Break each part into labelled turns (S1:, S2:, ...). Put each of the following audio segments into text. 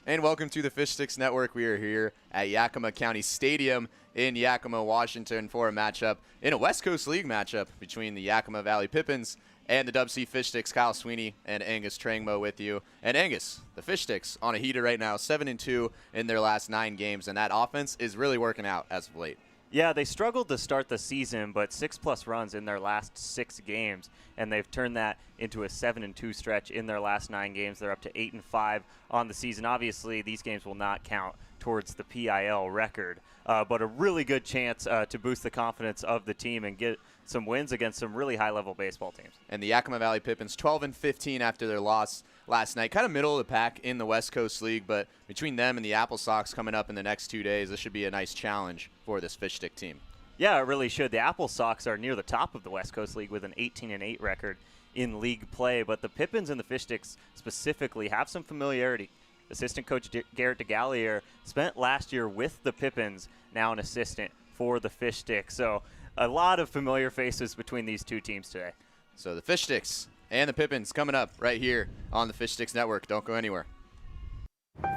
S1: And welcome to the Fish Sticks Network. We are here at Yakima County Stadium in Yakima, Washington for a matchup, in a West Coast League matchup between the Yakima Valley Pippins and the DubSea Fish Sticks. Kyle Sweeney and Angus Trangmo with you. And Angus, the Fish Sticks on a heater right now, 7-2 in their last 9 games, and that offense is really working out as of late.
S2: Yeah, they struggled to start the season, but 6+ runs in their last 6 games, and they've turned that into a 7-2 stretch in their last 9 games. They're up to 8-5 on the season. Obviously, these games will not count towards the PIL record, but a really good chance to boost the confidence of the team and get some wins against some really high-level baseball teams.
S1: And the Yakima Valley Pippins 12-15 after their loss last night. Kind of middle of the pack in the West Coast League, but between them and the Apple Sox coming up in the next 2 days, this should be a nice challenge for this Fish Stick team.
S2: Yeah, it really should. The Apple Sox are near the top of the West Coast League with an 18-8 record in league play, but the Pippins and the Fish Sticks specifically have some familiarity. Assistant coach Garrett DeGallier spent last year with the Pippins, now an assistant for the Fish Sticks. So a lot of familiar faces between these two teams today.
S1: So the Fish Sticks and the Pippins coming up right here on the Fish Sticks Network. Don't go anywhere.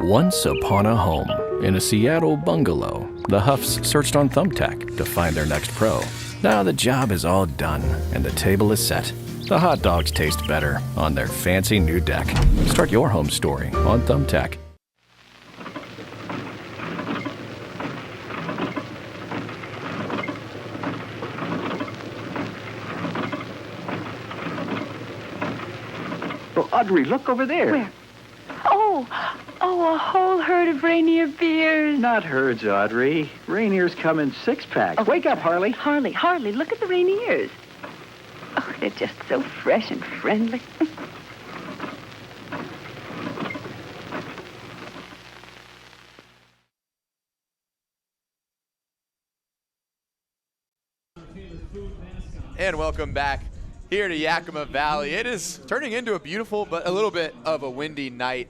S3: Once upon a home, in a Seattle bungalow, the Huffs searched on Thumbtack to find their next pro. Now the job is all done, and the table is set. The hot dogs taste better on their fancy new deck. Start your home story on Thumbtack.
S4: Oh, Audrey, look over there.
S5: Where? Oh, a whole herd of reindeer beers.
S4: Not herds, Audrey. Rainier's come in 6-packs.
S5: Oh,
S4: Wake up, Harley.
S5: Harley, look at the reindeers. Oh, they're just so fresh and friendly.
S1: And welcome back here to Yakima Valley. It is turning into a beautiful but a little bit of a windy night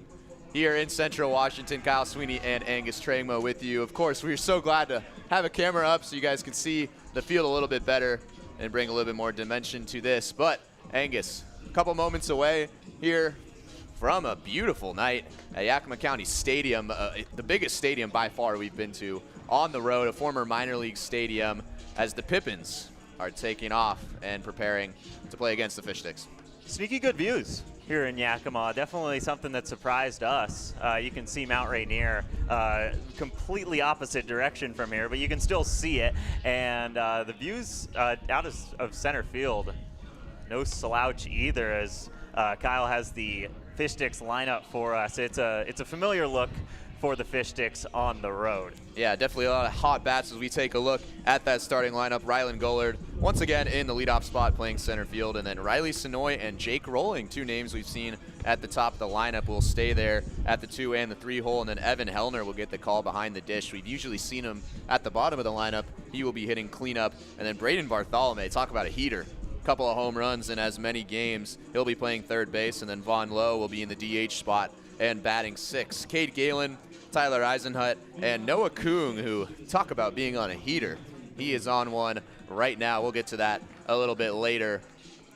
S1: here in Central Washington. Kyle Sweeney and Angus Trangmo with you. Of course, we're so glad to have a camera up so you guys can see the field a little bit better and bring a little bit more dimension to this. But Angus, a couple moments away here from a beautiful night at Yakima County Stadium, the biggest stadium by far we've been to on the road, a former minor league stadium, as the Pippins are taking off and preparing to play against the Fish Sticks.
S2: Sneaky good views here in Yakima. Definitely something that surprised us. You can see Mount Rainier completely opposite direction from here, but you can still see it. And the views out of center field, no slouch either, as Kyle has the Fish Sticks lineup for us. It's a familiar look for the Fish Sticks on the road.
S1: Yeah, definitely a lot of hot bats as we take a look at that starting lineup. Rylan Gollard once again in the leadoff spot playing center field, and then Riley Sonoy and Jake Rolling, 2 names we've seen at the top of the lineup, will stay there at the 2 and the 3 hole, and then Evan Hellner will get the call behind the dish. We've usually seen him at the bottom of the lineup. He will be hitting cleanup, and then Braden Bartholomew, talk about a heater. Couple of home runs in as many games. He'll be playing third base, and then Vaughn Lowe will be in the DH spot and batting 6. Cade Galen, Tyler Eisenhut, and Noah Kung, who talk about being on a heater. He is on one right now. We'll get to that a little bit later.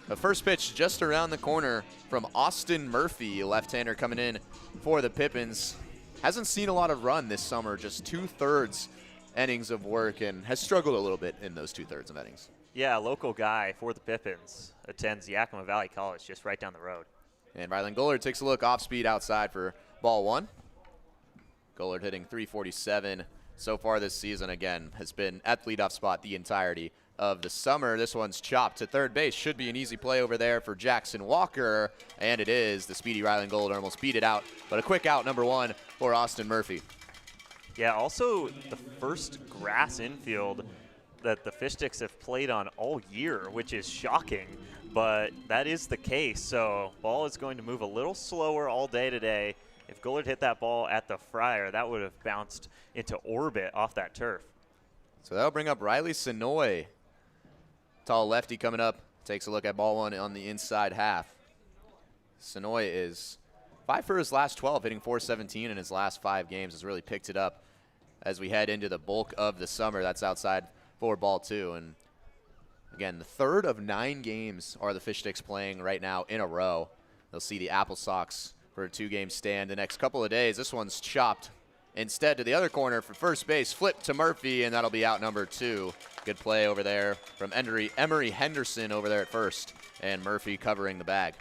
S1: The first pitch just around the corner from Austin Murphy, left-hander coming in for the Pippins. Hasn't seen a lot of run this summer, just 2/3 innings of work, and has struggled a little bit in those 2/3 of innings.
S2: Yeah, a local guy for the Pippins. Attends Yakima Valley College just right down the road.
S1: And Rylan Gollard takes a look off speed outside for ball 1. Gollard hitting .347 so far this season. Again, has been at the leadoff spot the entirety of the summer. This one's chopped to third base. Should be an easy play over there for Jackson Walker, and it is. The speedy Rylan Gollard almost beat it out, but a quick out, number 1 for Austin Murphy.
S2: Yeah, also the first grass infield that the Fish Sticks have played on all year, which is shocking, but that is the case. So ball is going to move a little slower all day today. If Gollard hit that ball at the Friar, that would have bounced into orbit off that turf.
S1: So that'll bring up Riley Sonoy. Tall lefty coming up, takes a look at ball 1 on the inside half. Sonoy is 5 for his last 12, hitting .417 in his last 5 games. Has really picked it up as we head into the bulk of the summer. That's outside for ball 2. And again, the 3rd of 9 games are the Fish Sticks playing right now in a row. They'll see the Apple Sox for a 2-game stand the next couple of days. This one's chopped instead to the other corner for first base, flip to Murphy, and that'll be out number 2. Good play over there from Emery Henderson over there at first, and Murphy covering the bag.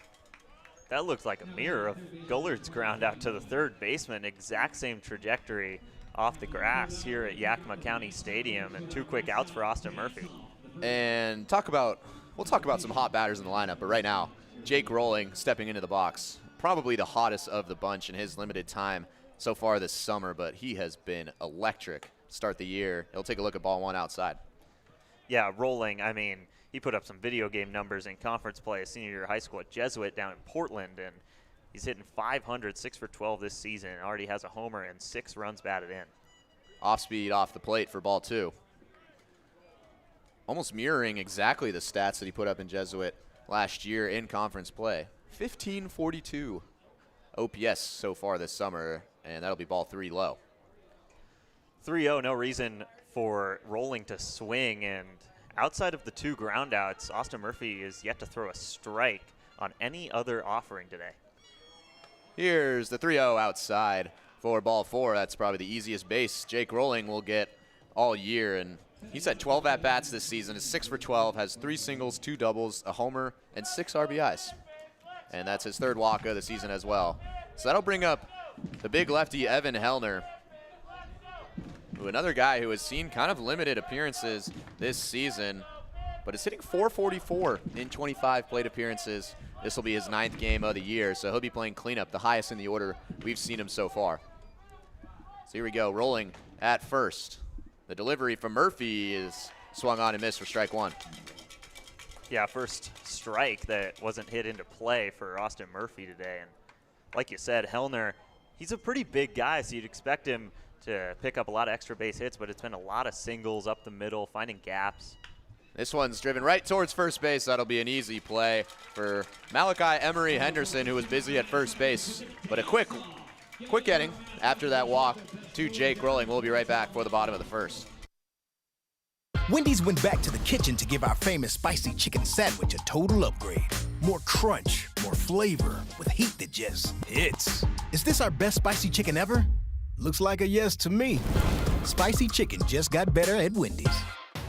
S2: That looked like a mirror of Gullard's ground out to the third baseman. Exact same trajectory off the grass here at Yakima County Stadium, and 2 quick outs for Austin Murphy.
S1: And we'll talk about some hot batters in the lineup, but right now, Jake Rolling stepping into the box. Probably the hottest of the bunch in his limited time so far this summer, but he has been electric to start the year. He'll take a look at ball 1 outside.
S2: Yeah, Rolling, I mean, he put up some video game numbers in conference play at senior year high school at Jesuit down in Portland, and he's hitting .500, 6 for 12 this season, and already has a homer and 6 runs batted in.
S1: Off speed off the plate for ball 2. Almost mirroring exactly the stats that he put up in Jesuit last year in conference play. 1542 OPS so far this summer, and that'll be ball 3 low.
S2: 3-0, no reason for Rolling to swing, and outside of the 2 groundouts, Austin Murphy is yet to throw a strike on any other offering today.
S1: Here's the 3-0 outside for ball 4. That's probably the easiest base Jake Rolling will get all year, and he's had 12 at-bats this season, is 6 for 12, has 3 singles, 2 doubles, a homer, and 6 RBIs. And that's his 3rd walk of the season as well. So that'll bring up the big lefty, Evan Hellner, who another guy who has seen kind of limited appearances this season, but is hitting .444 in 25 plate appearances. This will be his 9th game of the year, so he'll be playing cleanup, the highest in the order we've seen him so far. So here we go, Rolling at first. The delivery from Murphy is swung on and missed for strike 1.
S2: Yeah, first strike that wasn't hit into play for Austin Murphy today. And like you said, Hellner, he's a pretty big guy, so you'd expect him to pick up a lot of extra base hits, but it's been a lot of singles up the middle, finding gaps.
S1: This one's driven right towards first base. That'll be an easy play for Malachi Emery Henderson, who was busy at first base. But a quick inning after that walk to Jake Rolling. We'll be right back for the bottom of the first.
S6: Wendy's went back to the kitchen to give our famous spicy chicken sandwich a total upgrade. More crunch, more flavor, with heat that just hits. Is this our best spicy chicken ever? Looks like a yes to me. Spicy chicken just got better at Wendy's.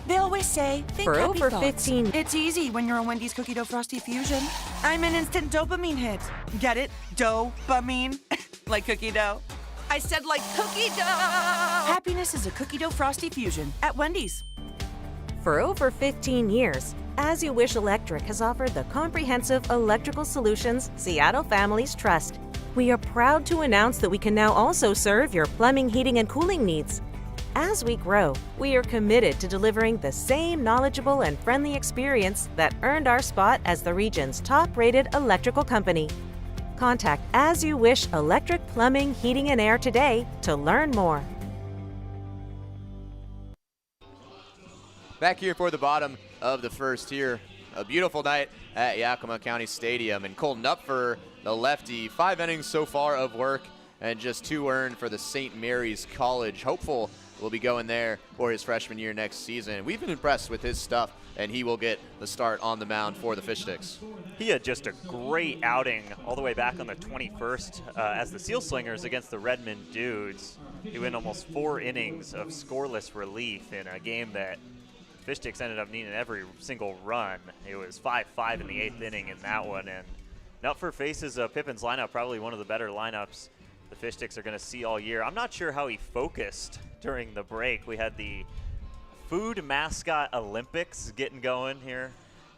S7: They always say, think
S8: For
S7: happy
S8: over
S7: thoughts.
S8: 15.
S7: It's easy when you're a Wendy's Cookie Dough Frosty Fusion. I'm an instant dopamine hit. Get it? Dopamine. Like cookie dough. I said like cookie dough. Happiness is a Cookie Dough Frosty Fusion at Wendy's.
S8: For over 15 years, As You Wish Electric has offered the comprehensive electrical solutions Seattle families trust. We are proud to announce that we can now also serve your plumbing, heating, and cooling needs. As we grow, we are committed to delivering the same knowledgeable and friendly experience that earned our spot as the region's top-rated electrical company. Contact As You Wish Electric Plumbing, Heating, and Air today to learn more.
S1: Back here for the bottom of the first here. A beautiful night at Yakima County Stadium. And Cole Knupfer, the lefty, 5 innings so far of work and just 2 earned for the St. Mary's College hopeful will be going there for his freshman year next season. We've been impressed with his stuff, and he will get the start on the mound for the Fish Sticks.
S2: He had just a great outing all the way back on the 21st as the Seal Slingers against the Redmond Dudes. He went almost 4 innings of scoreless relief in a game that Fish Sticks ended up needing every single run. It was 5-5 in the 8th inning in that one, and Knupfer faces a Pippins lineup, probably one of the better lineups the Fish Sticks are going to see all year. I'm not sure how he focused during the break. We had the Food Mascot Olympics getting going here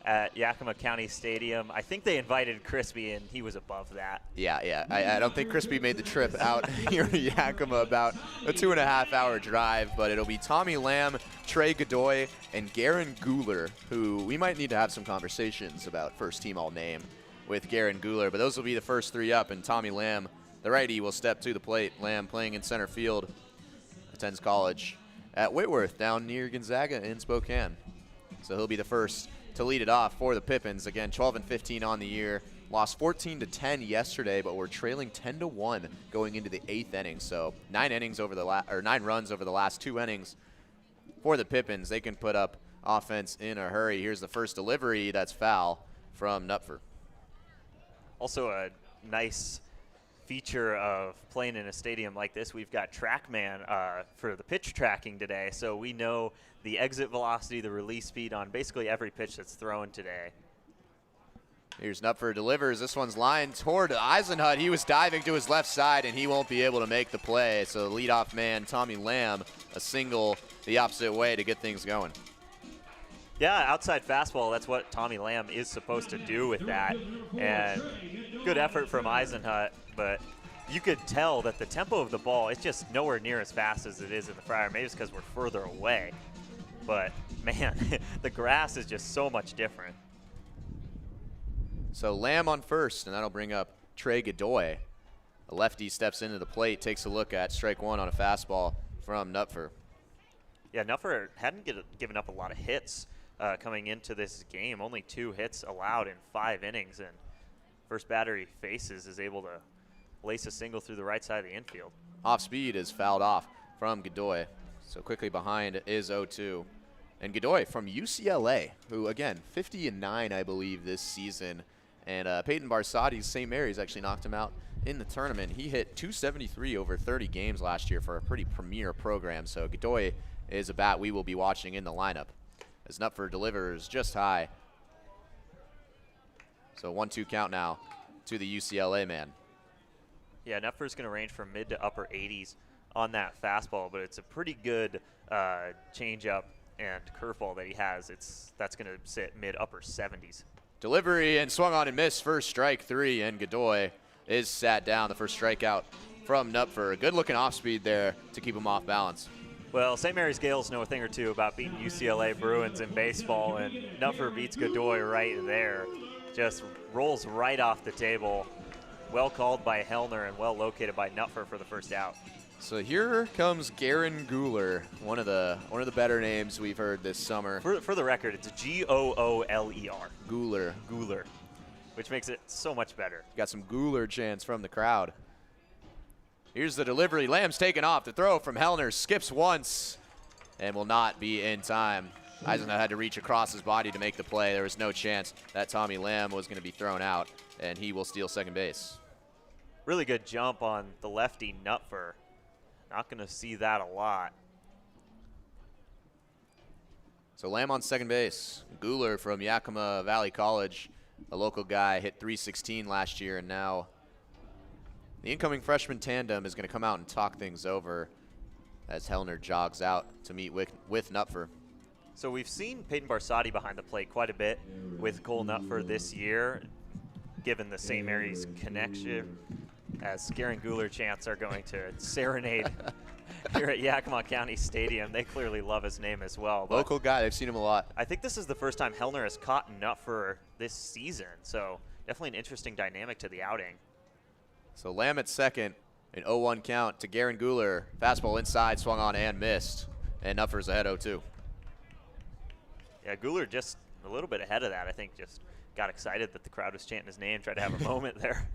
S2: at Yakima County Stadium. I think they invited Crispy, and he was above that.
S1: Yeah. I don't think Crispy made the trip out here to Yakima, about a 2.5-hour drive, but it'll be Tommy Lamb, Trey Godoy, and Garen Guler, who we might need to have some conversations about first team all-name with Garen Guler, but those will be the first 3 up, and Tommy Lamb, the righty, will step to the plate. Lamb playing in center field, attends college at Whitworth down near Gonzaga in Spokane. So he'll be the first to lead it off for the Pippins. Again, 12-15 on the year. Lost 14-10 yesterday, but we're trailing 10-1 going into the 8th inning. So 9 runs over the last 2 innings for the Pippins. They can put up offense in a hurry. Here's the first delivery. That's foul from Knupfer.
S2: Also a nice feature of playing in a stadium like this, we've got TrackMan for the pitch tracking today, so we know the exit velocity, the release speed on basically every pitch that's thrown today.
S1: Here's Knupfer, delivers. This one's lined toward Eisenhut. He was diving to his left side, and he won't be able to make the play. So the leadoff man, Tommy Lamb, a single the opposite way to get things going.
S2: Yeah, outside fastball, that's what Tommy Lamb is supposed to do with that. And good effort from Eisenhut, but you could tell that the tempo of the ball is just nowhere near as fast as it is in the Friar. Maybe it's because we're further away. But, man, the grass is just so much different.
S1: So Lamb on first, and that'll bring up Trey Godoy. A lefty steps into the plate, takes a look at strike one on a fastball from Knupfer.
S2: Yeah, Knupfer hadn't given up a lot of hits coming into this game. Only 2 hits allowed in 5 innings, and first batter he faces is able to lace a single through the right side of the infield.
S1: Off speed is fouled off from Godoy. So quickly behind is 0-2. And Godoy from UCLA, who, again, 50-9, I believe, this season. And Peyton Barsati's St. Mary's actually knocked him out in the tournament. He hit 273 over 30 games last year for a pretty premier program. So Godoy is a bat we will be watching in the lineup. As Knupfer delivers just high. So 1-2 count now to the UCLA man.
S2: Yeah, Knupfer's going to range from mid to upper 80s on that fastball, but it's a pretty good changeup and curveball that he has. That's going to sit mid upper 70s.
S1: Delivery and swung on and missed for strike 3, and Godoy is sat down. The first strikeout from Knupfer. Good looking off speed there to keep him off balance.
S2: Well, St. Mary's Gales know a thing or two about beating UCLA Bruins in baseball, and Knupfer beats Godoy right there. Just rolls right off the table. Well called by Hellner and well located by Knupfer for the first out.
S1: So here comes Garen Guler, one of the better names we've heard this summer.
S2: For the record, it's Gooler.
S1: Guler.
S2: Guler, which makes it so much better.
S1: Got some Guler chants from the crowd. Here's the delivery. Lamb's taken off. The throw from Hellner skips once and will not be in time. Eisenhut had to reach across his body to make the play. There was no chance that Tommy Lamb was going to be thrown out, and he will steal second base.
S2: Really good jump on the lefty Knupfer. Not going to see that a lot.
S1: So Lamb on second base. Guler from Yakima Valley College, a local guy, hit .316 last year, and now the incoming freshman tandem is going to come out and talk things over as Hellner jogs out to meet with Knupfer.
S2: So we've seen Peyton Barsati behind the plate quite a bit with Cole Knupfer this year, given the St. Mary's connection, as Garen Guler chants are going to serenade here at Yakima County Stadium. They clearly love his name as well.
S1: Local guy, they've seen him a lot.
S2: I think this is the first time Hellner has caught Knupfer this season, so definitely an interesting dynamic to the outing.
S1: So Lamb at second, an 0-1 count to Garen Guler. Fastball inside, swung on and missed, and Knupfer's ahead 0-2.
S2: Yeah, Guler just a little bit ahead of that. I think just got excited that the crowd was chanting his name, tried to have a moment there.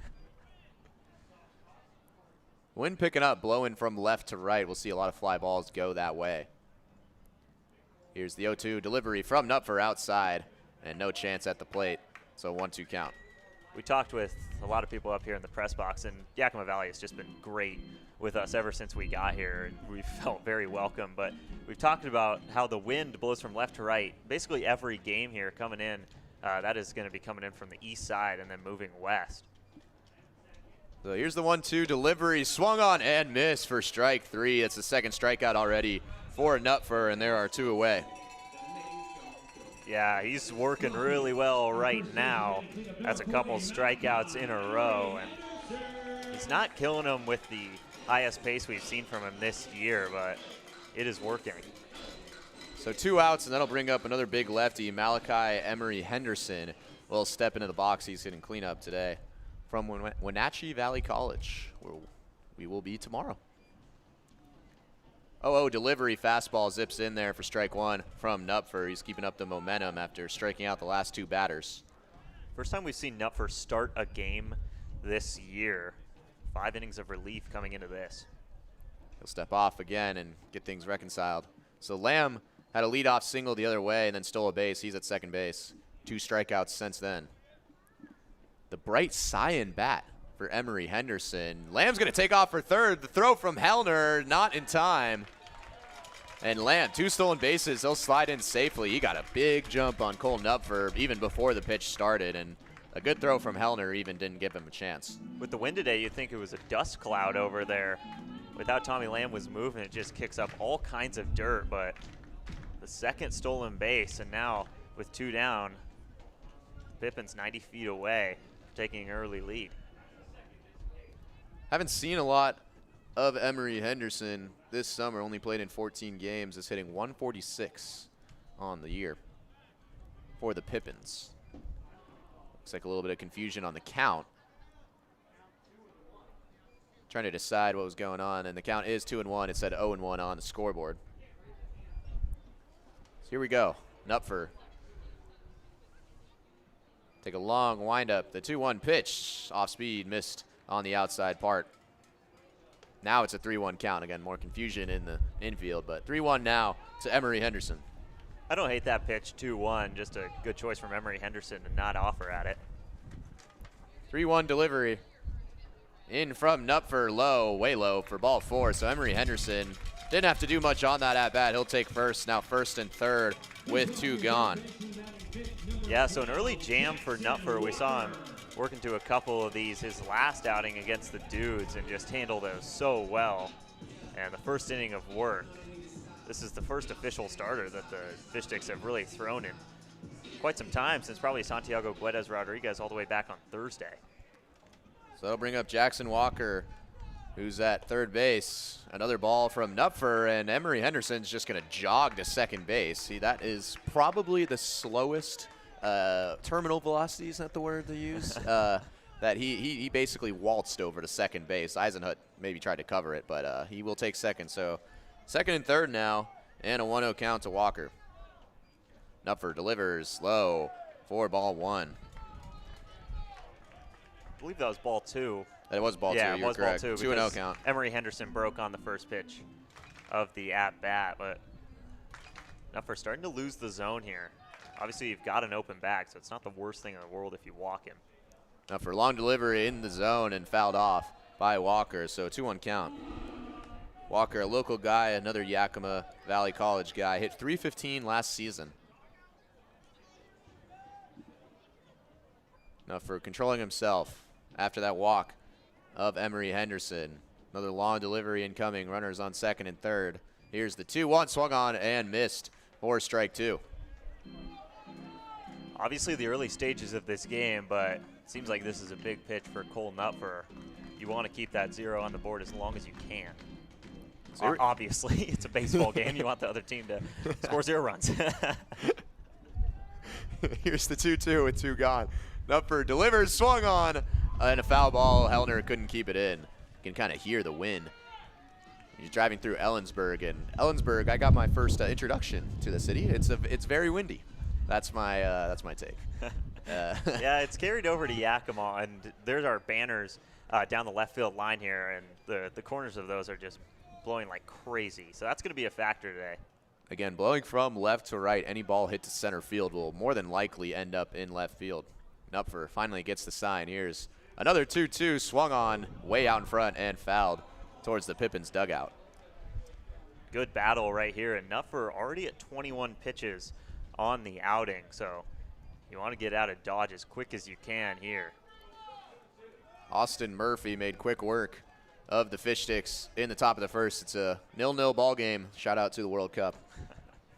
S1: Wind picking up, blowing from left to right. We'll see a lot of fly balls go that way. Here's the 0-2 delivery from Knupfer outside, and no chance at the plate. So 1-2 count.
S2: We talked with a lot of people up here in the press box, and Yakima Valley has just been great with us ever since we got here. We felt very welcome, but we've talked about how the wind blows from left to right. Basically every game here coming in, that is going to be coming in from the east side and then moving west.
S1: So here's the 1-2 delivery, swung on and missed for strike 3. It's the second strikeout already for Knupfer, and there are 2 away.
S2: Yeah, he's working really well right now. That's a couple strikeouts in a row, and he's not killing them with the highest pace we've seen from him this year, but it is working.
S1: So 2 outs, and that'll bring up another big lefty. Malachi Emery Henderson will step into the box. He's hitting cleanup today from Wenatchee Valley College, where we will be tomorrow. 0-0 delivery, fastball zips in there for strike 1 from Knupfer. He's keeping up the momentum after striking out the last 2 batters.
S2: First time we've seen Knupfer start a game this year. 5 innings of relief coming into this.
S1: He'll step off again and get things reconciled. So Lamb had a leadoff single the other way and then stole a base. He's at second base. 2 strikeouts since then. The bright cyan bat for Emery Henderson. Lamb's going to take off for third. The throw from Hellner, not in time. And Lamb, 2 stolen bases. He'll slide in safely. He got a big jump on Cole Knupfer even before the pitch started. And a good throw from Hellner even didn't give him a chance.
S2: With the wind today, you'd think it was a dust cloud over there. Without Tommy Lamb was moving, it just kicks up all kinds of dirt. But the second stolen base, and now with 2 down, Pippins 90 feet away, taking an early lead.
S1: Haven't seen a lot of Emery Henderson this summer. Only played in 14 games. Is hitting 146 on the year for the Pippins. Looks like a little bit of confusion on the count. Trying to decide what was going on, and the count is 2-1. It said 0-1 on the scoreboard. So here we go. Knupfer. Take a long windup. The 2-1 pitch. Off speed, missed on the outside part. Now it's a 3-1 count. Again, more confusion in the infield, but 3-1 now to Emery Henderson.
S2: I don't hate that pitch, 2-1. Just a good choice from Emery Henderson to not offer at it.
S1: 3-1 delivery. In from Knupfer, low, way low for ball 4. So Emery Henderson didn't have to do much on that at bat. He'll take first, now first and third with 2 gone.
S2: Yeah, so an early jam for Knupfer. We saw him work into a couple of these his last outing against the Dudes and just handled those so well. And the first inning of work, this is the first official starter that the Fish Sticks have really thrown in quite some time, since probably Santiago Guedes Rodriguez all the way back on Thursday.
S1: So that'll bring up Jackson Walker, who's at third base. Another ball from Knupfer, and Emery Henderson's just going to jog to second base. See, that is probably the slowest terminal velocity, is that the word they use? That he basically waltzed over to second base. Eisenhut maybe tried to cover it, but he will take second. So second and third now, and a 1-0 count to Walker. Knupfer delivers low for ball 1.
S2: I believe that was ball 2.
S1: That was ball 2.
S2: Yeah, it was
S1: correct.
S2: ball 2.
S1: 2-0 count.
S2: Emery Henderson broke on the first pitch of the at-bat, but Knupfer starting to lose the zone here. Obviously, you've got an open bag, so it's not the worst thing in the world if you walk him.
S1: Knupfer, long delivery in the zone and fouled off by Walker, so 2-1 count. Walker, a local guy, another Yakima Valley College guy, hit .315 last season. Knupfer controlling himself after that walk of Emery Henderson. Another long delivery incoming, runners on second and third. Here's the 2-1, swung on and missed for strike 2.
S2: Obviously the early stages of this game, but it seems like this is a big pitch for Cole Knupfer. You want to keep that 0 on the board as long as you can. Obviously, it's a baseball game. You want the other team to score 0 runs.
S1: Here's the 2-2 with 2 gone. Knupfer delivers, swung on, and a foul ball. Hellner couldn't keep it in. You can kind of hear the wind. He's driving through Ellensburg, and Ellensburg, I got my first introduction to the city. It's very windy. That's my take.
S2: Yeah, it's carried over to Yakima, and there's our banners down the left field line here, and the corners of those are just blowing like crazy. So that's going to be a factor today.
S1: Again, blowing from left to right, any ball hit to center field will more than likely end up in left field. Knupfer finally gets the sign. Here's another 2-2, swung on way out in front and fouled towards the Pippins dugout.
S2: Good battle right here, and Knupfer already at 21 pitches on the outing, so you want to get out of Dodge as quick as you can here.
S1: Austin Murphy made quick work of the Fish Sticks in the top of the first. It's a 0-0 ball game. Shout out to the World Cup.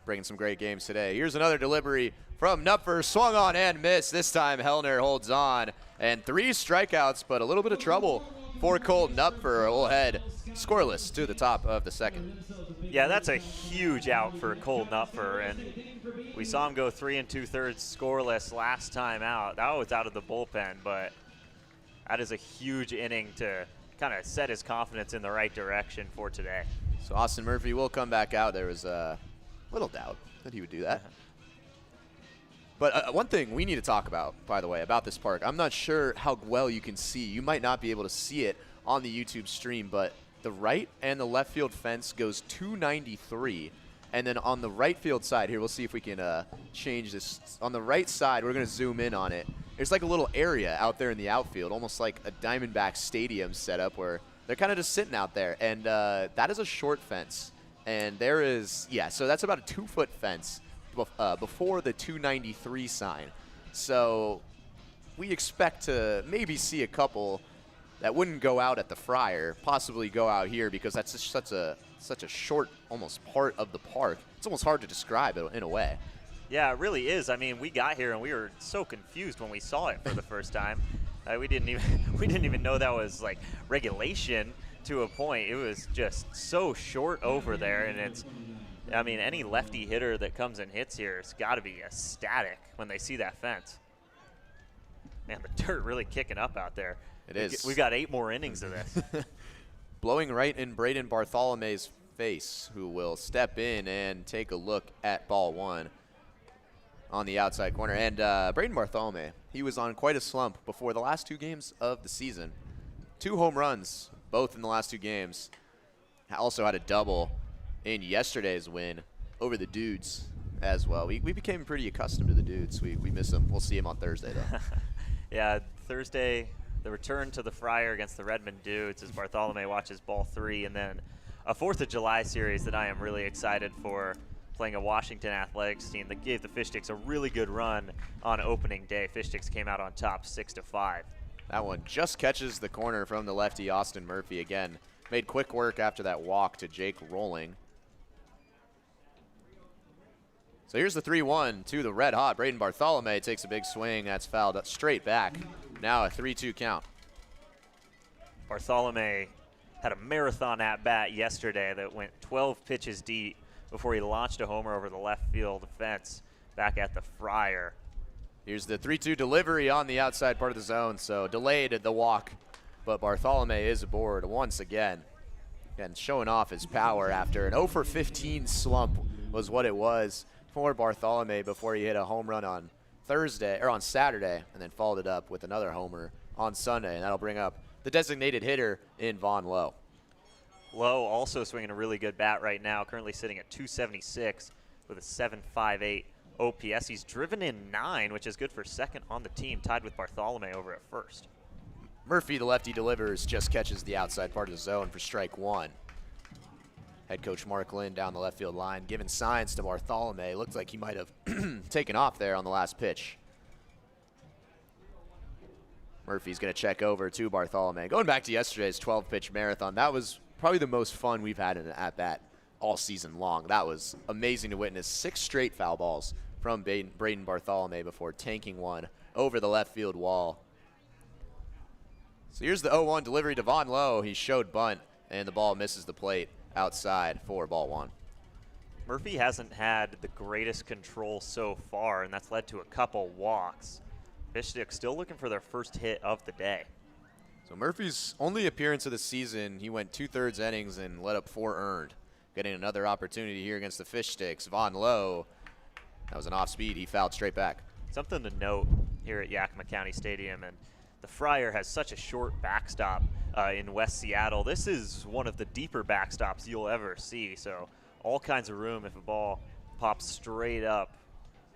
S1: Bringing some great games today. Here's another delivery from Knupfer, swung on and missed. This time Hellner holds on, and 3 strikeouts, but a little bit of trouble for Cole Knupfer. We'll head scoreless to the top of the second.
S2: Yeah, that's a huge out for Cole Knupfer, and we saw him go 3 2/3 scoreless last time out. That was out of the bullpen, but that is a huge inning to kind of set his confidence in the right direction for today.
S1: So Austin Murphy will come back out. There was a little doubt that he would do that. But one thing we need to talk about, by the way, about this park, I'm not sure how well you can see. You might not be able to see it on the YouTube stream, but the right and the left field fence goes 293. And then on the right field side here, we'll see if we can change this. On the right side, we're going to zoom in on it. there's like a little area out there in the outfield, almost like a Diamondback stadium setup where they're kind of just sitting out there. And that is a short fence. And there is, so that's about a 2-foot fence before the 293 sign. So we expect to maybe see a couple that wouldn't go out at the Friar, possibly go out here because that's just such a short, almost part of the park. It's almost hard to describe it in a way.
S2: Yeah, it really is. I mean, we got here and we were so confused when we saw it for the first time. We didn't even know that was like regulation to a point. It was just so short over there, and it's, I mean, any lefty hitter that comes and hits here has got to be ecstatic when they see that fence. Man, the dirt really kicking up out there.
S1: It is.
S2: We got 8 more innings of this.
S1: Blowing right in Braden Bartholomew's face, who will step in and take a look at ball 1 on the outside corner. And Braden Bartholomew, he was on quite a slump before the last 2 games of the season. 2 home runs, both in the last 2 games. Also had a double in yesterday's win over the Dudes as well. We became pretty accustomed to the Dudes. We miss them. We'll see him on Thursday, though.
S2: Yeah, Thursday, the return to the Friar against the Redmond Dudes as Bartholomew watches ball 3, and then a 4th of July series that I am really excited for, playing a Washington Athletics team that gave the Fish Sticks a really good run on opening day. Fish Sticks came out on top 6-5.
S1: That one just catches the corner from the lefty Austin Murphy again. Made quick work after that walk to Jake Rolling. So here's the 3-1 to the red hot. Braden Bartholomew takes a big swing. That's fouled up straight back. Now a 3-2 count.
S2: Bartholomew had a marathon at bat yesterday that went 12 pitches deep before he launched a homer over the left field fence back at the Friar.
S1: Here's the 3-2 delivery on the outside part of the zone, so delayed the walk, but Bartholomew is aboard once again. And showing off his power after an 0-for-15 slump was what it was for Bartholomew before he hit a home run on Saturday, and then followed it up with another homer on Sunday, and that'll bring up the designated hitter in Vaughn Lowe.
S2: Lowe also swinging a really good bat right now, currently sitting at 276 with a 7.58 OPS. He's driven in 9, which is good for second on the team, tied with Bartholomew over at first.
S1: Murphy, the lefty, delivers, just catches the outside part of the zone for strike 1. Head coach Mark Lynn down the left field line, giving signs to Bartholomew. Looked like he might have taken off there on the last pitch. Murphy's going to check over to Bartholomew. Going back to yesterday's 12-pitch marathon, that was probably the most fun we've had in an at-bat all season long. That was amazing to witness. 6 straight foul balls from Braden Bartholomew before tanking one over the left field wall. So here's the 0-1 delivery to Vaughn Lowe. He showed bunt, and the ball misses the plate outside for ball 1.
S2: Murphy hasn't had the greatest control so far, and that's led to a couple walks. Fish Sticks still looking for their first hit of the day.
S1: So Murphy's only appearance of the season, he went 2/3 innings and let up 4 earned. Getting another opportunity here against the Fish Sticks. Vaughn Lowe, that was an off speed. He fouled straight back.
S2: Something to note here at Yakima County Stadium, and the Friar has such a short backstop in West Seattle. This is one of the deeper backstops you'll ever see, so all kinds of room if a ball pops straight up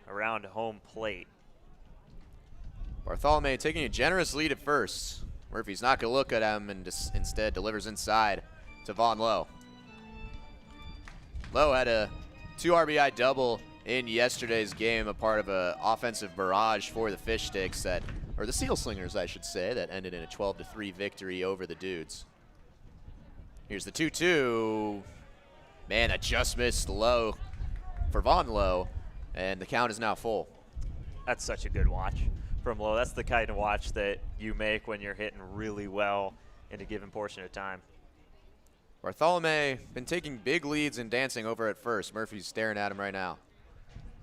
S2: around home plate.
S1: Bartholomew taking a generous lead at first. Murphy's not going to look at him and instead delivers inside to Vaughn Lowe. Lowe had a 2 RBI double in yesterday's game, a part of an offensive barrage for the Fish Sticks or the Seal Slingers, I should say, that ended in a 12-3 victory over the Dudes. Here's the 2-2. Man, that just missed low for Vaughn Lowe, and the count is now full.
S2: That's such a good watch from Lowe. That's the kind of watch that you make when you're hitting really well in a given portion of time.
S1: Bartholomew been taking big leads and dancing over at first. Murphy's staring at him right now.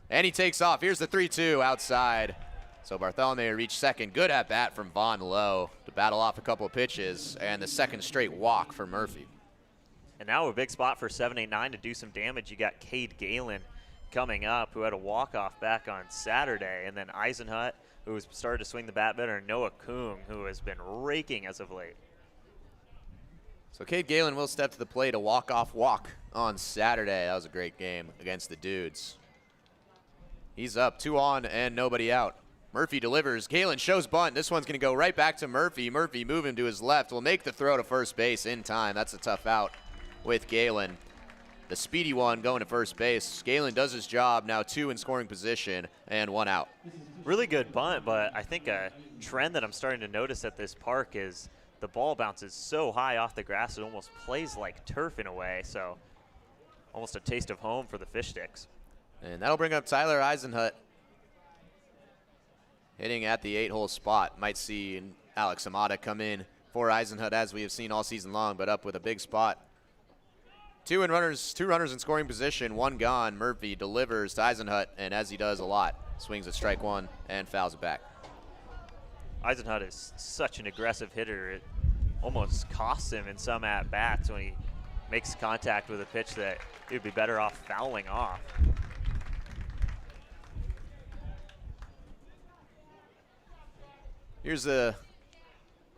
S1: And he takes off. Here's the 3-2 outside. So Bartholomew reached second. Good at bat from Vaughn Lowe to battle off a couple of pitches, and the second straight walk for Murphy.
S2: And now a big spot for 7-8-9 to do some damage. You got Cade Galen coming up, who had a walk-off back on Saturday, and then Eisenhut, who has started to swing the bat better, and Noah Kung, who has been raking as of late.
S1: So Cade Galen will step to the plate, a walk-off walk on Saturday. That was a great game against the Dudes. He's up, 2 on and nobody out. Murphy delivers. Galen shows bunt. This one's going to go right back to Murphy. Murphy moving to his left will make the throw to first base in time. That's a tough out with Galen. The speedy one going to first base. Galen does his job. Now 2 in scoring position and 1 out.
S2: Really good bunt, but I think a trend that I'm starting to notice at this park is the ball bounces so high off the grass it almost plays like turf in a way. So almost a taste of home for the Fish Sticks.
S1: And that'll bring up Tyler Eisenhut. Hitting at the 8-hole spot. Might see Alex Amata come in for Eisenhut as we have seen all season long, but up with a big spot. 2 runners in scoring position, 1 gone. Murphy delivers to Eisenhut, and as he does a lot, swings at strike 1 and fouls it back.
S2: Eisenhut is such an aggressive hitter. It almost costs him in some at-bats when he makes contact with a pitch that he would be better off fouling off.
S1: Here's a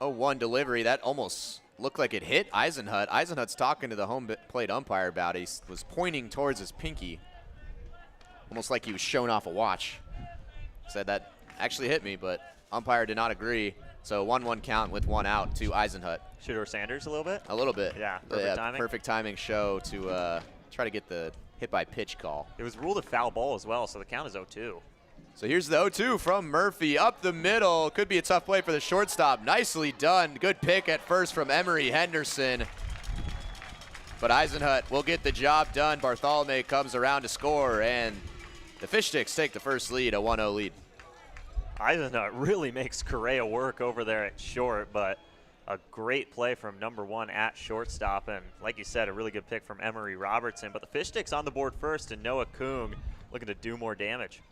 S1: 0-1 delivery. That almost looked like it hit Eisenhut. Eisenhut's talking to the home plate umpire about it. He was pointing towards his pinky, almost like he was showing off a watch. Said that actually hit me, but umpire did not agree. So 1-1 count with 1 out to Eisenhut.
S2: Shedeur Sanders a little bit?
S1: A little bit.
S2: Yeah, perfect timing.
S1: Perfect timing show to try to get the hit by pitch call.
S2: It was ruled a foul ball as well, so the count is 0-2.
S1: So here's the 0-2 from Murphy up the middle. Could be a tough play for the shortstop. Nicely done. Good pick at first from Emery Henderson. But Eisenhut will get the job done. Bartholome comes around to score, and the Fish Sticks take the first lead, a 1-0 lead.
S2: Eisenhut really makes Correa work over there at short, but a great play from number 1 at shortstop. And like you said, a really good pick from Emery Robertson. But the Fish Sticks on the board first, and Noah Kung looking to do more damage.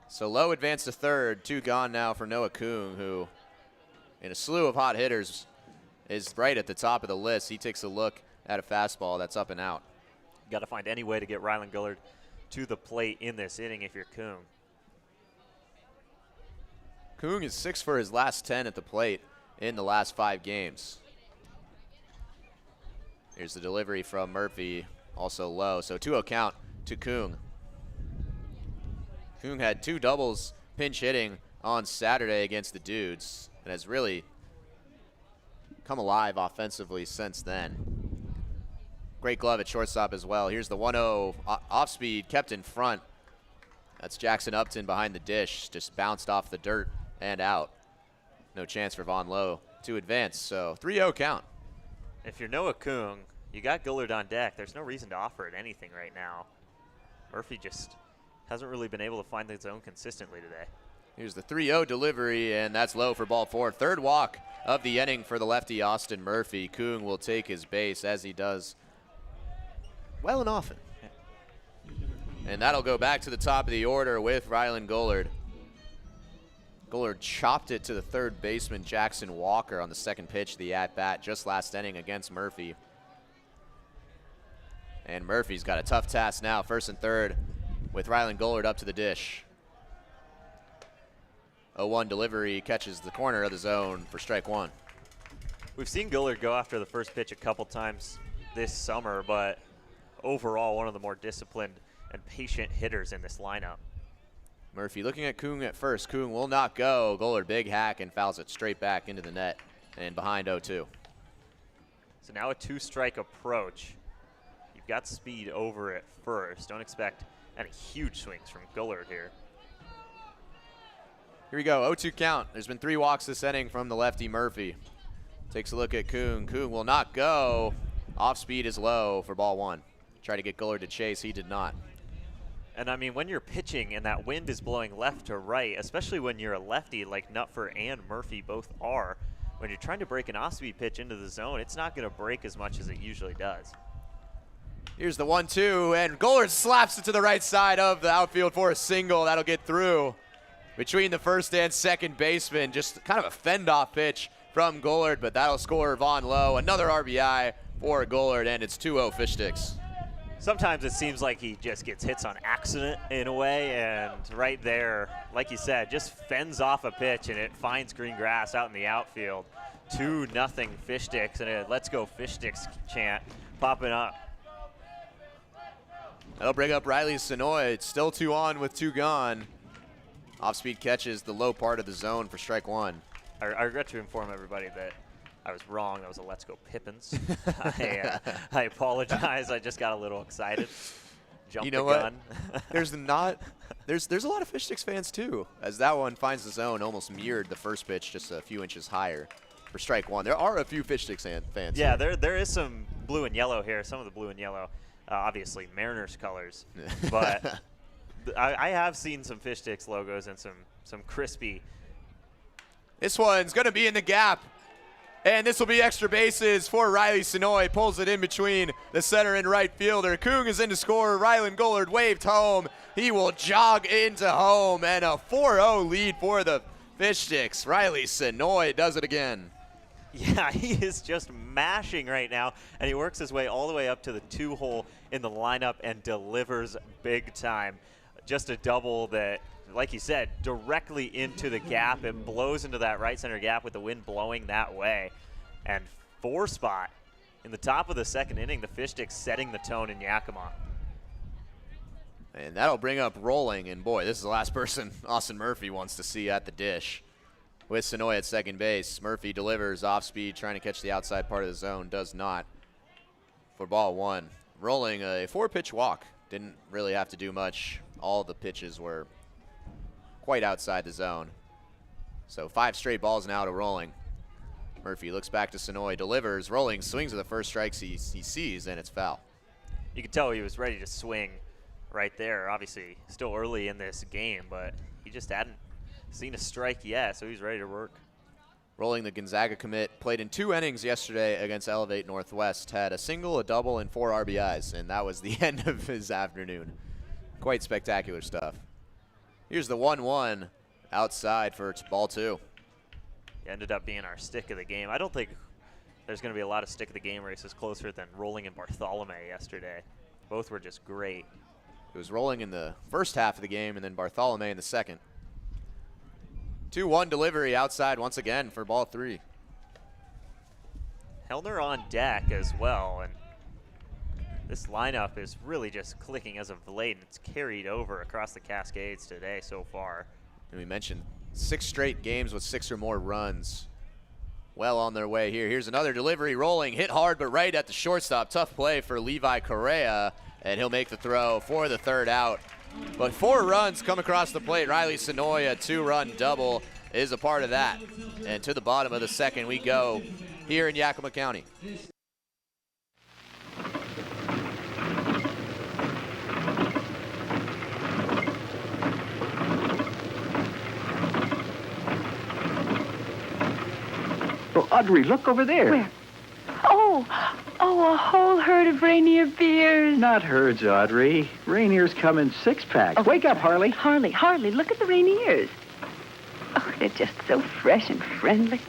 S1: So Lowe advanced to third, 2 gone now for Noah Kung, who in a slew of hot hitters is right at the top of the list. He takes a look at a fastball that's up and out.
S2: You got to find any way to get Rylan Gullard to the plate in this inning if you're Kung.
S1: Kung is 6 for his last 10 at the plate in the last 5 games. Here's the delivery from Murphy, also low. So 2-0 count to Kung. Kung had 2 doubles pinch hitting on Saturday against the Dudes and has really come alive offensively since then. Great glove at shortstop as well. Here's the 1-0 off speed, kept in front. That's Jackson Upton behind the dish, just bounced off the dirt and out. No chance for Von Lowe to advance, so 3-0 count.
S2: If you're Noah Kung, you got Gullard on deck. There's no reason to offer it anything right now. Murphy just hasn't really been able to find the zone consistently today.
S1: Here's the 3-0 delivery, and that's low for ball 4. Third walk of the inning for the lefty Austin Murphy. Kung will take his base, as he does well and often. And that'll go back to the top of the order with Rylan Gullard. Gullard chopped it to the third baseman, Jackson Walker, on the second pitch of the at-bat just last inning against Murphy. And Murphy's got a tough task now, first and third, with Rylan Gullard up to the dish. 0-1 delivery, catches the corner of the zone for strike 1.
S2: We've seen Gullard go after the first pitch a couple times this summer, but overall one of the more disciplined and patient hitters in this lineup.
S1: Murphy looking at Kung at first. Kung will not go. Gullard big hack and fouls it straight back into the net and behind 0-2.
S2: So now a 2-strike approach. You've got speed over at first. Don't expect any huge swings from Gullard here.
S1: Here we go, 0-2 count. There's been 3 walks this inning from the lefty Murphy. Takes a look at Kung. Kung will not go. Off speed is low for ball 1. Try to get Gullard to chase, he did not.
S2: And I mean, when you're pitching and that wind is blowing left to right, especially when you're a lefty like Nutfer and Murphy both are, when you're trying to break an off-speed pitch into the zone, it's not going to break as much as it usually does.
S1: Here's the 1-2, and Gullard slaps it to the right side of the outfield for a single. That'll get through between the first and second baseman. Just kind of a fend-off pitch from Gullard, but that'll score Von Lowe. Another RBI for Gullard, and it's 2-0 Fish Sticks.
S2: Sometimes it seems like he just gets hits on accident in a way, and right there, like you said, just fends off a pitch and it finds green grass out in the outfield. 2-0 Fish Sticks, and a Let's Go Fish Sticks chant popping up.
S1: That'll bring up Riley Sonoy. It's still 2 on with 2 gone. Off-speed catches the low part of the zone for strike one.
S2: I regret to inform everybody that I was wrong. That was a Let's Go Pippins. I apologize. I just got a little excited. Jumped the gun.
S1: There's a lot of Fish Sticks fans too, as that one finds the zone, almost mirrored the first pitch, just a few inches higher for strike one. There are a few Fish Sticks fans.
S2: Yeah, there is some blue and yellow here. Some of the blue and yellow, obviously Mariners colors, but I have seen some Fish Sticks logos and some crispy.
S1: This one's going to be in the gap. And this will be extra bases for Riley Sonoy. Pulls it in between the center and right fielder. Coong is in to score. Rylan Gollard waved home. He will jog into home. And a 4-0 lead for the Fish Sticks. Riley Sonoy does it again.
S2: Yeah, he is just mashing right now. And he works his way all the way up to the 2-hole in the lineup and delivers big time. Just a double that, like you said, directly into the gap. It blows into that right center gap with the wind blowing that way. And 4 spot in the top of the second inning, the Fish Sticks setting the tone in Yakima.
S1: And that'll bring up rolling. And boy, this is the last person Austin Murphy wants to see at the dish. With Sonoy at second base, Murphy delivers off speed, trying to catch the outside part of the zone, does not. For ball one, rolling a 4-pitch walk. Didn't really have to do much. All the pitches were quite outside the zone. So 5 straight balls now to rolling. Murphy looks back to Sonoy, delivers, rolling, swings at the first strikes he sees, and it's foul.
S2: You could tell he was ready to swing right there. Obviously, still early in this game, but he just hadn't seen a strike yet, so he's ready to work.
S1: Rolling, the Gonzaga commit, played in 2 innings yesterday against Elevate Northwest, had a single, a double, and 4 RBIs, and that was the end of his afternoon. Quite spectacular stuff. Here's the 1-1 outside for ball 2.
S2: It ended up being our stick of the game. I don't think there's going to be a lot of stick of the game races closer than Rolling and Bartholomew yesterday. Both were just great.
S1: It was Rolling in the first half of the game and then Bartholomew in the second. 2-1 delivery outside once again for ball 3.
S2: Hellner on deck as well, and this lineup is really just clicking as of late, and it's carried over across the Cascades today so far.
S1: And we mentioned 6 straight games with 6 or more runs. Well on their way here. Here's another delivery, rolling, hit hard but right at the shortstop. Tough play for Levi Correa, and he'll make the throw for the 3rd out. But 4 runs come across the plate. Riley Sonoy, a 2-run double, is a part of that. And to the bottom of the second we go here in Yakima County.
S4: Oh, Audrey, look over there.
S5: Where? Oh, a whole herd of reindeer beers.
S4: Not herds, Audrey. Rainier's come in 6-packs.
S5: Oh,
S4: Wake up, Harley.
S5: Harley, look at the reindeers. Oh, they're just so fresh and friendly.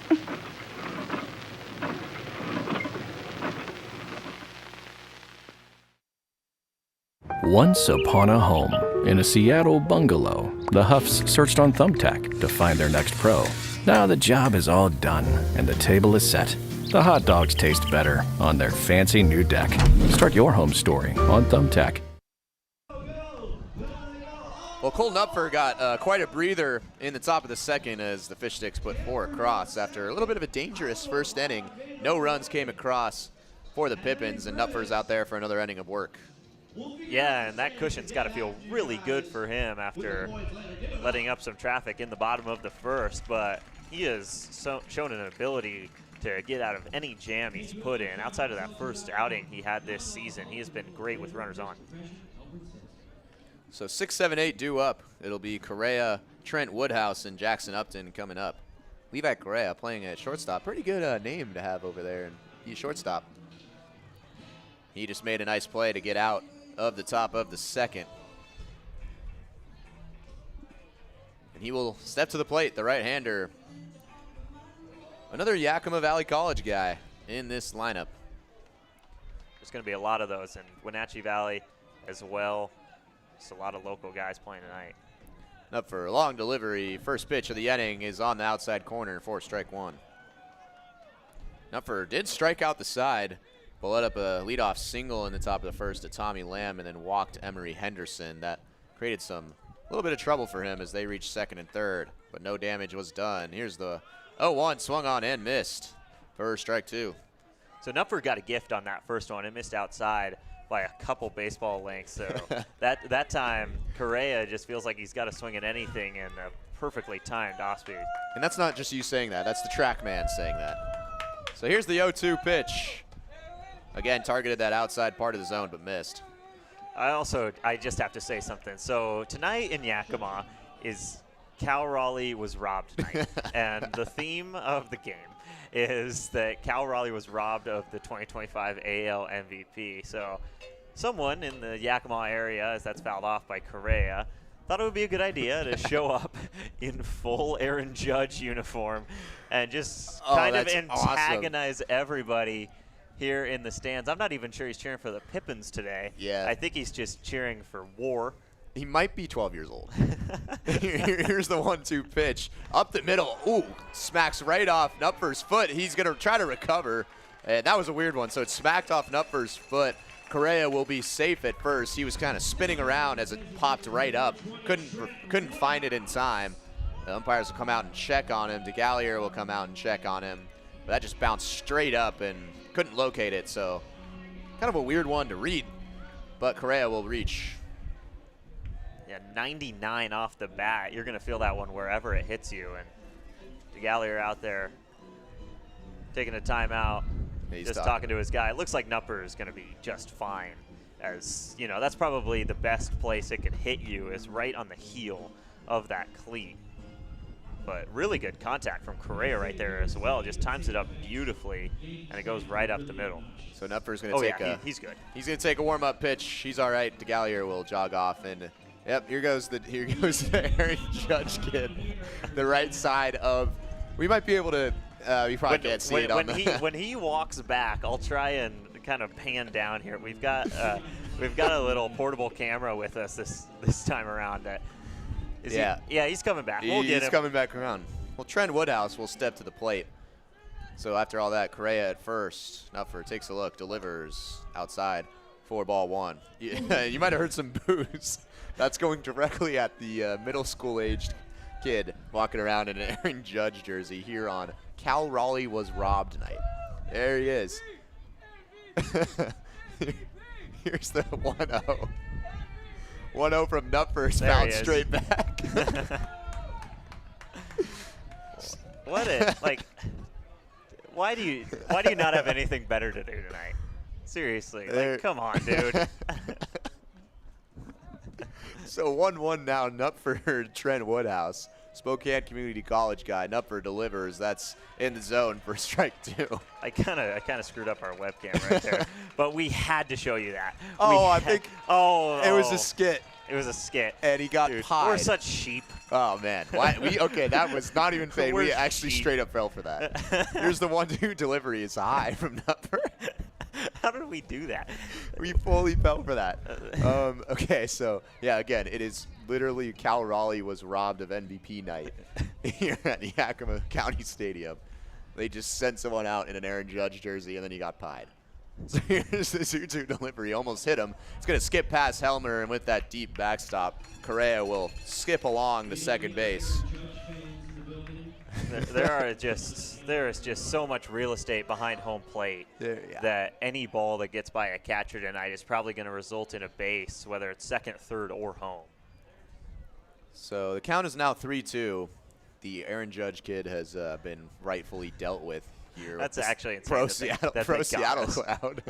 S3: Once upon a home, in a Seattle bungalow, the Huffs searched on Thumbtack to find their next pro. Now the job is all done, and the table is set. The hot dogs taste better on their fancy new deck. Start your home story on Thumbtack.
S1: Well, Cole Knupfer got quite a breather in the top of the second as the Fish Sticks put 4 across after a little bit of a dangerous first inning. No runs came across for the Pippins, and Knupfer's out there for another inning of work.
S2: Yeah, and that cushion's got to feel really good for him after letting up some traffic in the bottom of the first, but he has shown an ability to get out of any jam he's put in. Outside of that first outing he had this season, he has been great with runners on.
S1: So 6, 7, 8 due up. It'll be Correa, Trent Woodhouse, and Jackson Upton coming up. Levi Correa playing at shortstop. Pretty good name to have over there, and he's shortstop. He just made a nice play to get out of the top of the second. And he will step to the plate, the right-hander. Another Yakima Valley College guy in this lineup.
S2: There's going to be a lot of those in Wenatchee Valley as well. Just a lot of local guys playing tonight.
S1: Up for a long delivery. First pitch of the inning is on the outside corner for strike 1. Knupfer did strike out the side, but let up a leadoff single in the top of the first to Tommy Lamb and then walked Emery Henderson. That created some A little bit of trouble for him as they reach second and third, but no damage was done. Here's the 0-1, swung on and missed for strike 2.
S2: So Knupford got a gift on that first one. It missed outside by a couple baseball lengths. So that time, Correa just feels like he's got to swing at anything in a perfectly timed off-speed.
S1: And that's not just you saying that. That's the track man saying that. So here's the 0-2 pitch. Again, targeted that outside part of the zone, but missed.
S2: I just have to say something. So tonight in Yakima is Cal Raleigh was robbed night. And the theme of the game is that Cal Raleigh was robbed of the 2025 AL MVP. So someone in the Yakima area, as that's fouled off by Correa, thought it would be a good idea to show up in full Aaron Judge uniform and just kind of antagonize everybody here in the stands. I'm not even sure he's cheering for the Pippins today.
S1: Yeah.
S2: I think he's just cheering for war.
S1: He might be 12 years old. Here's the 1-2 pitch. Up the middle. Ooh, smacks right off Knupfer's foot. He's going to try to recover. And that was a weird one. So it smacked off Knupfer's foot. Correa will be safe at first. He was kind of spinning around as it popped right up. Couldn't find it in time. The umpires will come out and check on him. DeGallier will come out and check on him. But that just bounced straight up and couldn't locate it. So kind of a weird one to read. But Correa will reach.
S2: Yeah, 99 off the bat. You're going to feel that one wherever it hits you. And DeGallier out there taking a timeout.
S1: He's
S2: just talking to his guy. It looks like Knupfer is going to be just fine. As you know, that's probably the best place it could hit you is right on the heel of that cleat. But really good contact from Correa right there as well. Just times it up beautifully, and it goes right up the middle.
S1: So Knupfer's going to take
S2: he's good.
S1: He's going to take a warm-up pitch. He's all right. DeGallier will jog off, and yep, here goes the Aaron Judge kid, the right side of. We might be able to. You probably can't see it on
S2: when he walks back, I'll try and kind of pan down here. We've got a little portable camera with us this time around. He's coming back. We'll get him.
S1: He's coming back around. Well, Trent Woodhouse will step to the plate. So after all that, Correa at first. Knupfer takes a look, delivers outside. 4-1. You might have heard some boos. That's going directly at the middle school-aged kid walking around in an Aaron Judge jersey here on Cal Raleigh was robbed night. There he is. Here's the 1-0. 1-0 from Knupfer, fouled straight back.
S2: Why do you not have anything better to do tonight? Seriously, come on, dude.
S1: So 1-1 now, Knupfer, Trent Woodhouse. Spokane Community College guy. Knupfer delivers. That's in the zone for strike 2.
S2: I kind of screwed up our webcam right there, but we had to show you that.
S1: It was a skit.
S2: It was a skit.
S1: And he got pied.
S2: We're such sheep.
S1: Oh, man. Okay, that was not even fake. We actually straight up fell for that. Here's the 1-2 delivery is high from Knupfer.
S2: How did we do that?
S1: We fully fell for that. Okay, so, yeah, again, it is literally Cal Raleigh was robbed of MVP night here at Yakima County Stadium. They just sent someone out in an Aaron Judge jersey, and then he got pied. So here's the 2-2 delivery. Almost hit him. It's going to skip past Helmer, and with that deep backstop, Correa will skip along to second base.
S2: There is just so much real estate behind home plate that any ball that gets by a catcher tonight is probably going to result in a base, whether it's second, third, or home.
S1: So the count is now 3-2. The Aaron Judge kid has been rightfully dealt with here.
S2: That's actually insane.
S1: Pro Seattle crowd.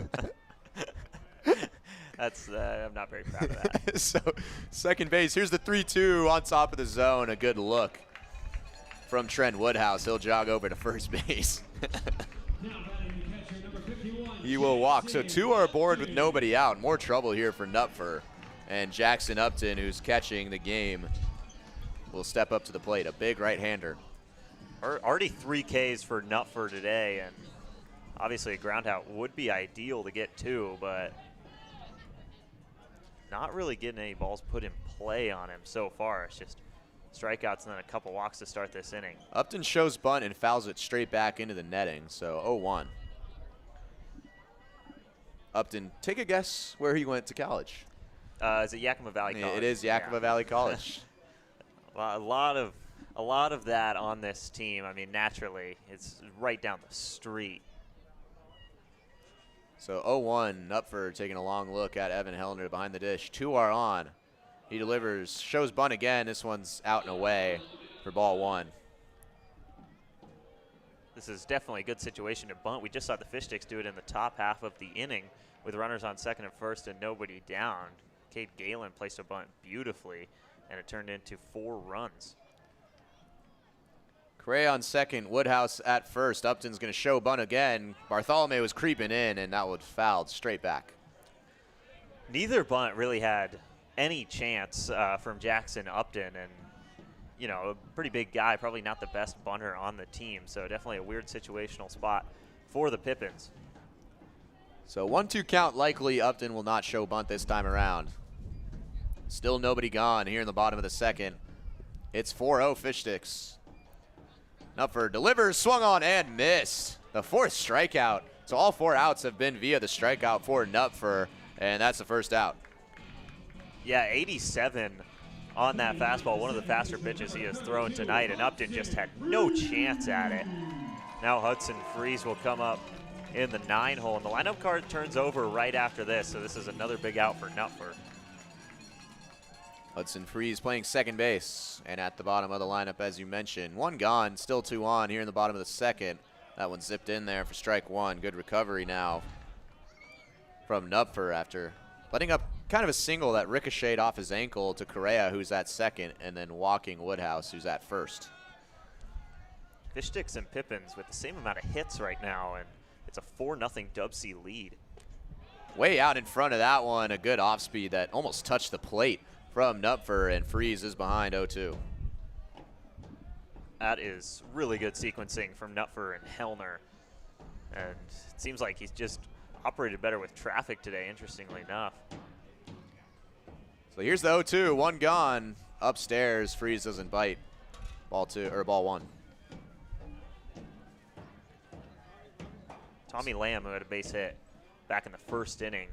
S2: I'm not very proud of that.
S1: So second base. Here's the 3-2 on top of the zone. A good look from Trent Woodhouse. He'll jog over to first base. He will walk. So 2 are aboard with nobody out. More trouble here for Knupfer. And Jackson Upton, who's catching the game, will step up to the plate. A big right-hander.
S2: Already 3 Ks for Knupfer today, and obviously a ground out would be ideal to get 2, but not really getting any balls put in play on him so far. It's just strikeouts and then a couple walks to start this inning.
S1: Upton shows bunt and fouls it straight back into the netting, so 0-1. Upton, take a guess where he went to college.
S2: Is it Yakima Valley College?
S1: It is Yakima Valley College.
S2: A lot of that on this team. I mean, naturally, it's right down the street.
S1: So 0-1, Knupfer taking a long look at Evan Hellner behind the dish. 2 are on. He delivers, shows bunt again. This one's out and away for ball 1.
S2: This is definitely a good situation to bunt. We just saw the Fish Sticks do it in the top half of the inning with runners on second and first and nobody down. Cade Galen placed a bunt beautifully, and it turned into 4 runs.
S1: Correa on second, Woodhouse at first. Upton's going to show bunt again. Bartholomew was creeping in, and that was fouled straight back.
S2: Neither bunt really had any chance from Jackson Upton, and you know, a pretty big guy, probably not the best bunter on the team, so definitely a weird situational spot for the Pippins.
S1: So 1-2 count, likely Upton will not show bunt this time around. Still nobody gone here in the bottom of the second. It's 4-0 Fish Sticks. Knupfer delivers, swung on and missed. The 4th strikeout. So all 4 outs have been via the strikeout for Knupfer, and that's the first out.
S2: Yeah, 87 on that fastball, one of the faster pitches he has thrown tonight, and Upton just had no chance at it. Now Hudson Freeze will come up in the 9-hole, and the lineup card turns over right after this, so this is another big out for Knupfer.
S1: Hudson Freeze playing second base, and at the bottom of the lineup, as you mentioned. 1 gone, still 2 on here in the bottom of the second. That one zipped in there for strike 1. Good recovery now from Knupfer after letting up kind of a single that ricocheted off his ankle to Correa, who's at second, and then walking Woodhouse, who's at first.
S2: Fish Sticks and Pippins with the same amount of hits right now, and it's a 4-0 DubSea lead.
S1: Way out in front of that one, a good off-speed that almost touched the plate from Knupfer, and Freeze is behind 0-2.
S2: That is really good sequencing from Knupfer and Hellner, and it seems like he's just operated better with traffic today, interestingly enough.
S1: So here's the 0-2, 1 gone. Upstairs, Freeze doesn't bite. Ball 1.
S2: Tommy Lamb, who had a base hit back in the first inning,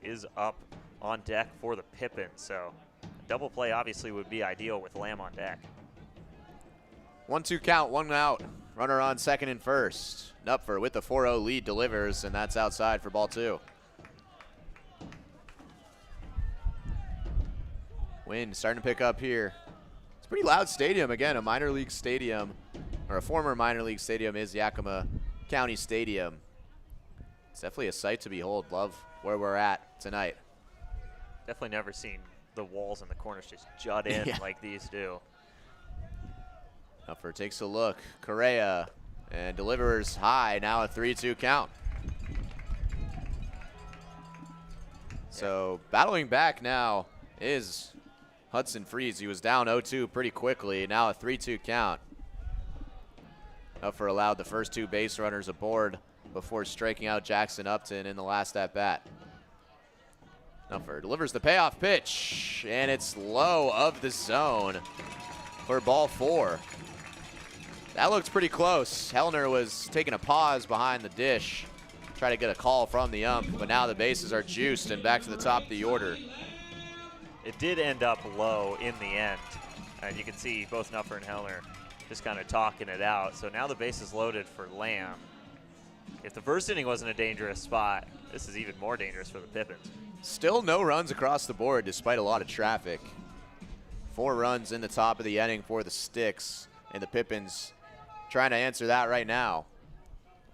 S2: is up on deck for the Pippins. So a double play obviously would be ideal with Lamb on deck.
S1: 1-2 count, 1 out. Runner on second and first. Knupfer with the 4-0 lead delivers, and that's outside for ball 2. Wind starting to pick up here. It's a pretty loud stadium. Again, a minor league stadium, or a former minor league stadium is Yakima County Stadium. It's definitely a sight to behold. Love where we're at tonight.
S2: Definitely never seen the walls and the corners just jut in like these do.
S1: Knupfer takes a look. Correa and delivers high. Now a 3-2 count. So battling back now is Hudson Freeze. He was down 0-2 pretty quickly. Now a 3-2 count. Knupfer allowed the first 2 base runners aboard before striking out Jackson Upton in the last at-bat. Knupfer delivers the payoff pitch, and it's low of the zone for ball 4. That looks pretty close. Hellner was taking a pause behind the dish, try to get a call from the ump, but now the bases are juiced and back to the top of the order.
S2: It did end up low in the end, and you can see both Knupfer and Hellner just kind of talking it out. So now the base is loaded for Lamb. If the first inning wasn't a dangerous spot, this is even more dangerous for the Pippins.
S1: Still no runs across the board despite a lot of traffic. 4 runs in the top of the inning for the Sticks, and the Pippins trying to answer that right now.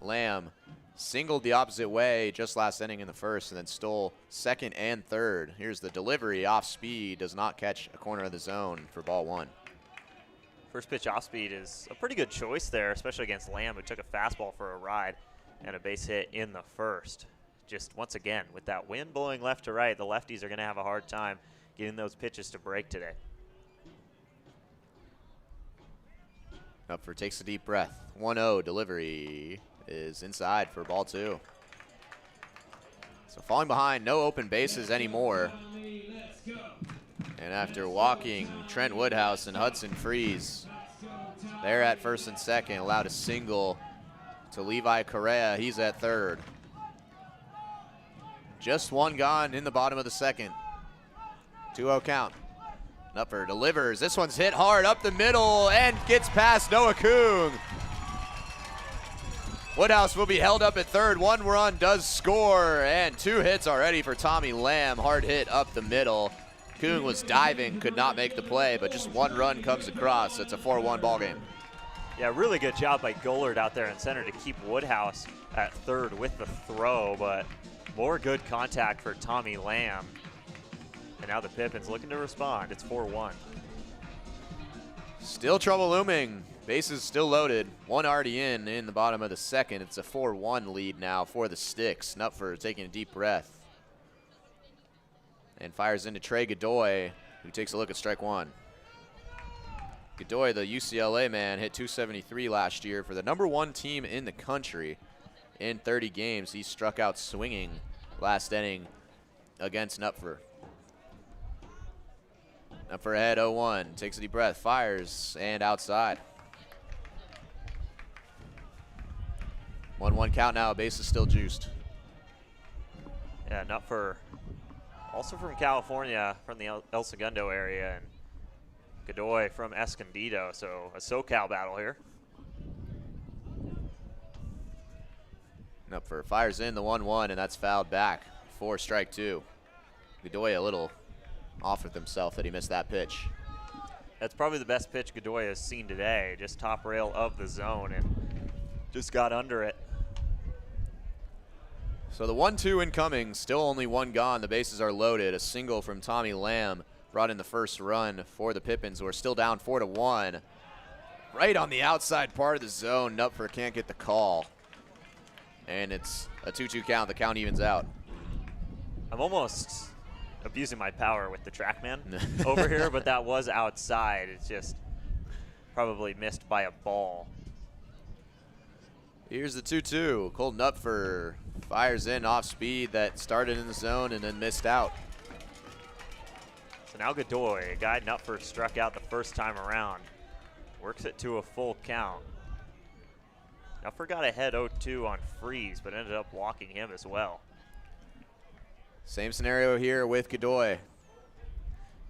S1: Lamb singled the opposite way just last inning in the first and then stole second and third. Here's the delivery off speed, does not catch a corner of the zone for ball 1.
S2: First pitch off speed is a pretty good choice there, especially against Lamb, who took a fastball for a ride and a base hit in the first. Just once again, with that wind blowing left to right, the lefties are going to have a hard time getting those pitches to break today.
S1: Knupfer takes a deep breath. 1-0 delivery is inside for ball 2. So falling behind, no open bases anymore. And after walking Trent Woodhouse and Hudson Freeze, they're at first and second, allowed a single to Levi Correa. He's at third. Just 1 gone in the bottom of the second. 2-0 count. Knupfer delivers. This one's hit hard up the middle and gets past Noah Kung. Woodhouse will be held up at third. One run does score, and 2 hits already for Tommy Lamb. Hard hit up the middle. Kung was diving, could not make the play, but just 1 run comes across. It's a 4-1 ball game.
S2: Yeah, really good job by Gollard out there in center to keep Woodhouse at third with the throw, but more good contact for Tommy Lamb. And now the Pippins looking to respond. It's 4-1.
S1: Still trouble looming. Bases still loaded. 1 already in the bottom of the second. It's a 4-1 lead now for the Sticks. Knupfer taking a deep breath. And fires into Trey Godoy, who takes a look at strike 1. Godoy, the UCLA man, hit .273 last year for the #1 team in the country. In 30 games, he struck out swinging last inning against Knupfer. Knupfer ahead 0-1, takes a deep breath, fires, and outside. 1-1 count now, base is still juiced.
S2: Yeah, Knupfer, also from California, from the El Segundo area, and Godoy from Escondido, so a SoCal battle here.
S1: Knupfer fires in the 1-1, and that's fouled back for strike 2. Godoy a little off with himself that he missed that pitch.
S2: That's probably the best pitch Godoy has seen today, just top rail of the zone, and just got under it.
S1: So the 1-2 incoming, still only 1 gone. The bases are loaded. A single from Tommy Lamb brought in the first run for the Pippins, who are still down 4-1. Right on the outside part of the zone, Knupfer can't get the call. And it's a 2-2 count. The count evens out.
S2: I'm almost abusing my power with the TrackMan over here, but that was outside. It's just probably missed by a ball.
S1: Here's the 2-2. Cole Knupfer fires in off speed that started in the zone and then missed out.
S2: So now Godoy, a guy Knupfer struck out the first time around, works it to a full count. Knupfer got ahead 0-2 on Freeze, but ended up walking him as well.
S1: Same scenario here with Godoy.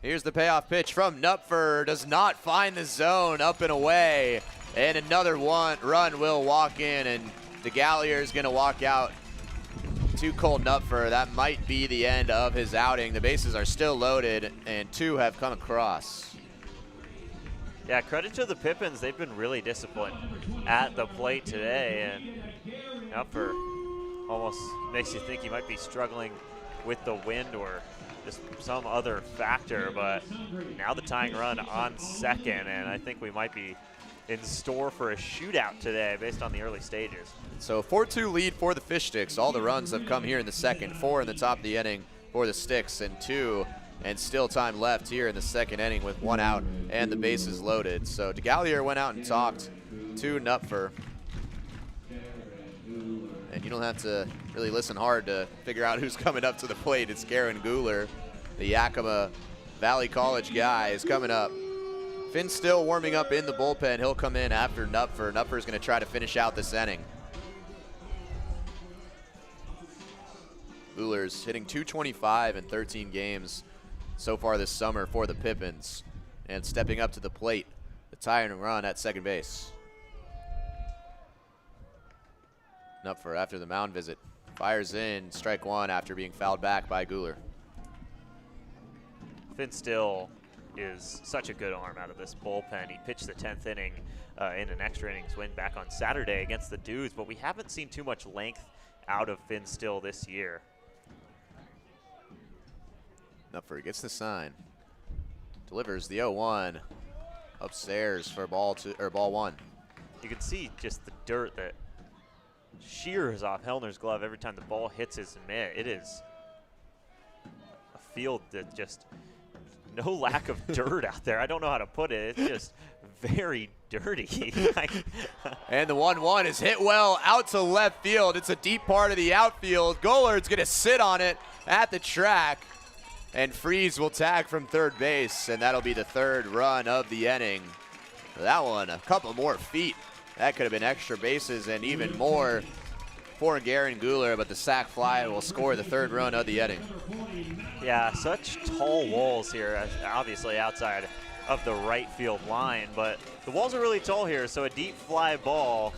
S1: Here's the payoff pitch from Knupfer. Does not find the zone, up and away. And another run will walk in, and DeGallier is going to walk out to Cole Knupfer. That might be the end of his outing. The bases are still loaded, and 2 have come across.
S2: Yeah, credit to the Pippins. They've been really disciplined at the plate today, and Knupfer almost makes you think he might be struggling with the wind or just some other factor, but now the tying run on second, and I think we might be in store for a shootout today based on the early stages.
S1: So 4-2 lead for the Fish Sticks. All the runs have come here in the second. 4 in the top of the inning for the Sticks, and 2, and still time left here in the second inning with 1 out and the bases loaded. So DeGallier went out and talked to Knupfer. And you don't have to really listen hard to figure out who's coming up to the plate. It's Garen Guler, the Yakima Valley College guy, is coming up. Finn's still warming up in the bullpen. He'll come in after Knupfer. Knupfer's going to try to finish out this inning. Guler's hitting .225 in 13 games so far this summer for the Pippins. And stepping up to the plate, the tying run at second base. Knupfer after the mound visit fires in strike 1 after being fouled back by Guler.
S2: Finn Still is such a good arm out of this bullpen. He pitched the 10th inning in an extra innings win back on Saturday against the Dudes, but we haven't seen too much length out of Finn Still this year.
S1: Knupfer gets the sign, delivers the 0-1 upstairs for ball 1.
S2: You can see just the dirt that shears off Hellner's glove every time the ball hits his mitt. It is a field that just no lack of dirt out there. I don't know how to put it. It's just very dirty.
S1: And the 1-1 is hit well out to left field. It's a deep part of the outfield. Gollard's going to sit on it at the track. And Freeze will tag from third base, and that'll be the 3rd run of the inning. That one, a couple more feet. That could have been extra bases and even more for Garen Guler, but the sac fly will score the 3rd run of the inning.
S2: Yeah, such tall walls here, obviously outside of the right field line, but the walls are really tall here, so a deep fly ball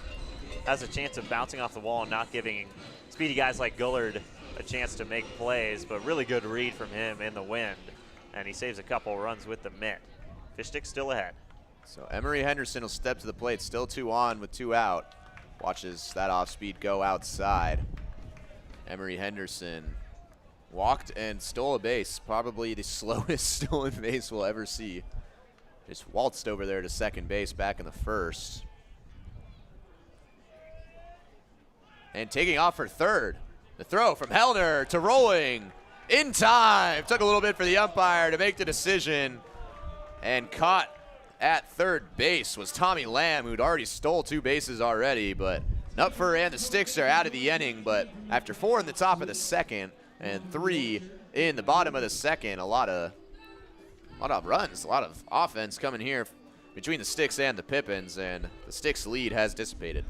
S2: has a chance of bouncing off the wall and not giving speedy guys like Gullard a chance to make plays, but really good read from him in the wind, and he saves a couple runs with the mitt. Fish Sticks still ahead.
S1: So Emery Henderson will step to the plate, still 2 on with 2 out. Watches that off speed go outside. Emery Henderson walked and stole a base, probably the slowest stolen base we'll ever see. Just waltzed over there to second base back in the first. And taking off for third. The throw from Hellner to Rolling in time. Took a little bit for the umpire to make the decision. And caught at third base was Tommy Lamb, who'd already stole 2 bases already, but Knupfer and the Sticks are out of the inning. But after 4 in the top of the second and 3 in the bottom of the second, a lot of runs, a lot of offense coming here between the Sticks and the Pippins, and the Sticks lead has dissipated.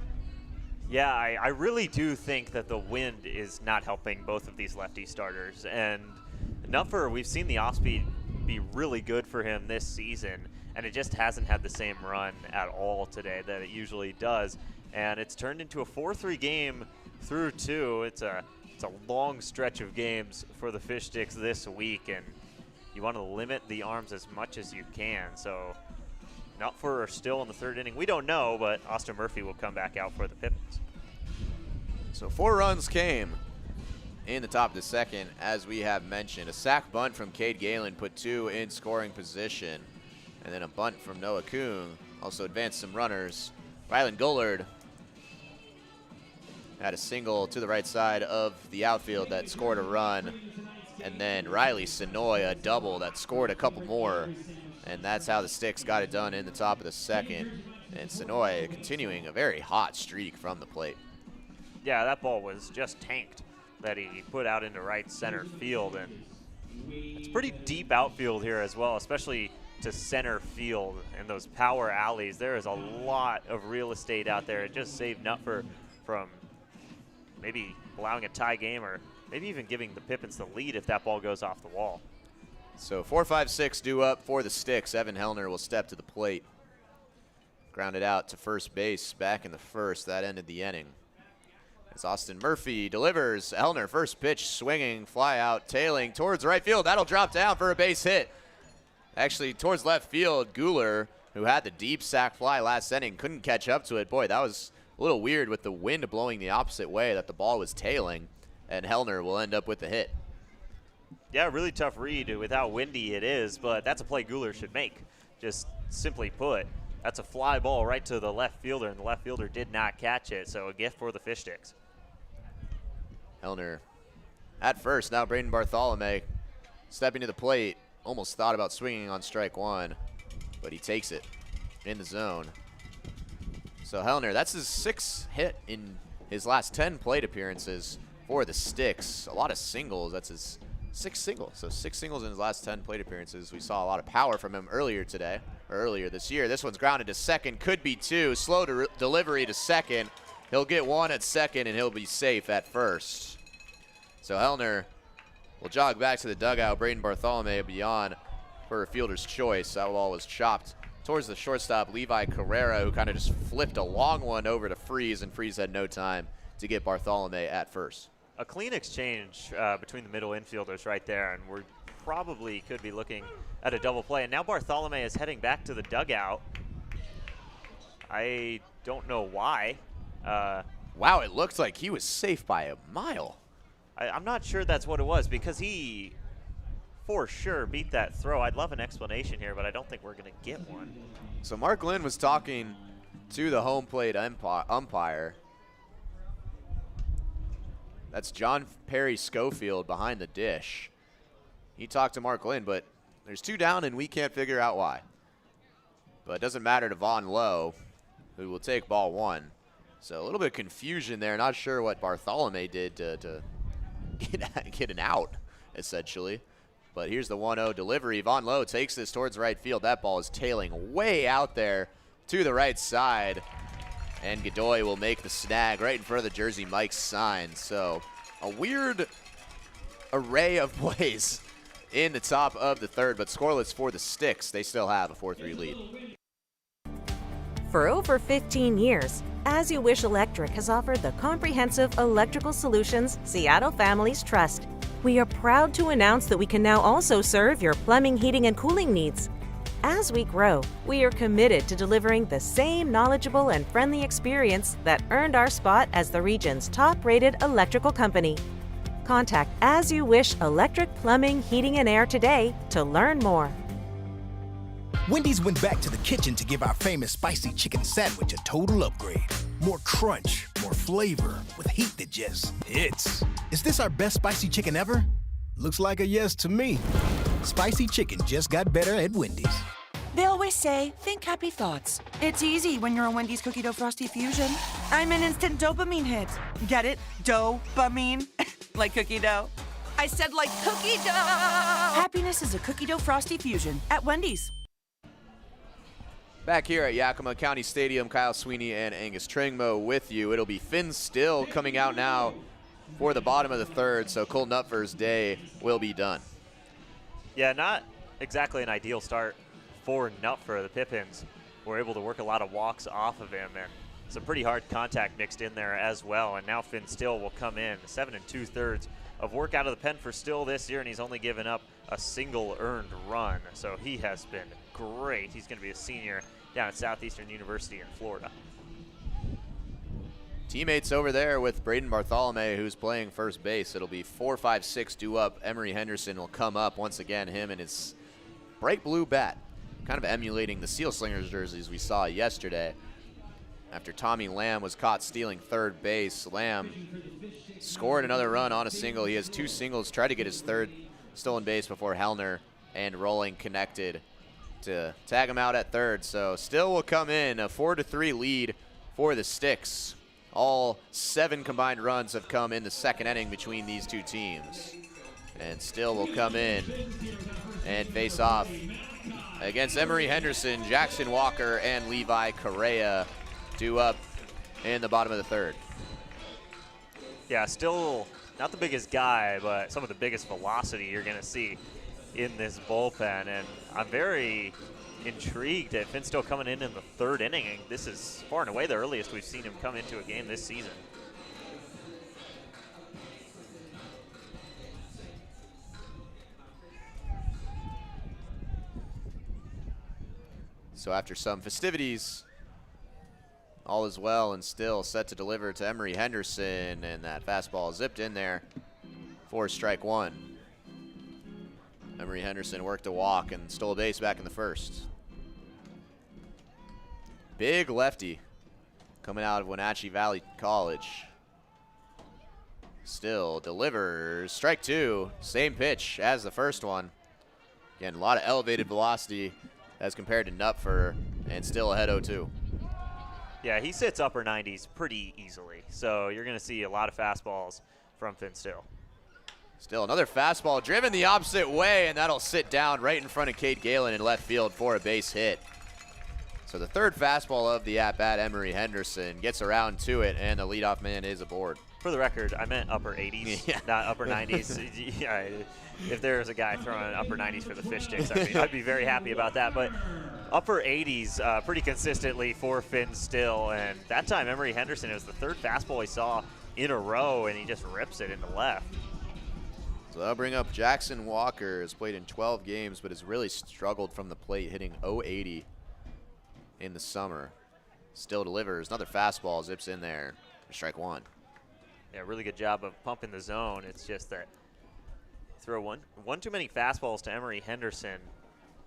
S2: Yeah, I really do think that the wind is not helping both of these lefty starters. And Knupfer, we've seen the off-speed be really good for him this season, and it just hasn't had the same run at all today that it usually does. And it's turned into a 4-3 game through 2. It's a long stretch of games for the Fish Sticks this week, and you want to limit the arms as much as you can. So Knupfer are still in the 3rd inning. We don't know, but Austin Murphy will come back out for the Pippins.
S1: So 4 runs came in the top of the second, as we have mentioned. A sac bunt from Cade Galen put 2 in scoring position. And then a bunt from Noah Kuhn also advanced some runners. Rylan Gullard had a single to the right side of the outfield that scored a run. And then Riley Sonoy, a double that scored a couple more. And that's how the Sticks got it done in the top of the second. And Sonoy continuing a very hot streak from the plate.
S2: Yeah, that ball was just tanked that he put out into right center field. And it's pretty deep outfield here as well, especially to center field and those power alleys. There is a lot of real estate out there. It just saved Knupfer from maybe allowing a tie game, or maybe even giving the Pippins the lead if that ball goes off the wall.
S1: So 4-5-6 due up for the Sticks. Evan Hellner will step to the plate. Grounded out to first base back in the first. That ended the inning. As Austin Murphy delivers, Hellner first pitch swinging, fly out, tailing towards right field. That'll drop down for a base hit. Actually, towards left field, Guler, who had the deep sac fly last inning, couldn't catch up to it. Boy, that was a little weird with the wind blowing the opposite way that the ball was tailing, and Hellner will end up with the hit.
S2: Yeah, really tough read with how windy it is, but that's a play Guler should make. Just simply put, that's a fly ball right to the left fielder, and the left fielder did not catch it, so a gift for the Fish Sticks.
S1: Hellner at first, now Braden Bartholomew stepping to the plate. Almost thought about swinging on strike 1, but he takes it in the zone. So Hellner, that's his 6th hit in his last 10 plate appearances for the Sticks. A lot of singles. That's his 6th single. So 6 singles in his last 10 plate appearances. We saw a lot of power from him earlier today, or earlier this year. This one's grounded to second. Could be 2. Slow delivery to second. He'll get 1 at second, and he'll be safe at first. So Hellner will jog back to the dugout. Braden Bartholomew beyond for a fielder's choice. That ball was chopped towards the shortstop, Levi Carrera, who kind of just flipped a long one over to Freeze, and Freeze had no time to get Bartholomew at first.
S2: A clean exchange between the middle infielders right there, and we're probably could be looking at a double play. And now Bartholomew is heading back to the dugout. I don't know why.
S1: Wow, it looked like he was safe by a mile.
S2: I'm not sure that's what it was, because he for sure beat that throw. I'd love an explanation here, but I don't think we're going to get one.
S1: So Mark Lynn was talking to the home plate umpire. That's John Perry Schofield behind the dish. He talked to Mark Lynn, but there's 2 down, and we can't figure out why. But it doesn't matter to Vaughn Lowe, who will take ball 1. So a little bit of confusion there. Not sure what Bartholomew did to get an out, essentially. But here's the 1-0 delivery. Vaughn Lowe takes this towards right field. That ball is tailing way out there to the right side. And Godoy will make the snag right in front of the Jersey Mike's sign. So a weird array of plays in the top of the third, but scoreless for the Sticks. They still have a 4-3 lead.
S8: For over 15 years, As You Wish Electric has offered the comprehensive electrical solutions Seattle families trust. We are proud to announce that we can now also serve your plumbing, heating, and cooling needs. As we grow, we are committed to delivering the same knowledgeable and friendly experience that earned our spot as the region's top-rated electrical company. Contact As You Wish Electric Plumbing, Heating, and Air today to learn more.
S6: Wendy's went back to the kitchen to give our famous spicy chicken sandwich a total upgrade. More crunch, more flavor, with heat that just hits. Is this our best spicy chicken ever? Looks like a yes to me. Spicy chicken just got better at Wendy's.
S7: They always say, think happy thoughts. It's easy when you're a Wendy's Cookie Dough Frosty Fusion. I'm an instant dopamine hit. Get it? Dope-amine? Like cookie dough. I said like cookie dough! Happiness is a Cookie Dough Frosty Fusion at Wendy's.
S1: Back here at Yakima County Stadium, Kyle Sweeney and Angus Tringmo with you. It'll be Finn Still coming out now for the bottom of the third, so Cole Nutfer's day will be done.
S2: Yeah, not exactly an ideal start for Nutfer. The Pippins were able to work a lot of walks off of him, and some pretty hard contact mixed in there as well. And now Finn Still will come in 7 2/3 of work out of the pen for Still this year, and he's only given up a single earned run. So he has been great. He's going to be a senior down at Southeastern University in Florida.
S1: Teammates over there with Braden Bartholomew, who's playing first base. It'll be 4-5-6 due up. Emery Henderson will come up once again, him and his bright blue bat, kind of emulating the Seal Slingers jerseys we saw yesterday. After Tommy Lamb was caught stealing third base, Lamb scored another run on a single. He has 2 singles, tried to get his third stolen base before Hellner and Rolling connected to tag him out at third. So Still will come in, a 4-3 lead for the Sticks. All 7 combined runs have come in the second inning between these two teams. And Still will come in and face off against Emery Henderson, Jackson Walker, and Levi Correa due up in the bottom of the third.
S2: Yeah, Still not the biggest guy, but some of the biggest velocity you're going to see in this bullpen. And I'm very intrigued at Finn Still coming in the third inning. This is far and away the earliest we've seen him come into a game this season.
S1: So after some festivities, all is well and Still set to deliver to Emery Henderson, and that fastball zipped in there for strike one. Emery Henderson worked a walk and stole a base back in the first. Big lefty coming out of Wenatchee Valley College. Still delivers, strike two, same pitch as the first one. Again, a lot of elevated velocity as compared to Nutfer, and Still ahead 0-2.
S2: Yeah, he sits upper 90s pretty easily, so you're going to see a lot of fastballs from Finn Still.
S1: Still another fastball driven the opposite way, and that'll sit down right in front of Cade Galen in left field for a base hit. So the third fastball of the at-bat, Emery Henderson, gets around to it, and the leadoff man is aboard.
S2: For the record, I meant upper 80s,
S1: Yeah.
S2: not upper 90s. Yeah, if there was a guy throwing upper 90s for the Fish Sticks, I'd be very happy about that. But upper 80s pretty consistently for Finn Still. And that time, Emery Henderson, it was the third fastball he saw in a row, and he just rips it into left.
S1: So that'll bring up Jackson Walker, has played in 12 games, but has really struggled from the plate, hitting .080 in the summer. Still delivers. Another fastball zips in there for strike one.
S2: Yeah, really good job of pumping the zone. It's just that throw one too many fastballs to Emery Henderson.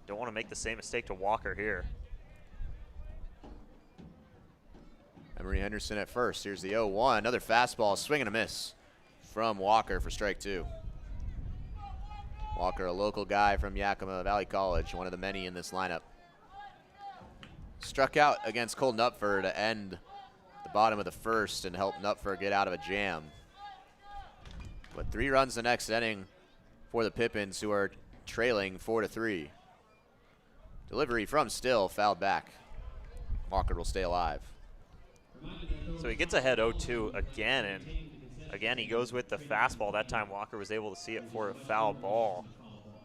S2: Don't want to make the same mistake to Walker here.
S1: Emery Henderson at first. Here's the 0-1. Another fastball, swing and a miss from Walker for strike two. Walker, a local guy from Yakima Valley College, one of the many in this lineup. Struck out against Cole Nutfer to end the bottom of the first and help Nutfer get out of a jam. But 3 runs the next inning for the Pippins, who are trailing 4-3. Delivery from Still, fouled back. Walker will stay alive.
S2: So he gets ahead 0-2 again, and again he goes with the fastball. That time Walker was able to see it for a foul ball.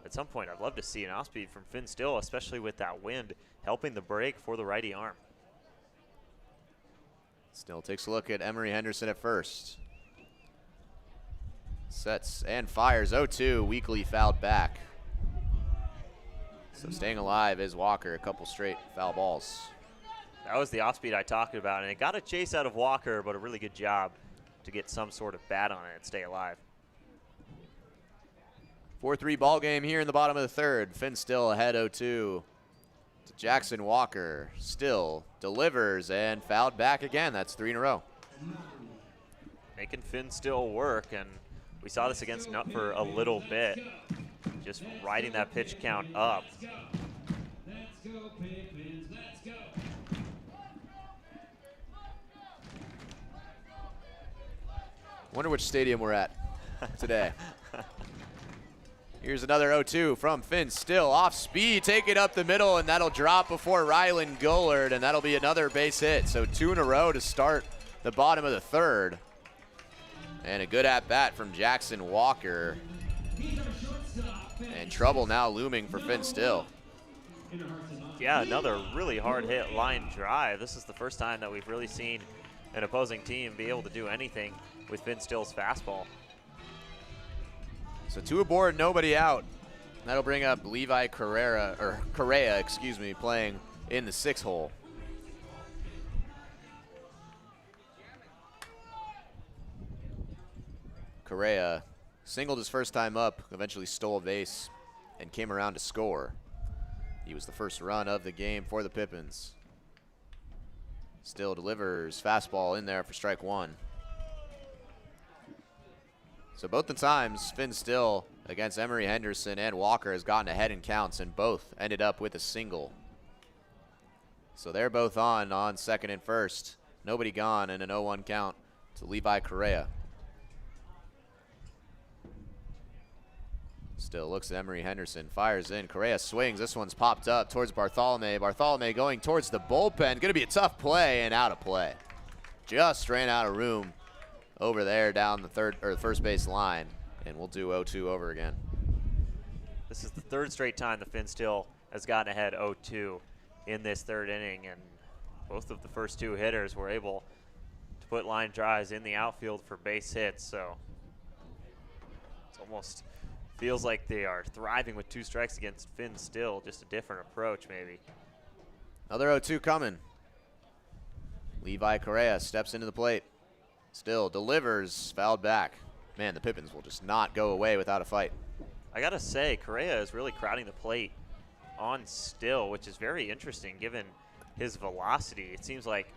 S2: at some point, I'd love to see an off-speed from Finn Still, especially with that wind helping the break for the righty arm.
S1: Still takes a look at Emory Henderson at first. Sets and fires 0-2, weakly fouled back. So staying alive is Walker, a couple straight foul balls.
S2: That was the off-speed I talked about, and it got a chase out of Walker, but a really good job to get some sort of bat on it and stay alive.
S1: 4-3 ball game here in the bottom of the third. Finn Still ahead 0-2 to Jackson Walker. Still delivers and fouled back again. That's 3 in a row.
S2: Making Finn Still work, and we saw this against Nutt for a little bit. Just riding that pitch count up.
S1: Wonder which stadium we're at today. Here's another 0-2 from Finn Still. Off speed, take it up the middle, and that'll drop before Rylan Gullard, and that'll be another base hit. So 2 in a row to start the bottom of the third. And a good at-bat from Jackson Walker. And trouble now looming for Finn Still.
S2: Yeah, another really hard hit line drive. This is the first time that we've really seen an opposing team be able to do anything with Finn Still's fastball.
S1: So 2 aboard, nobody out. That'll bring up Levi Correa, playing in the 6 hole. Correa singled his first time up, eventually stole a base, and came around to score. He was the first run of the game for the Pippins. Still delivers fastball in there for strike 1. So both the times, Finn Still against Emory Henderson and Walker has gotten ahead in counts, and both ended up with a single. So they're both on second and first. Nobody gone, and an 0-1 count to Levi Correa. Still looks at Emory Henderson, fires in. Correa swings. This one's popped up towards Bartholomew. Bartholomew going towards the bullpen. Going to be a tough play, and out of play. Just ran out of room over there down the first base line, and we'll do 0-2 over again.
S2: This is the 3rd straight time the Finn Still has gotten ahead 0-2 in this 3rd inning, and both of the first 2 hitters were able to put line drives in the outfield for base hits, so it's almost feels like they are thriving with 2 strikes against Finn Still, just a different approach maybe.
S1: Another 0-2 coming. Levi Correa steps into the plate. Still delivers, fouled back. Man, the Pippins will just not go away without a fight.
S2: I gotta say, Correa is really crowding the plate on Still, which is very interesting given his velocity. It seems like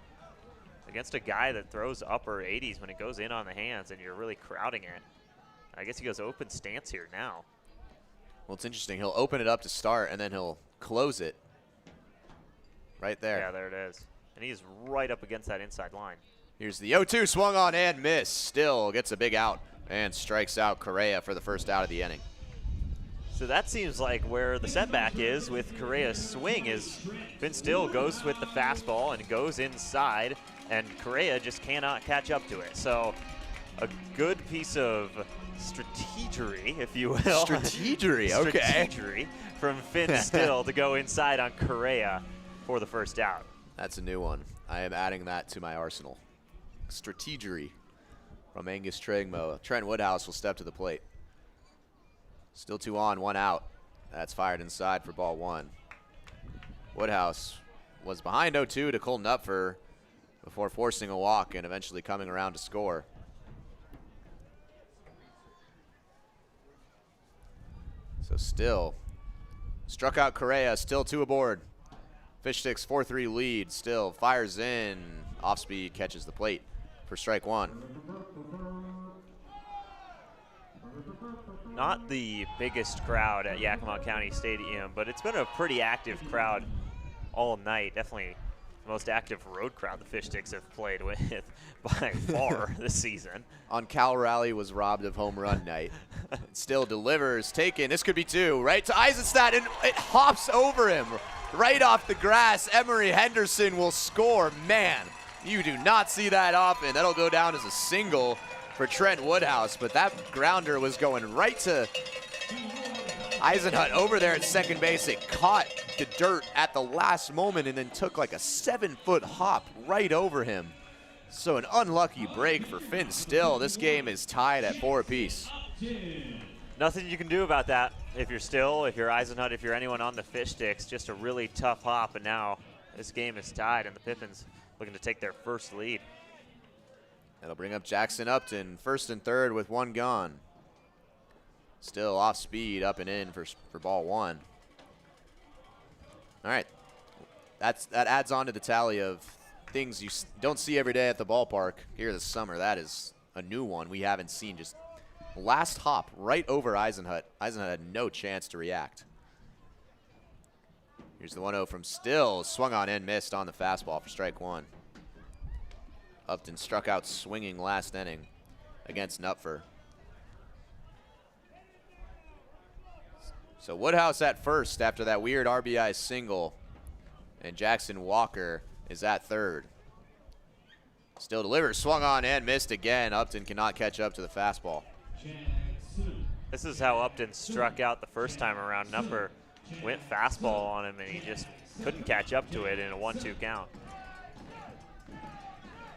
S2: against a guy that throws upper 80s when it goes in on the hands and you're really crowding it. I guess he goes open stance here now.
S1: Well, it's interesting. He'll open it up to start, and then he'll close it right there.
S2: Yeah, there it is. And he's right up against that inside line.
S1: Here's the 0-2, swung on and missed. Still gets a big out and strikes out Correa for the first out of the inning.
S2: So that seems like where the setback is with Correa's swing is Finn Still goes with the fastball and goes inside, and Correa just cannot catch up to it. So a good piece of strategery, if you will.
S1: Strategery, okay.
S2: Strategery from Finn Still to go inside on Correa for the first out.
S1: That's a new one. I am adding that to my arsenal. Strategery from Angus Trigmo. Trent Woodhouse will step to the plate. Still 2 on, 1 out. That's fired inside for ball 1. Woodhouse was behind 0-2 to Cole Knupfer before forcing a walk and eventually coming around to score. So Still struck out Correa, still 2 aboard. Fish Sticks 4-3 lead. Still fires in, off speed, catches the plate for strike 1.
S2: Not the biggest crowd at Yakima County Stadium, but it's been a pretty active crowd all night. Definitely the most active road crowd the Fish Sticks have played with by far this season.
S1: On Cal Rally was robbed of home run night. Still delivers, taken. This could be 2, right to Eisenstadt, and it hops over him. Right off the grass, Emory Henderson will score. Man, you do not see that often. That'll go down as a single for Trent Woodhouse, but that grounder was going right to Eisenhut over there at second base. It caught the dirt at the last moment and then took like a 7-foot hop right over him. So an unlucky break for Finn Still. This game is tied at 4 apiece.
S2: Nothing you can do about that. If you're Still, if you're Eisenhut, if you're anyone on the Fish Sticks, just a really tough hop, and now this game is tied, and the Pippins looking to take their first lead.
S1: That'll bring up Jackson Upton, first and third with 1 gone. Still off speed, up and in for ball 1. All right, that adds on to the tally of things you don't see every day at the ballpark here this summer. That is a new one we haven't seen. Just last hop right over Eisenhut. Eisenhut had no chance to react. Here's the 1-0 from Still. Swung on and missed on the fastball for strike 1. Upton struck out swinging last inning against Knupfer. So Woodhouse at first after that weird RBI single, and Jackson Walker is at third. Still delivers, swung on and missed again. Upton cannot catch up to the fastball.
S2: This is how Upton struck out the first time around. Knupfer went fastball on him, and he just couldn't catch up to it in a 1-2 count.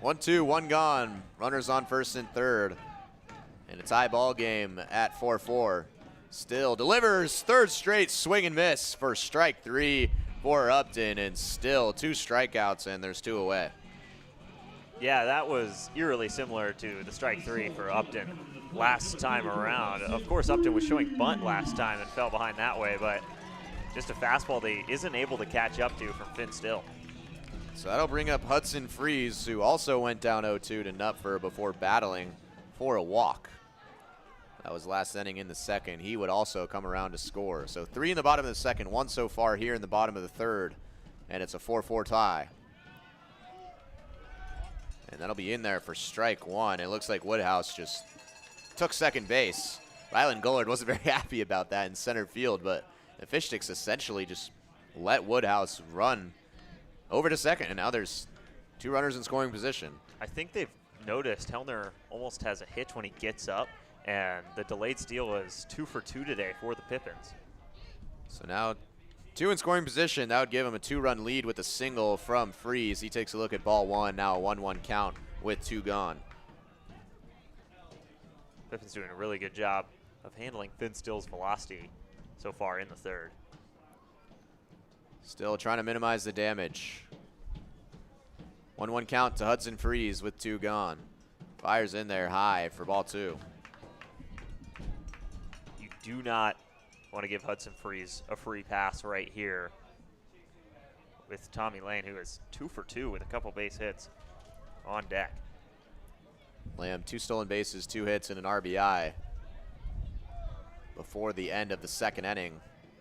S1: 1-2, 1 gone. Runners on first and third. And a tie ball game at 4-4. Still delivers, third straight swing and miss for strike 3 for Upton, and Still 2 strikeouts, and there's 2 away.
S2: Yeah, that was eerily similar to the strike 3 for Upton last time around. Of course, Upton was showing bunt last time and fell behind that way, but just a fastball that he isn't able to catch up to from Finn Still.
S1: So that'll bring up Hudson Freeze, who also went down 0-2 to Knupfer before battling for a walk. That was last inning in the second. He would also come around to score. So 3 in the bottom of the second, 1 so far here in the bottom of the third, and it's a 4-4 tie. And that'll be in there for strike 1. It looks like Woodhouse just took second base. Ryland Gullard wasn't very happy about that in center field, but the Fish Sticks essentially just let Woodhouse run over to second, and now there's 2 runners in scoring position.
S2: I think they've noticed Hellner almost has a hitch when he gets up, and the delayed steal was 2 for 2 today for the Pippins.
S1: So now 2 in scoring position. That would give him a 2-run lead with a single from Freeze. He takes a look at ball 1, now a 1-1 count with 2 gone.
S2: Pippins doing a really good job of handling Finn Still's velocity so far in the third.
S1: Still trying to minimize the damage. 1-1 count to Hudson Freeze with 2 gone. Fires in there high for ball 2.
S2: You do not want to give Hudson Freeze a free pass right here with Tommy Lane, who is 2 for 2 with a couple base hits on deck.
S1: Lamb, 2 stolen bases, 2 hits, and an RBI before the end of the second inning.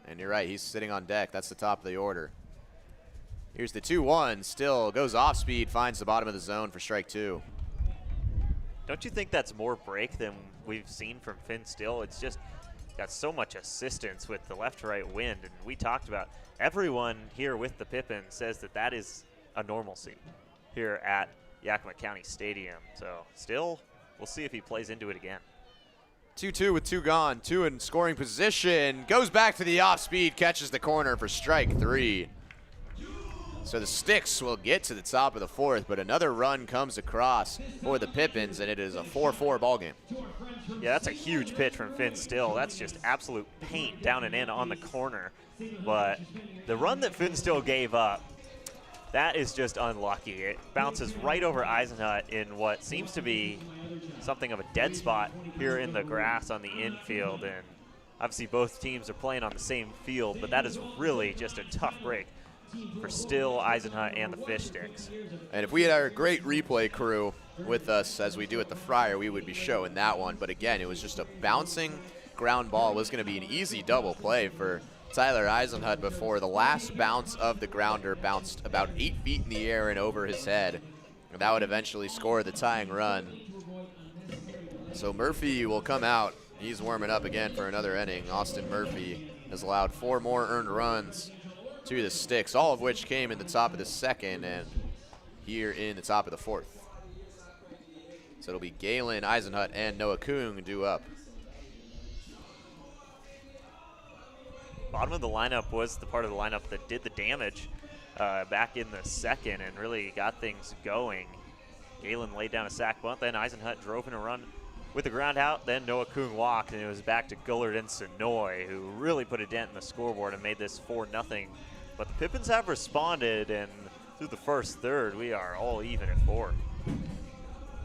S1: And you're right, he's sitting on deck. That's the top of the order. Here's the 2-1. Still goes off speed, finds the bottom of the zone for strike 2.
S2: Don't you think that's more break than we've seen from Finn Still? It's just got so much assistance with the left-to-right wind. And we talked about everyone here with the Pippins says that that is a normalcy here at Yakima County Stadium. So Still, we'll see if he plays into it again.
S1: 2-2 with 2 gone, 2 in scoring position. Goes back to the off-speed, catches the corner for strike 3. So the Sticks will get to the top of the 4th, but another run comes across for the Pippins, and it is a 4-4 ball game.
S2: Yeah, that's a huge pitch from Finn Still. That's just absolute paint down and in on the corner. But the run that Finn Still gave up, that is just unlucky. It bounces right over Eisenhut in what seems to be something of a dead spot here in the grass on the infield. And obviously both teams are playing on the same field, but that is really just a tough break for Still, Eisenhut, and the Fish Sticks.
S1: And if we had our great replay crew with us as we do at the Friar, we would be showing that one. But again, it was just a bouncing ground ball. It was going to be an easy double play for Tyler Eisenhut before the last bounce of the grounder bounced about 8 feet in the air and over his head. And that would eventually score the tying run. So Murphy will come out. He's warming up again for another inning. Austin Murphy has allowed 4 more earned runs to the Sticks, all of which came in the top of the second and here in the top of the 4th. So it'll be Galen, Eisenhut, and Noah Kung due up.
S2: bottom of the lineup was the part of the lineup that did the damage back in the second and really got things going. Galen laid down a sack bunt, then Eisenhut drove in a run with the ground out, then Noah Kung walked, and it was back to Gullard and Sonoy, who really put a dent in the scoreboard and made this 4-0. But the Pippins have responded, and through the first third, we are all even at 4.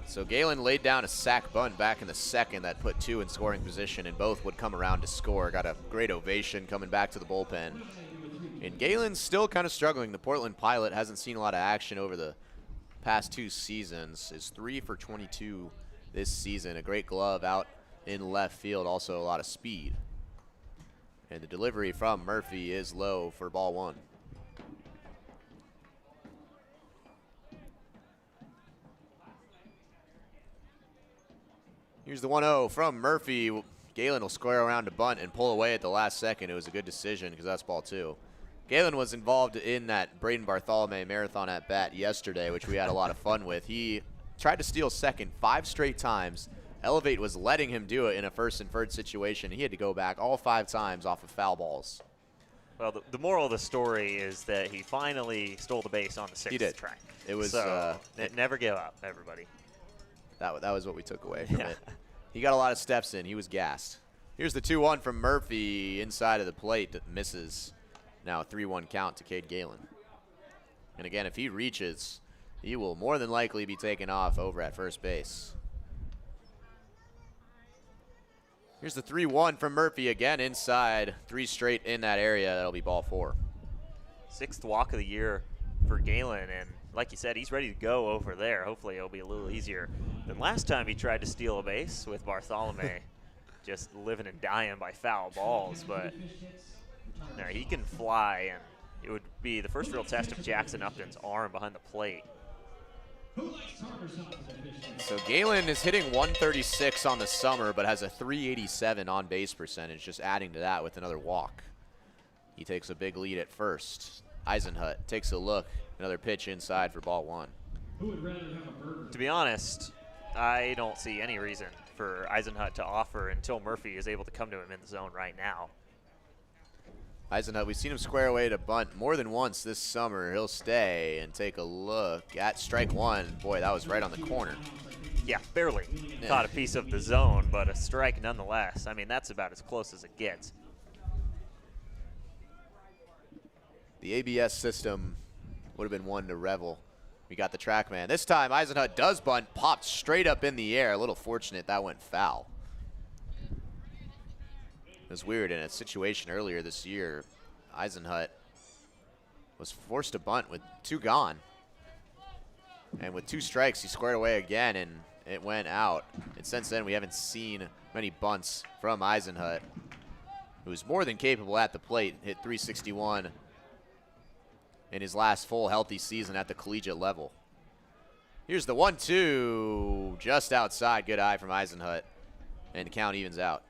S1: So Galen laid down a sack bunt back in the second that put 2 in scoring position, and both would come around to score. Got a great ovation coming back to the bullpen. And Galen's still kind of struggling. The Portland Pilot hasn't seen a lot of action over the past 2 seasons. Is 3 for 22 this season. A great glove out in left field, also a lot of speed. And the delivery from Murphy is low for ball 1. Here's the 1-0 from Murphy. Galen will square around to bunt and pull away at the last second. It was a good decision because that's ball 2. Galen was involved in that Braden Bartholomew marathon at bat yesterday, which we had a lot of fun with. He tried to steal second 5 straight times. Elevate was letting him do it in a first and third situation. He had to go back all 5 times off of foul balls.
S2: Well, the moral of the story is that he finally stole the base on the 6th try.
S1: It was
S2: so, never give up, everybody.
S1: That was what we took away from it. He got a lot of steps in. He was gassed. Here's the 2-1 from Murphy inside of the plate that misses. Now a 3-1 count to Cade Galen. And again, if he reaches, he will more than likely be taken off over at first base. Here's the 3-1 from Murphy again inside. 3 straight in that area. That'll be ball 4.
S2: 6th walk of the year for Galen, and like you said, he's ready to go over there. Hopefully it'll be a little easier than last time he tried to steal a base with Bartholomew. Just living and dying by foul balls, but no, he can fly, and it would be the first real test of Jackson Upton's arm behind the plate.
S1: So Galen is hitting 136 on the summer, but has a 387 on base percentage, just adding to that with another walk. He takes a big lead at first. Eisenhut takes a look. Another pitch inside for ball 1.
S2: To be honest, I don't see any reason for Eisenhut to offer until Murphy is able to come to him in the zone right now.
S1: Eisenhut, we've seen him square away to bunt more than once this summer. He'll stay and take a look at strike 1. Boy, that was right on the corner.
S2: Yeah, barely caught a piece of the zone, but a strike nonetheless. I mean, that's about as close as it gets.
S1: The ABS system would have been one to revel. We got the track man. This time, Eisenhut does bunt, popped straight up in the air. A little fortunate that went foul. It was weird in a situation earlier this year. Eisenhut was forced to bunt with 2 gone. And with 2 strikes, he squared away again, and it went out. And since then, we haven't seen many bunts from Eisenhut, who's more than capable at the plate. Hit 361 in his last full healthy season at the collegiate level. Here's the 1-2, just outside. Good eye from Eisenhut, and the count evens out.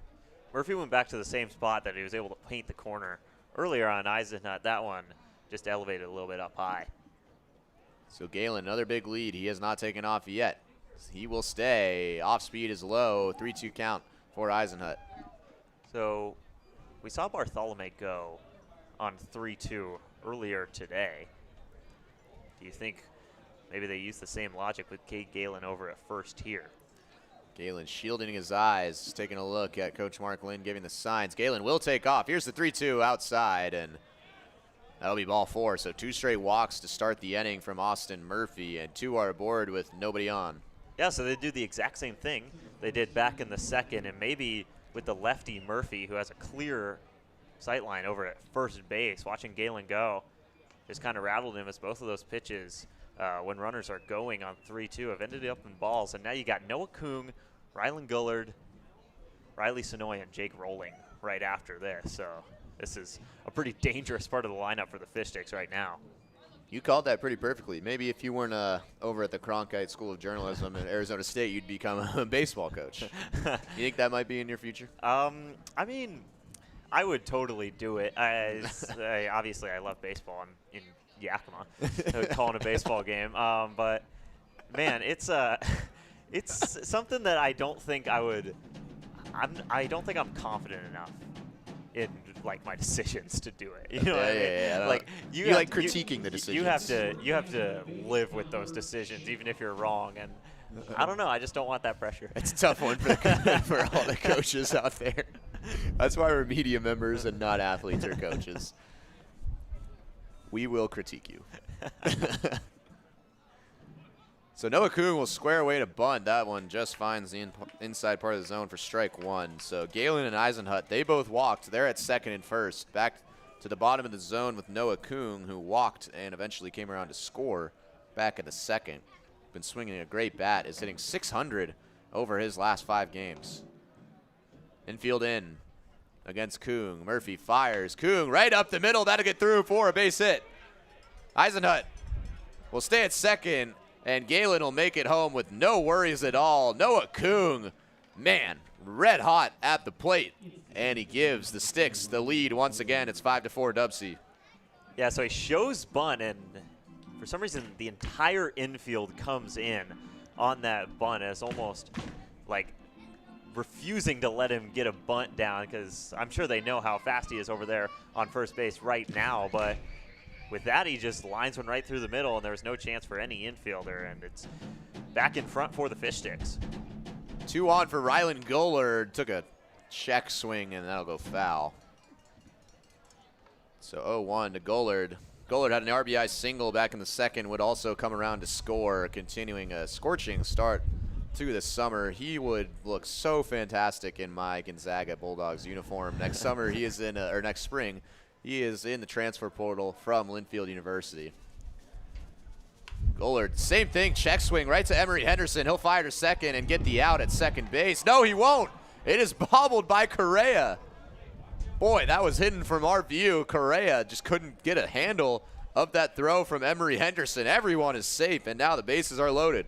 S2: Murphy went back to the same spot that he was able to paint the corner earlier on Eisenhut. That one just elevated a little bit up high.
S1: So Galen, another big lead. He has not taken off yet. He will stay. Off speed is low. 3-2 count for Eisenhut.
S2: So we saw Bartholomew go on 3-2 earlier today. Do you think maybe they used the same logic with Cade Galen over at first here?
S1: Galen shielding his eyes, taking a look at Coach Mark Lynn, giving the signs. Galen will take off. Here's the 3-2 outside, and that'll be ball 4. So 2 straight walks to start the inning from Austin Murphy, and 2 are aboard with nobody on.
S2: Yeah, so they do the exact same thing they did back in the second, and maybe with the lefty Murphy, who has a clear sight line over at first base, watching Galen go just kind of rattled him as both of those pitches when runners are going on 3-2 have ended up in balls. And now you got Noah Kung, Rylan Gullard, Riley Sonoy, and Jake Rolling right after this. So this is a pretty dangerous part of the lineup for the Fish Sticks right now.
S1: You called that pretty perfectly. Maybe if you weren't over at the Cronkite School of Journalism at Arizona State, you'd become a baseball coach. You think that might be in your future?
S2: I mean, I would totally do it. Obviously, I love baseball. I'm in Yakima, calling a baseball game. But man, it's something that I don't think I would. I don't think I'm confident enough in like my decisions to do it. You know what I mean?
S1: Yeah.
S2: Like
S1: you like critiquing the decisions.
S2: You have to live with those decisions, even if you're wrong. And I don't know. I just don't want that pressure.
S1: It's a tough one for all the coaches out there. That's why we're media members and not athletes or coaches. We will critique you. So Noah Kuhn will square away to bunt. That one just finds the inside part of the zone for strike one. So Galen and Eisenhut, they both walked. They're at second and first. Back to the bottom of the zone with Noah Kuhn, who walked and eventually came around to score back at the second. Been swinging a great bat. Is hitting .600 over his last 5 games. Infield in against Kuhn. Murphy fires. Kuhn right up the middle. That'll get through for a base hit. Eisenhut will stay at second. And Galen will make it home with no worries at all. Noah Kuhn, man, red hot at the plate. And he gives the Sticks the lead once again. It's 5-4 DubSea.
S2: Yeah, so he shows bunt, and for some reason the entire infield comes in on that bunt. It's almost like refusing to let him get a bunt down, because I'm sure they know how fast he is over there on first base right now. But with that, he just lines one right through the middle, and there's no chance for any infielder, and it's back in front for the Fish Sticks.
S1: 2 on for Rylan Gollard. Took a check swing, and that'll go foul. So 0-1 to Gollard. Gollard had an RBI single back in the second, would also come around to score, continuing a scorching start to the summer. He would look so fantastic in my Gonzaga Bulldogs uniform. Next summer, he is in, or next spring, he is in the transfer portal from Linfield University. Gollard, same thing, check swing right to Emory Henderson. He'll fire to second and get the out at second base. No, he won't. It is bobbled by Correa. Boy, that was hidden from our view. Correa just couldn't get a handle of that throw from Emory Henderson. Everyone is safe, and now the bases are loaded.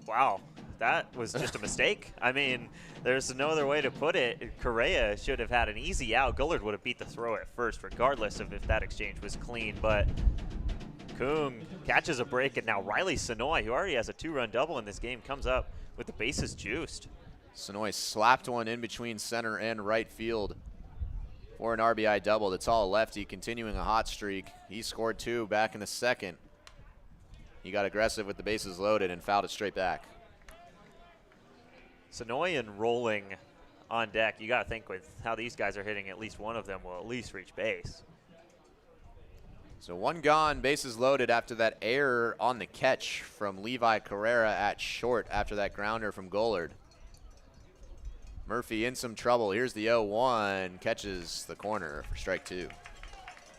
S2: Wow, that was just a mistake. I mean, there's no other way to put it. Correa should have had an easy out. Gollard would have beat the throw at first, regardless of if that exchange was clean. But Kuhn catches a break, and now Riley Sonoy, who already has a 2-run double in this game, comes up with the bases juiced.
S1: Sonoy slapped one in between center and right field for an RBI double. The tall lefty continuing a hot streak. He scored 2 back in the second. He got aggressive with the bases loaded and fouled it straight back.
S2: Sonoy and Rolling on deck. You got to think with how these guys are hitting, at least one of them will at least reach base.
S1: So 1 gone, bases loaded after that error on the catch from Levi Carrera at short after that grounder from Gollard. Murphy in some trouble. Here's the 0-1, catches the corner for strike 2.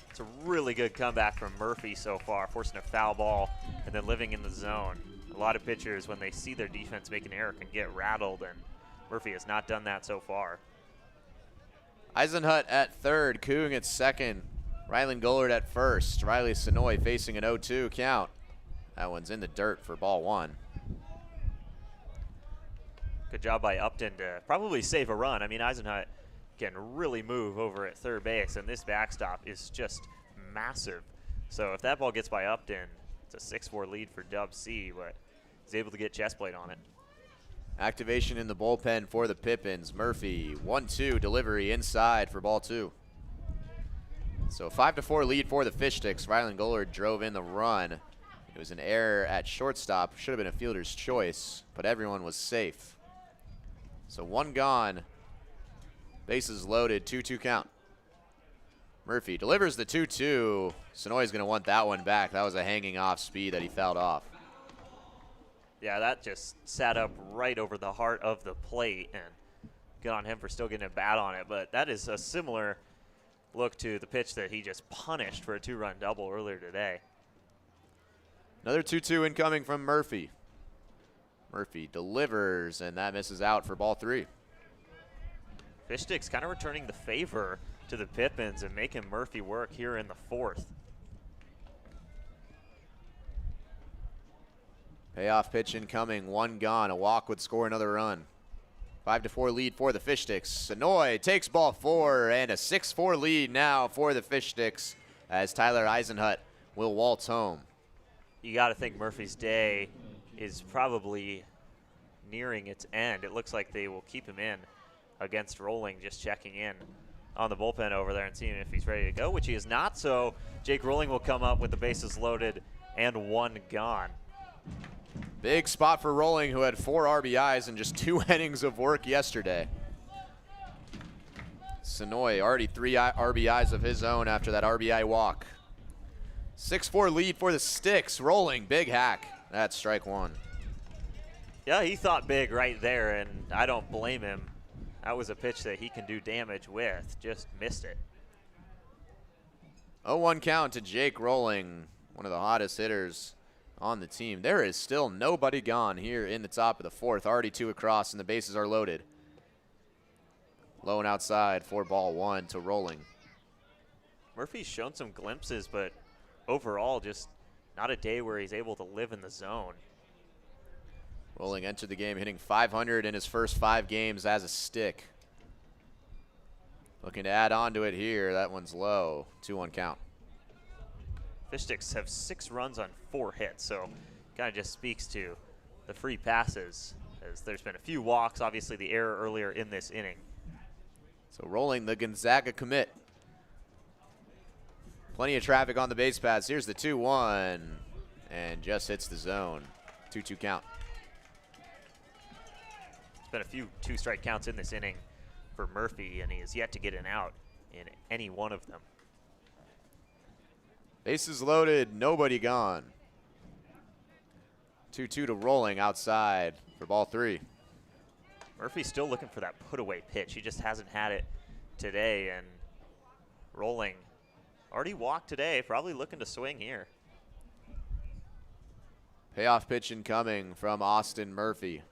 S2: It's a really good comeback from Murphy so far, forcing a foul ball and then living in the zone. A lot of pitchers, when they see their defense make an error, can get rattled, and Murphy has not done that so far.
S1: Eisenhut at third, Kuhn at second, Rylan Gollard at first. Riley Sonoy facing an 0-2 count. That one's in the dirt for ball 1.
S2: Good job by Upton to probably save a run. I mean, Eisenhut can really move over at third base, and this backstop is just massive. So if that ball gets by Upton, it's a 6-4 lead for DubSea, but he's able to get chest plate on it.
S1: Activation in the bullpen for the Pippins. Murphy, 1-2 delivery inside for ball 2. So 5-4 lead for the Fish Sticks. Rylan Gollard drove in the run. It was an error at shortstop. Should have been a fielder's choice, but everyone was safe. So 1 gone. Bases loaded, 2-2 count. Murphy delivers the 2-2. Sonoy's going to want that one back. That was a hanging off speed that he fouled off.
S2: Yeah, that just sat up right over the heart of the plate, and good on him for still getting a bat on it. But that is a similar look to the pitch that he just punished for a 2-run double earlier today.
S1: Another 2-2 incoming from Murphy. Murphy delivers, and that misses out for ball 3.
S2: Fish Sticks kind of returning the favor to the Pippins and making Murphy work here in the 4th.
S1: Payoff pitch incoming, 1 gone. A walk would score another run. 5-4 lead for the Fish Sticks. Sonoy takes ball 4, and a 6-4 lead now for the Fish Sticks as Tyler Eisenhut will waltz home.
S2: You got to think Murphy's day is probably nearing its end. It looks like they will keep him in against Rolling, just checking in on the bullpen over there and seeing if he's ready to go, which he is not. So Jake Rolling will come up with the bases loaded and 1 gone.
S1: Big spot for Rolling, who had 4 RBIs in just 2 innings of work yesterday. Sonoy already 3 RBIs of his own after that RBI walk. 6-4 lead for the Sticks. Rolling, big hack. That's strike 1.
S2: Yeah, he thought big right there, and I don't blame him. That was a pitch that he can do damage with. Just missed it.
S1: 0-1 count to Jake Rolling, one of the hottest hitters on the team. There is still nobody gone here in the top of the 4th. Already 2 across, and the bases are loaded. Low and outside for ball 1 to Rolling.
S2: Murphy's shown some glimpses, but overall just not a day where he's able to live in the zone.
S1: Rolling entered the game hitting .500 in his first 5 games as a Stick. Looking to add on to it here. That one's low. 2-1 count.
S2: Fish Sticks have 6 runs on 4 hits, so kind of just speaks to the free passes, as there's been a few walks, obviously the error earlier in this inning.
S1: So Rolling, the Gonzaga commit. Plenty of traffic on the base paths. Here's the 2-1, and just hits the zone. 2-2 count.
S2: There's been a few 2-strike counts in this inning for Murphy, and he has yet to get an out in any one of them.
S1: Bases loaded, nobody gone. 2-2 to Rolling outside for ball 3.
S2: Murphy's still looking for that put-away pitch. He just hasn't had it today, and Rolling already walked today, probably looking to swing here.
S1: Payoff pitch incoming from Austin Murphy.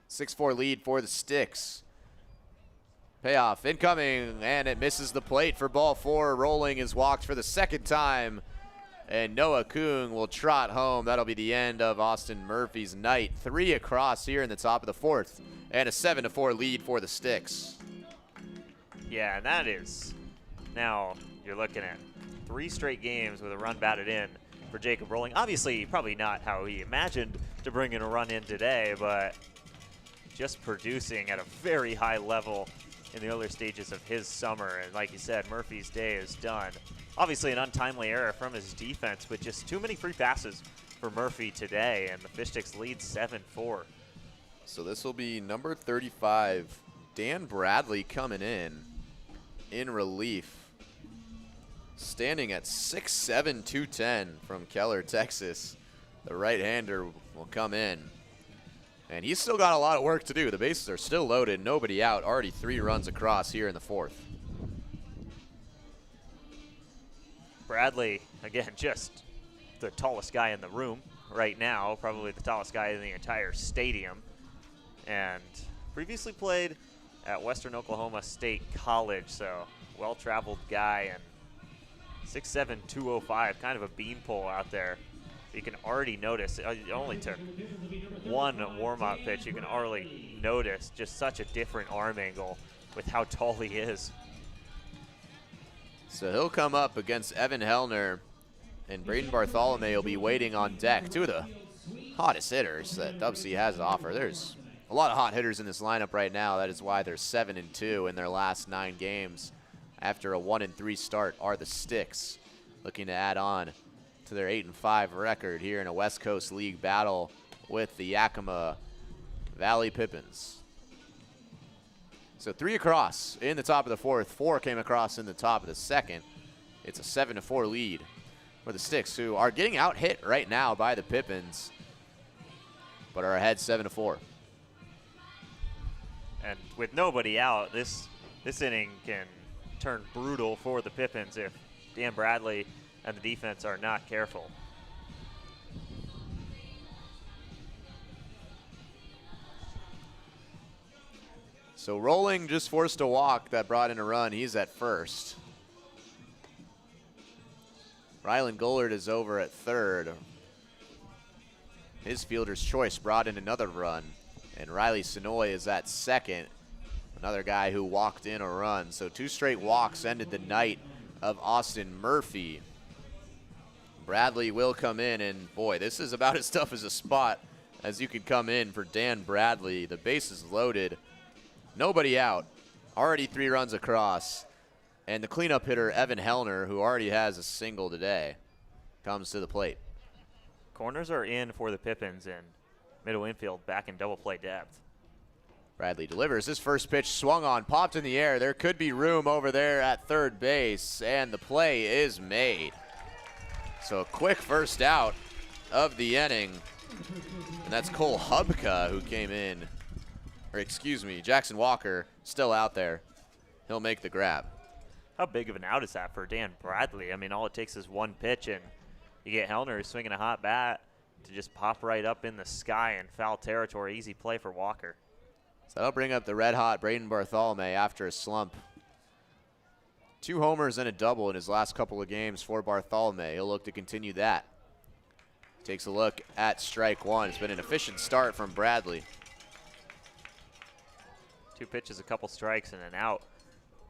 S1: 6-4 lead for the Sticks. Payoff incoming, and it misses the plate for ball 4. Rolling is walked for the 2nd time, and Noah Kung will trot home. That'll be the end of Austin Murphy's night. 3 across here in the top of the 4th, and a 7-4 lead for the Sticks.
S2: Yeah, and that is, now you're looking at 3 straight games with a run batted in for Jacob Rolling. Obviously, probably not how he imagined to bring in a run in today, but just producing at a very high level in the earlier stages of his summer. And like you said, Murphy's day is done. Obviously an untimely error from his defense, but just too many free passes for Murphy today, and the Fish Sticks lead 7-4.
S1: So this will be number 35, Dan Bradley, coming in relief. Standing at 6'7", 210 from Keller, Texas. The right-hander will come in. And he's still got a lot of work to do. The bases are still loaded, nobody out. Already 3 runs across here in the 4th.
S2: Bradley, again, just the tallest guy in the room right now, probably the tallest guy in the entire stadium. And previously played at Western Oklahoma State College, so well-traveled guy, and 6'7", 205, kind of a beanpole out there. You can already notice, it only took 1 warm-up pitch, you can already notice just such a different arm angle with how tall he is.
S1: So he'll come up against Evan Hellner, and Braden Bartholomew will be waiting on deck. 2 of the hottest hitters that DubSea has to offer. There's a lot of hot hitters in this lineup right now. That is why they're 7-2 in their last 9 games. After a 1-3 start are the Sticks, looking to add on to their 8-5 record here in a West Coast League battle with the Yakima Valley Pippins. So 3 across in the top of the 4th, 4 came across in the top of the 2nd. It's a 7-4 lead for the Sticks, who are getting out hit right now by the Pippins, but are ahead 7-4.
S2: And with nobody out, this inning can turn brutal for the Pippins if Dan Bradley and the defense are not careful.
S1: So Rolling just forced a walk that brought in a run. He's at first. Rylan Gollard is over at third. His fielder's choice brought in another run. And Riley Sonoy is at second. Another guy who walked in a run. So 2 straight walks ended the night of Austin Murphy. Bradley will come in, and boy, this is about as tough as a spot as you could come in for Dan Bradley. The base is loaded. Nobody out. Already 3 runs across. And the cleanup hitter, Evan Hellner, who already has a single today, comes to the plate.
S2: Corners are in for the Pippins, and middle infield back in double play depth.
S1: Bradley delivers. His first pitch swung on, popped in the air. There could be room over there at third base, and the play is made. So a quick first out of the inning. And that's Cole Hubka who came in. Or excuse me, Jackson Walker still out there. He'll make the grab.
S2: How big of an out is that for Dan Bradley? I mean, all it takes is one pitch, and you get Hellner swinging a hot bat to just pop right up in the sky in foul territory. Easy play for Walker.
S1: So that'll bring up the red-hot Braden Bartholomew after a slump. 2 homers and a double in his last couple of games for Bartholomew. He'll look to continue that. Takes a look at strike 1. It's been an efficient start from Bradley.
S2: 2 pitches, a couple strikes, and an out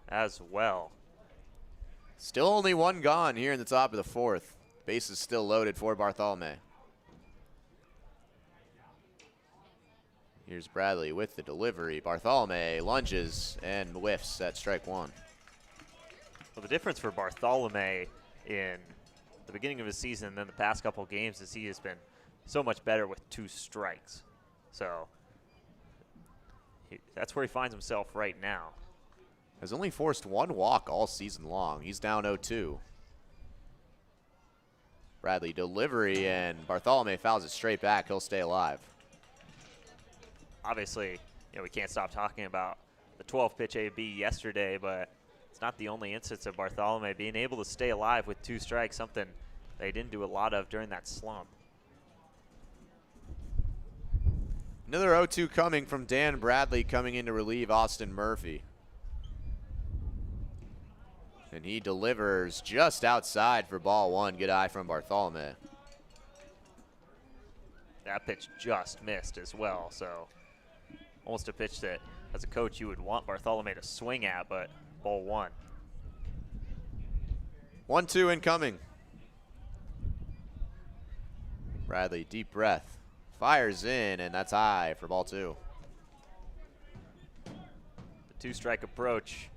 S2: as well.
S1: Still only 1 gone here in the top of the 4th. Base is still loaded for Bartholomew. Here's Bradley with the delivery. Bartholomew lunges and whiffs at strike 1.
S2: Well, the difference for Bartholomew in the beginning of his season and then the past couple games is he has been so much better with 2 strikes. So that's where he finds himself right now.
S1: Has only forced 1 walk all season long. He's down 0-2. Bradley delivery, and Bartholomew fouls it straight back. He'll stay alive.
S2: Obviously, we can't stop talking about the 12-pitch AB yesterday, but it's not the only instance of Bartholomew being able to stay alive with 2 strikes, something they didn't do a lot of during that slump.
S1: Another 0-2 coming from Dan Bradley, coming in to relieve Austin Murphy. And he delivers just outside for ball 1. Good eye from Bartholomew.
S2: That pitch just missed as well, so almost a pitch that, as a coach, you would want Bartholomew to swing at, but ball 1.
S1: 1-2 incoming. Bradley, deep breath. Fires in, and that's high for ball 2.
S2: The 2-strike approach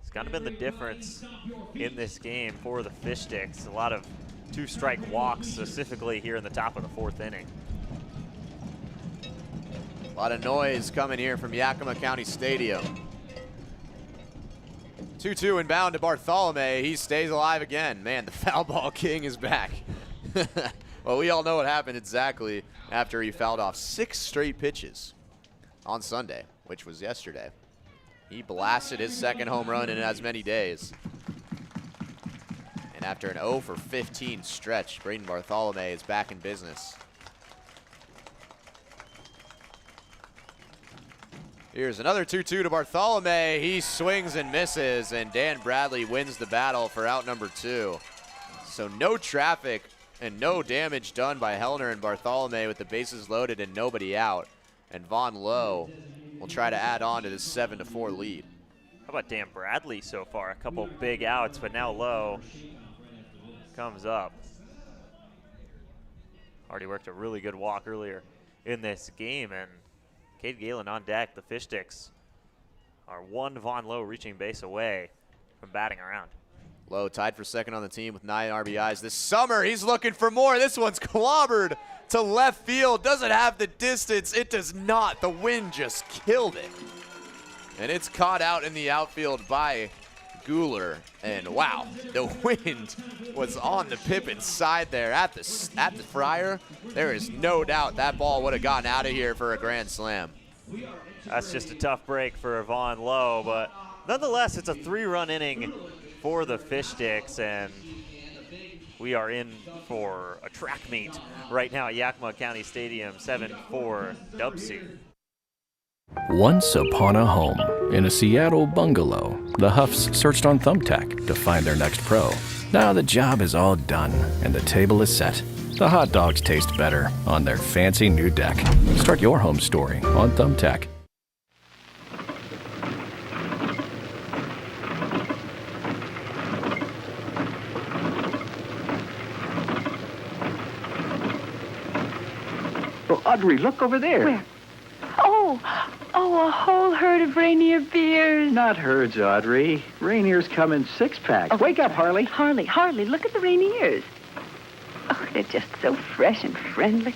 S2: has kind of been the difference in this game for the Fish Sticks. A lot of 2-strike walks, specifically here in the top of the 4th inning.
S1: A lot of noise coming here from Yakima County Stadium. 2-2 inbound to Bartholomew. He stays alive again. Man, the foul ball king is back. Well, we all know what happened exactly after he fouled off 6 straight pitches on Sunday, which was yesterday. He blasted his 2nd home run in as many days. And after an 0-for-15 stretch, Braden Bartholomew is back in business. Here's another 2-2 to Bartholomew. He swings and misses, and Dan Bradley wins the battle for out number 2. So no traffic and no damage done by Hellner and Bartholomew with the bases loaded and nobody out. And Vaughn Lowe will try to add on to this 7-4 lead.
S2: How about Dan Bradley so far? A couple big outs, but now Lowe comes up. Already worked a really good walk earlier in this game, and Cade Galen on deck. The Fish Sticks are 1 Vaughn Lowe reaching base away from batting around.
S1: Lowe tied for 2nd on the team with 9 RBIs this summer. He's looking for more. This one's clobbered to left field. Doesn't have the distance. It does not. The wind just killed it. And it's caught out in the outfield by Guler. And wow, the wind was on the Pippins side there at the Friar. There is no doubt that ball would have gotten out of here for a grand slam.
S2: That's just a tough break for Vaughn Lowe, but nonetheless, it's a 3-run inning for the Fish Sticks, and we are in for a track meet right now at Yakima County Stadium, 7-4 DubSea.
S3: Once upon a home, in a Seattle bungalow, the Huffs searched on Thumbtack to find their next pro. Now the job is all done, and the table is set. The hot dogs taste better on their fancy new deck. Start your home story on Thumbtack.
S4: Oh, Audrey, look over there.
S5: Where? Oh, Oh, a whole herd of Rainier beers.
S4: Not herds, Audrey. Rainier's come in 6-packs.
S5: Oh,
S4: Wake up, Harley.
S5: Harley, look at the Rainiers. Oh, they're just so fresh and friendly.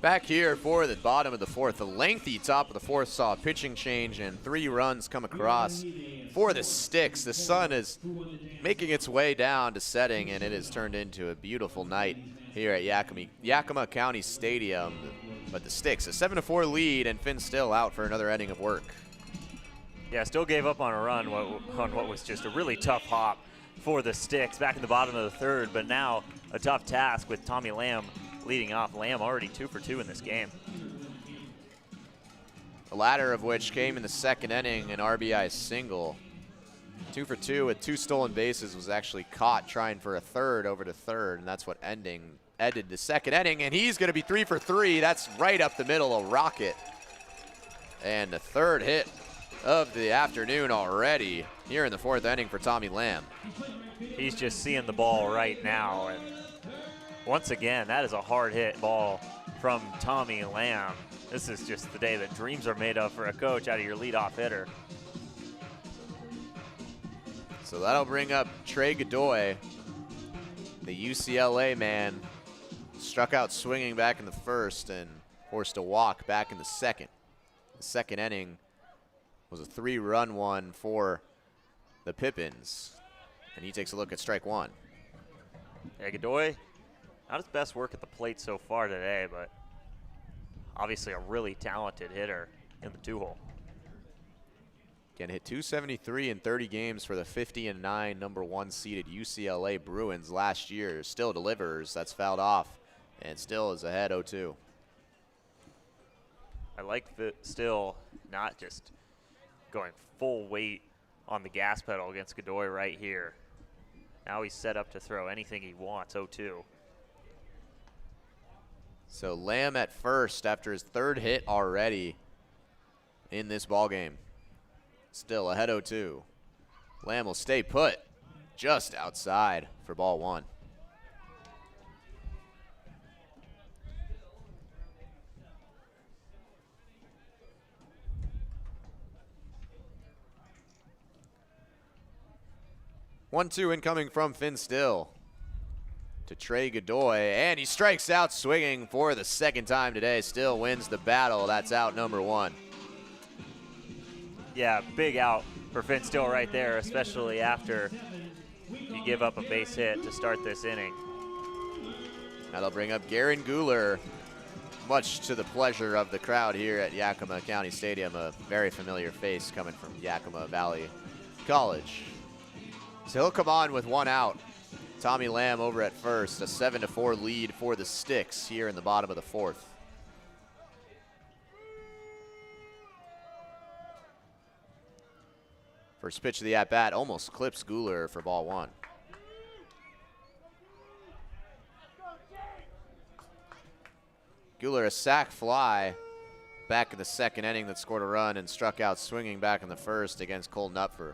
S1: Back here for the bottom of the fourth. The lengthy top of the fourth saw a pitching change and 3 runs come across for the Sticks. The sun is making its way down to setting, and it has turned into a beautiful night here at Yakima County Stadium. But the Sticks, a 7-4 lead, and Finn Still out for another inning of work.
S2: Yeah, still gave up on a run on what was just a really tough hop for the Sticks back in the bottom of the third, but now a tough task with Tommy Lamb leading off. Lamb already 2 for 2 in this game.
S1: The latter of which came in the second inning, an RBI single. 2 for 2 with 2 stolen bases, was actually caught trying for a third over to third, and that's what ended the second inning, and he's going to be 3 for 3. That's right up the middle, a rocket. And the third hit of the afternoon already here in the fourth inning for Tommy Lamb.
S2: He's just seeing the ball right now, and once again, that is a hard hit ball from Tommy Lamb. This is just the day that dreams are made of for a coach out of your leadoff hitter.
S1: So that'll bring up Trey Godoy, the UCLA man. Struck out swinging back in the first and forced a walk back in the second. The second inning was a 3-run one for the Pippins. And he takes a look at strike one.
S2: Yeah, Godoy, not his best work at the plate so far today, but obviously a really talented hitter in the 2-hole.
S1: Again, hit 273 in 30 games for the 50-9 number 1 seeded UCLA Bruins last year. Still delivers. That's fouled off, and Still is ahead 0-2.
S2: I like Still not just going full weight on the gas pedal against Godoy right here. Now he's set up to throw anything he wants, 0-2.
S1: So Lamb at first after his third hit already in this ballgame. Still ahead 0-2. Lamb will stay put just outside for ball one. One-two incoming from Finn Still to Trey Godoy, and he strikes out swinging for the second time today. Still wins the battle. That's out number one.
S2: Yeah, big out for Finn Still right there, especially after you give up a base hit to start this inning.
S1: Now they'll bring up Garen Guler, much to the pleasure of the crowd here at Yakima County Stadium, a very familiar face coming from Yakima Valley College. So he'll come on with one out. Tommy Lamb over at first, a 7-4 lead for the Sticks here in the bottom of the fourth. First pitch of the at-bat almost clips Guler for ball one. Guler a sac fly back in the second inning that scored a run and struck out swinging back in the first against Cole Knupfer.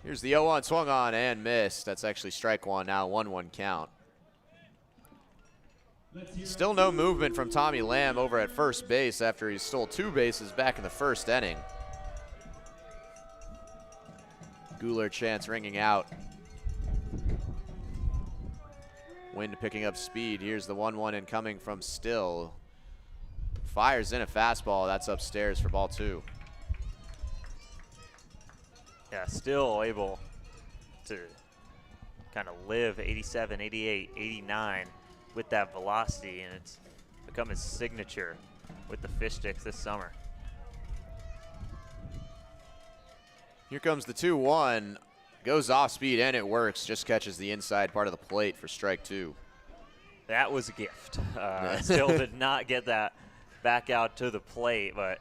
S1: Here's the 0-1, swung on and missed. That's actually strike one now, 1-1 count. Still no movement from Tommy Lamb over at first base after he stole 2 bases back in the first inning. Guler chance ringing out. Wind picking up speed. Here's the 1-1 incoming from Still. Fires in a fastball. That's upstairs for ball two.
S2: Yeah, Still able to kind of live 87, 88, 89 with that velocity, and it's become his signature with the fish sticks this summer.
S1: Here comes the 2-1. Goes off speed and it works. Just catches the inside part of the plate for strike two.
S2: That was a gift. Still did not get that back out to the plate, but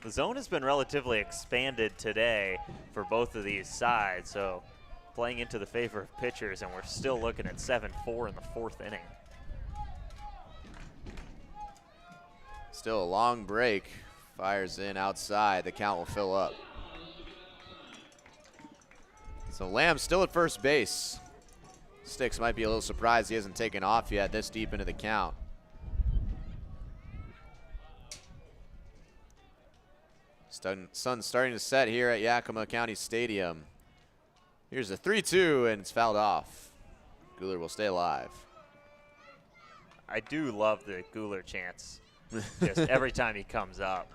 S2: the zone has been relatively expanded today for both of these sides, so playing into the favor of pitchers, and we're still looking at 7-4 in the 4th inning.
S1: Still a long break. Fires in outside. The count will fill up. So Lamb still at first base. Sticks might be a little surprised he hasn't taken off yet this deep into the count. Sun's starting to set here at Yakima County Stadium. Here's a 3-2, and it's fouled off. Guler will stay alive.
S2: I do love the Guler chants. Just every time he comes up.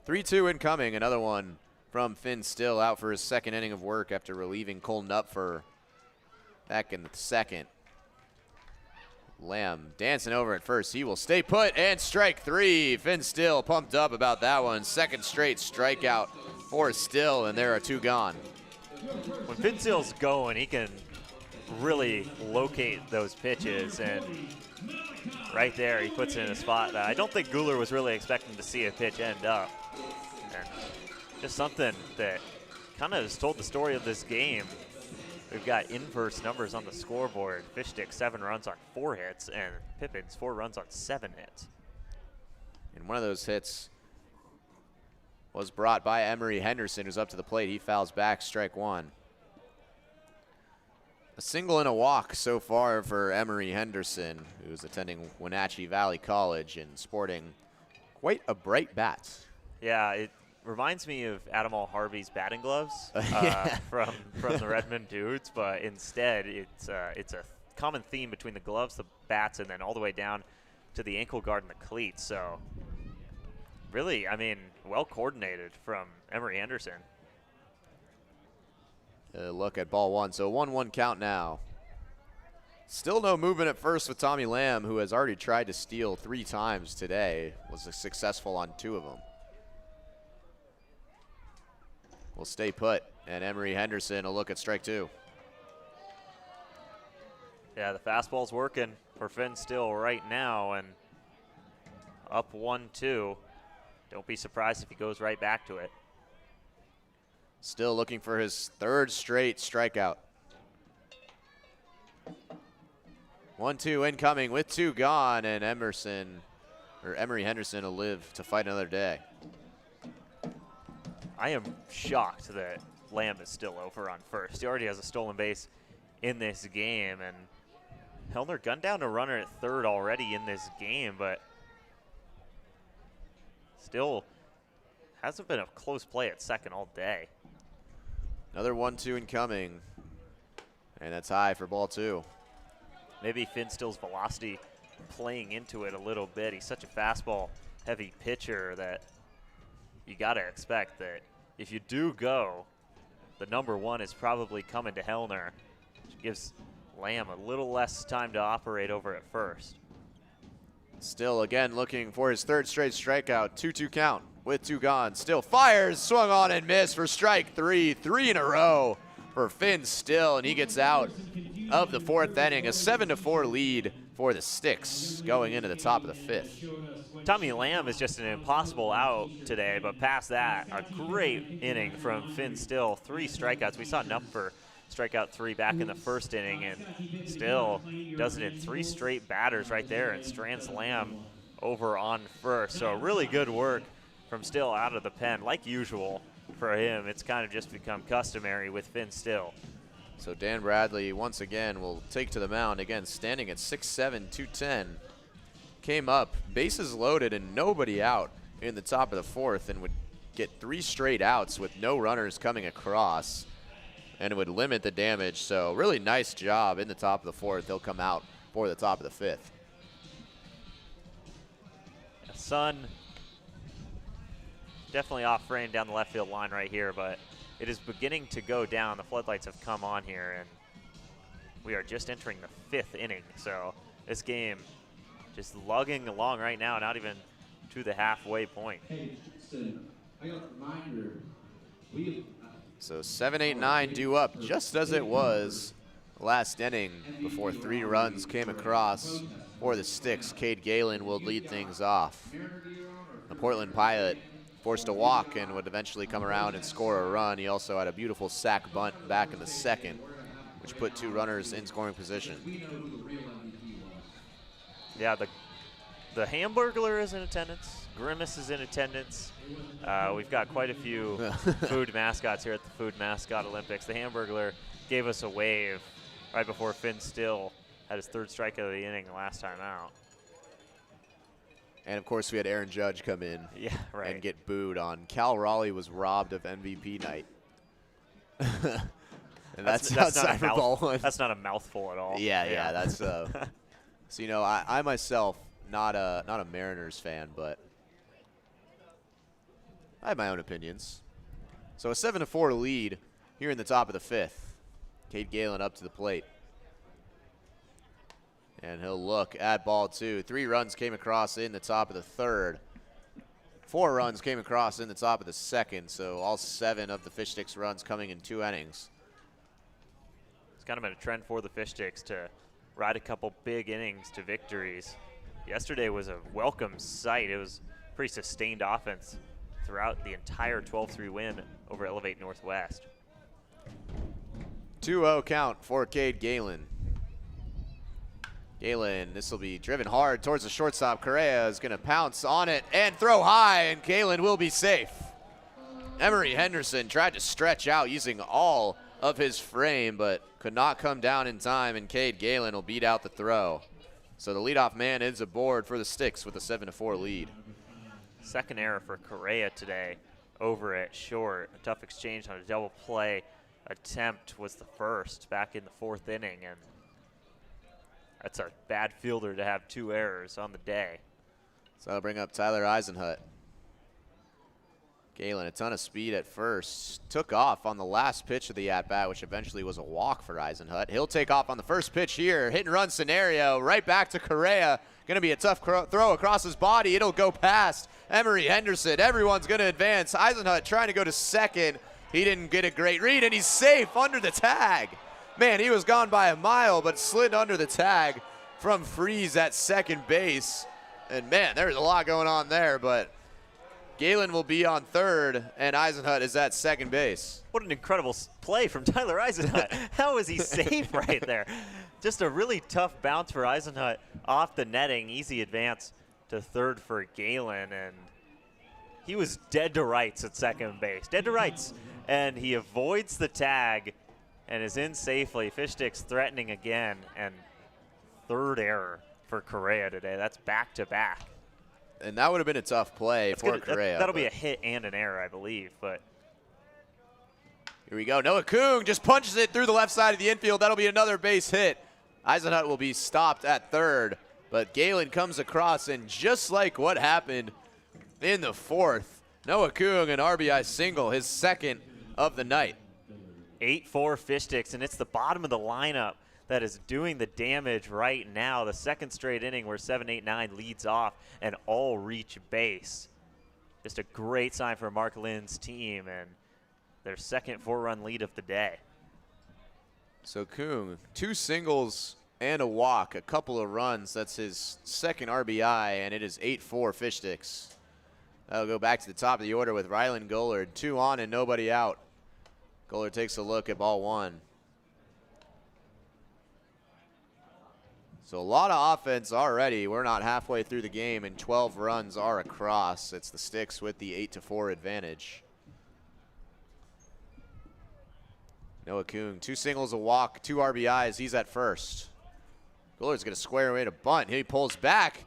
S1: (3-2) incoming. Another one from Finn Still, out for his 2nd inning of work after relieving Cole Nupfer back in the 2nd. Lamb dancing over at first. He will stay put, and strike 3. Finn Still pumped up about that one. 2nd straight strikeout for Still, and there are 2 gone.
S2: When Finn Still's going, he can really locate those pitches, and right there he puts it in a spot that I don't think Guler was really expecting to see a pitch end up. And just something that kind of has told the story of this game. We've got inverse numbers on the scoreboard. Fish Sticks 7 runs on 4 hits, and Pippins 4 runs on 7 hits.
S1: And one of those hits was brought by Emery Henderson, who's up to the plate. He fouls back, strike 1. A single and a walk so far for Emery Henderson, who's attending Wenatchee Valley College and sporting quite a bright bat.
S2: Yeah, it reminds me of Adamal Harvey's batting gloves from the Redmond Dudes, but instead it's a common theme between the gloves, the bats, and then all the way down to the ankle guard and the cleats. So really, I mean, well coordinated from Emery Henderson.
S1: Look at ball 1. So 1-1 count now. Still no movement at first with Tommy Lamb, who has already tried to steal 3 times today. Was successful on 2 of them. Will stay put, and Emery Henderson will look at strike 2.
S2: Yeah, the fastball's working for Finn Still right now, and up 1-2. Don't be surprised if he goes right back to it.
S1: Still looking for his 3rd straight strikeout. 1-2 incoming with 2 gone, and Emery Henderson will live to fight another day.
S2: I am shocked that Lamb is still over on first. He already has a stolen base in this game, and Hellner gunned down a runner at 3rd already in this game, but still hasn't been a close play at 2nd all day.
S1: Another 1-2 incoming, and that's high for ball 2.
S2: Maybe Finn Still's velocity playing into it a little bit. He's such a fastball-heavy pitcher that you got to expect that if you do go, the number 1 is probably coming to Hellner, which gives Lamb a little less time to operate over at first.
S1: Still again looking for his 3rd straight strikeout. 2-2 count with 2 gone. Still fires, swung on and missed for strike 3. 3 in a row for Finn Still, and he gets out of the 4th inning. A 7-4 lead for the Sticks going into the top of the 5th.
S2: Tommy Lamb is just an impossible out today, but past that, a great inning from Finn Still. 3 strikeouts. We saw Nupfer strike out 3 back in the 1st inning, and Still does it in 3 straight batters right there and strands Lamb over on first. So really good work from Still out of the pen. Like usual for him, it's kind of just become customary with Finn Still.
S1: So Dan Bradley once again will take to the mound, again standing at 6'7", 210. Came up, bases loaded and nobody out in the top of the 4th, and would get 3 straight outs with no runners coming across, and it would limit the damage. So really nice job in the top of the 4th. He'll come out for the top of the 5th.
S2: Sun definitely off frame down the left field line right here, but it is beginning to go down. The floodlights have come on here, and we are just entering the 5th inning. So this game just lugging along right now, not even to the halfway point.
S1: So 7, 8, 9 due up just as it was last inning before 3 runs came across for the Sticks. Cade Galen will lead things off. The Portland Pilot forced a walk and would eventually come around and score a run. He also had a beautiful sac bunt back in the second, which put 2 runners in scoring position.
S2: Yeah, the Hamburglar is in attendance. Grimace is in attendance. We've got quite a few food mascots here at the Food Mascot Olympics. The Hamburglar gave us a wave right before Finn Still had his 3rd strikeout of the inning last time out.
S1: And of course, we had Aaron Judge come in and get booed on. Cal Raleigh was robbed of MVP night. And that's not Cyberball one.
S2: That's not a mouthful at all.
S1: Yeah, that's so you know, I myself not a Mariners fan, but I have my own opinions. So a 7-4 lead here in the top of the 5th. Cade Galen up to the plate. And he'll look at ball 2. 3 runs came across in the top of the 3rd. 4 runs came across in the top of the 2nd. So all 7 of the Fish Sticks runs coming in 2 innings.
S2: It's kind of been a trend for the Fish Sticks to ride a couple big innings to victories. Yesterday was a welcome sight. It was pretty sustained offense throughout the entire 12-3 win over Elevate Northwest.
S1: 2-0 count for Cade Galen. Galen, this will be driven hard towards the shortstop. Correa is going to pounce on it and throw high, and Galen will be safe. Emery Henderson tried to stretch out using all of his frame, but could not come down in time, and Cade Galen will beat out the throw. So the leadoff man is aboard for the Sticks with a 7-4 lead.
S2: 2nd error for Correa today over at short. A tough exchange on a double play attempt was the first back in the 4th inning, and that's a bad fielder to have 2 errors on the day.
S1: So that'll bring up Tyler Eisenhut. Galen, a ton of speed at first. Took off on the last pitch of the at-bat, which eventually was a walk for Eisenhut. He'll take off on the first pitch here. Hit and run scenario. Right back to Correa. Going to be a tough throw across his body. It'll go past Emery Henderson. Everyone's going to advance. Eisenhut trying to go to second. He didn't get a great read, and he's safe under the tag. Man, he was gone by a mile, but slid under the tag from Freeze at second base. And man, there's a lot going on there, but Galen will be on 3rd, and Eisenhut is at second base.
S2: What an incredible play from Tyler Eisenhut. How is he safe right there? Just a really tough bounce for Eisenhut off the netting. Easy advance to 3rd for Galen, and he was dead to rights at second base. Dead to rights. And he avoids the tag and is in safely. Fish Sticks threatening again, and 3rd error for Correa today. That's back-to-back.
S1: And that would have been a tough play for Correa.
S2: That'll be a hit and an error, I believe. But
S1: here we go. Noah Kung just punches it through the left side of the infield. That'll be another base hit. Eisenhut will be stopped at 3rd, but Galen comes across, and just like what happened in the 4th, Noah Kung, an RBI single, his 2nd of the night.
S2: 8-4 Fish Sticks, and it's the bottom of the lineup that is doing the damage right now. The 2nd straight inning where 7-8-9 leads off and all reach base. Just a great sign for Mark Lynn's team and their 2nd 4-run lead of the day.
S1: So Kung, 2 singles and a walk, a couple of runs. That's his 2nd RBI, and it is 8-4 Fish Sticks. That'll go back to the top of the order with Rylan Gollard. 2 on and nobody out. Gollard takes a look at ball 1. So a lot of offense already. We're not halfway through the game, and 12 runs are across. It's the Sticks with the 8-4 advantage. Noah Kung, 2 singles, a walk, 2 RBIs. He's at first. Gollard's going to square away to bunt. He pulls back,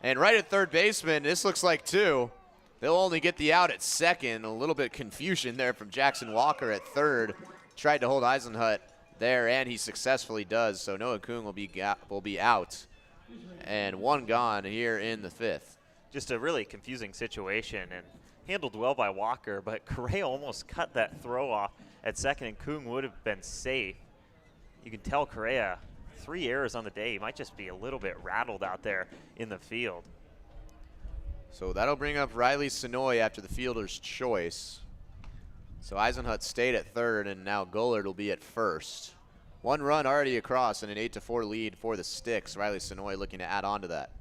S1: and right at 3rd baseman, this looks like 2. They'll only get the out at 2nd. A little bit of confusion there from Jackson Walker at 3rd. Tried to hold Eisenhut there, and he successfully does. So Noah Kung will be out, and 1 gone here in the 5th.
S2: Just a really confusing situation, and handled well by Walker, but Correa almost cut that throw off at 2nd, and Kung would have been safe. You can tell Correa, 3 errors on the day. He might just be a little bit rattled out there in the field.
S1: So that'll bring up Riley Sonoy after the fielder's choice. So Eisenhut stayed at 3rd, and now Gollard will be at 1st. 1 run already across and an 8-4 lead for the Sticks. Riley Sonoy looking to add on to that.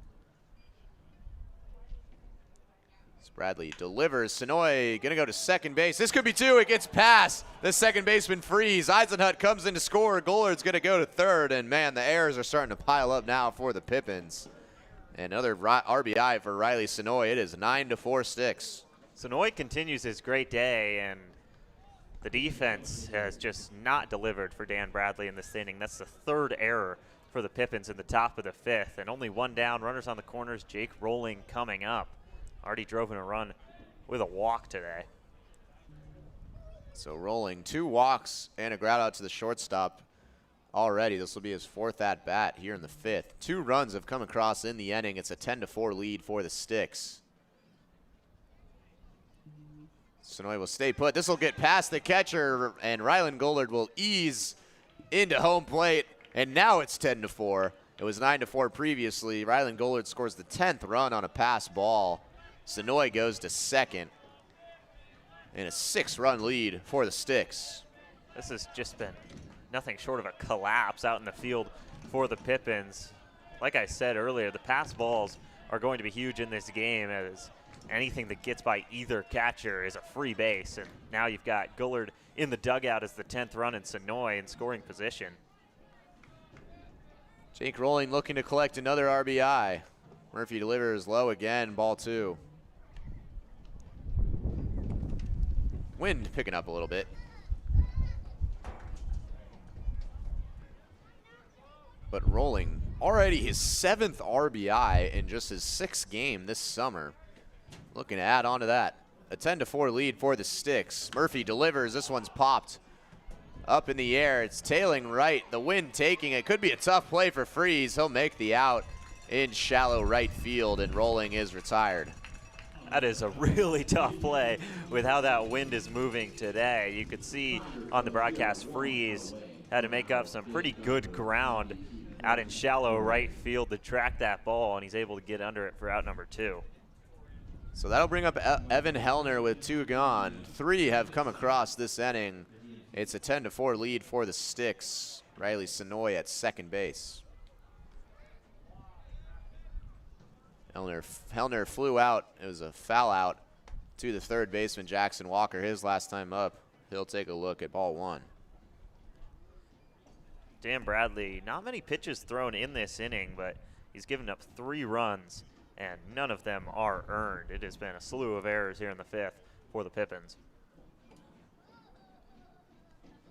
S1: Bradley delivers. Sonoy gonna go to second base. This could be 2. It gets past the second baseman Freeze. Eisenhut comes in to score. Gollard's gonna go to third, and man, the errors are starting to pile up now for the Pippins. Another RBI for Riley Sonoy. It is 9-4 Sticks.
S2: Sonoy continues his great day, and the defense has just not delivered for Dan Bradley in this inning. That's the 3rd error for the Pippins in the top of the 5th, and only 1 down. Runners on the corners. Jake Rolling coming up. Already drove in a run with a walk today.
S1: So Rolling 2 walks and a ground out to the shortstop already. This will be his 4th at bat here in the 5th. 2 runs have come across in the inning. It's a 10-4 lead for the Sticks. Sonoy will stay put. This will get past the catcher, and Rylan Gollard will ease into home plate, and now it's 10-4. It was 9-4 previously. Rylan Gollard scores the 10th run on a pass ball. Sonoy goes to second, and a 6-run lead for the Sticks.
S2: This has just been nothing short of a collapse out in the field for the Pippins. Like I said earlier, the pass balls are going to be huge in this game, as anything that gets by either catcher is a free base. And now you've got Gollard in the dugout as the 10th run and Sonoy in scoring position.
S1: Jake Rolling looking to collect another RBI. Murphy delivers low again, ball 2. Wind picking up a little bit. But Rolling, already his 7th RBI in just his 6th game this summer. Looking to add on to that. A 10-4 lead for the Sticks. Murphy delivers. This one's popped up in the air. It's tailing right. The wind taking it. Could be a tough play for Freeze. He'll make the out in shallow right field, and Rolling is retired.
S2: That is a really tough play with how that wind is moving today. You could see on the broadcast Freeze had to make up some pretty good ground out in shallow right field to track that ball, and he's able to get under it for out number 2.
S1: So that'll bring up Evan Hellner with 2 gone. 3 have come across this inning. It's a 10-4 lead for the Sticks. Riley Sonoy at second base. Hellner flew out. It was a foul out to the 3rd baseman, Jackson Walker. His last time up. He'll take a look at ball 1.
S2: Dan Bradley, not many pitches thrown in this inning, but he's given up 3 runs, and none of them are earned. It has been a slew of errors here in the 5th for the Pippins.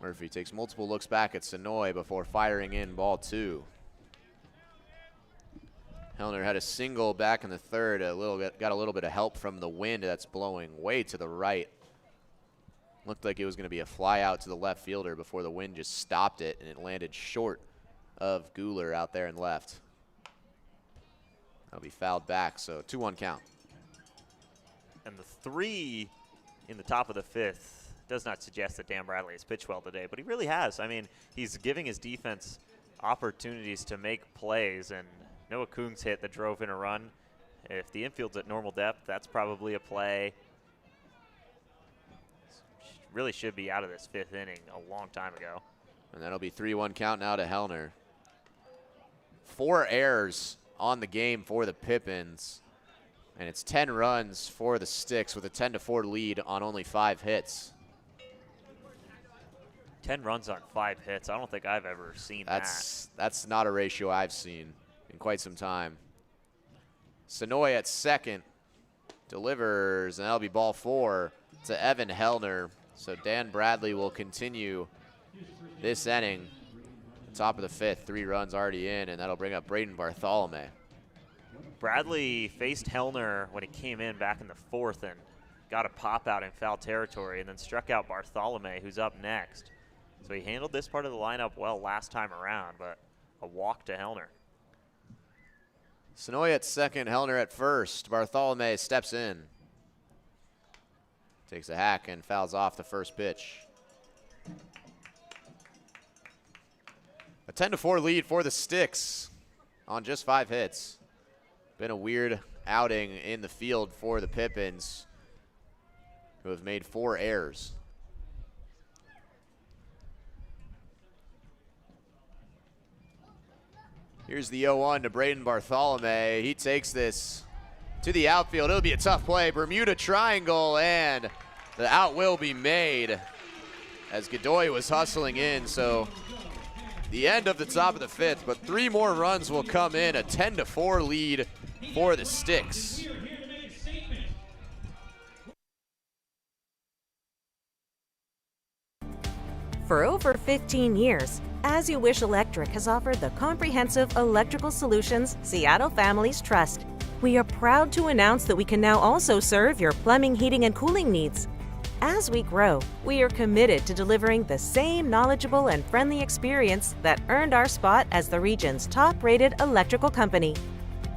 S1: Murphy takes multiple looks back at Sonoy before firing in ball 2. Hellner had a single back in the 3rd. Got a little bit of help from the wind that's blowing way to the right. Looked like it was going to be a fly out to the left fielder before the wind just stopped it, and it landed short of Guler out there and left. That'll be fouled back, so 2-1 count.
S2: And the 3 in the top of the 5th does not suggest that Dan Bradley has pitched well today, but he really has. I mean, he's giving his defense opportunities to make plays, and Noah Kung's hit that drove in a run. If the infield's at normal depth, that's probably a play. Really should be out of this 5th inning a long time ago.
S1: And that'll be 3-1 count now to Hellner. 4 errors on the game for the Pippins. And it's 10 runs for the Sticks with a 10-4 lead on only 5 hits.
S2: 10 runs on 5 hits. I don't think I've ever seen that.
S1: That's not a ratio I've seen in quite some time. Sonoy at second delivers, and that'll be ball 4 to Evan Hellner. So Dan Bradley will continue this inning. Top of the 5th, 3 runs already in, and that'll bring up Braden Bartholomew.
S2: Bradley faced Hellner when he came in back in the 4th and got a pop out in foul territory, and then struck out Bartholomew, who's up next. So he handled this part of the lineup well last time around, but a walk to Hellner.
S1: Sonoy at second, Hellner at first. Bartholomew steps in. Takes a hack and fouls off the first pitch. A 10-4 lead for the Sticks on just 5 hits. Been a weird outing in the field for the Pippins, who have made 4 errors. Here's the 0-1 to Braden Bartholomew. He takes this to the outfield. It'll be a tough play. Bermuda triangle, and the out will be made as Godoy was hustling in. So the end of the top of the 5th, but 3 more runs will come in. A 10-4 lead for the Sticks.
S8: For over 15 years, As You Wish Electric has offered the comprehensive electrical solutions Seattle families trust. We are proud to announce that we can now also serve your plumbing, heating, and cooling needs. As we grow, we are committed to delivering the same knowledgeable and friendly experience that earned our spot as the region's top-rated electrical company.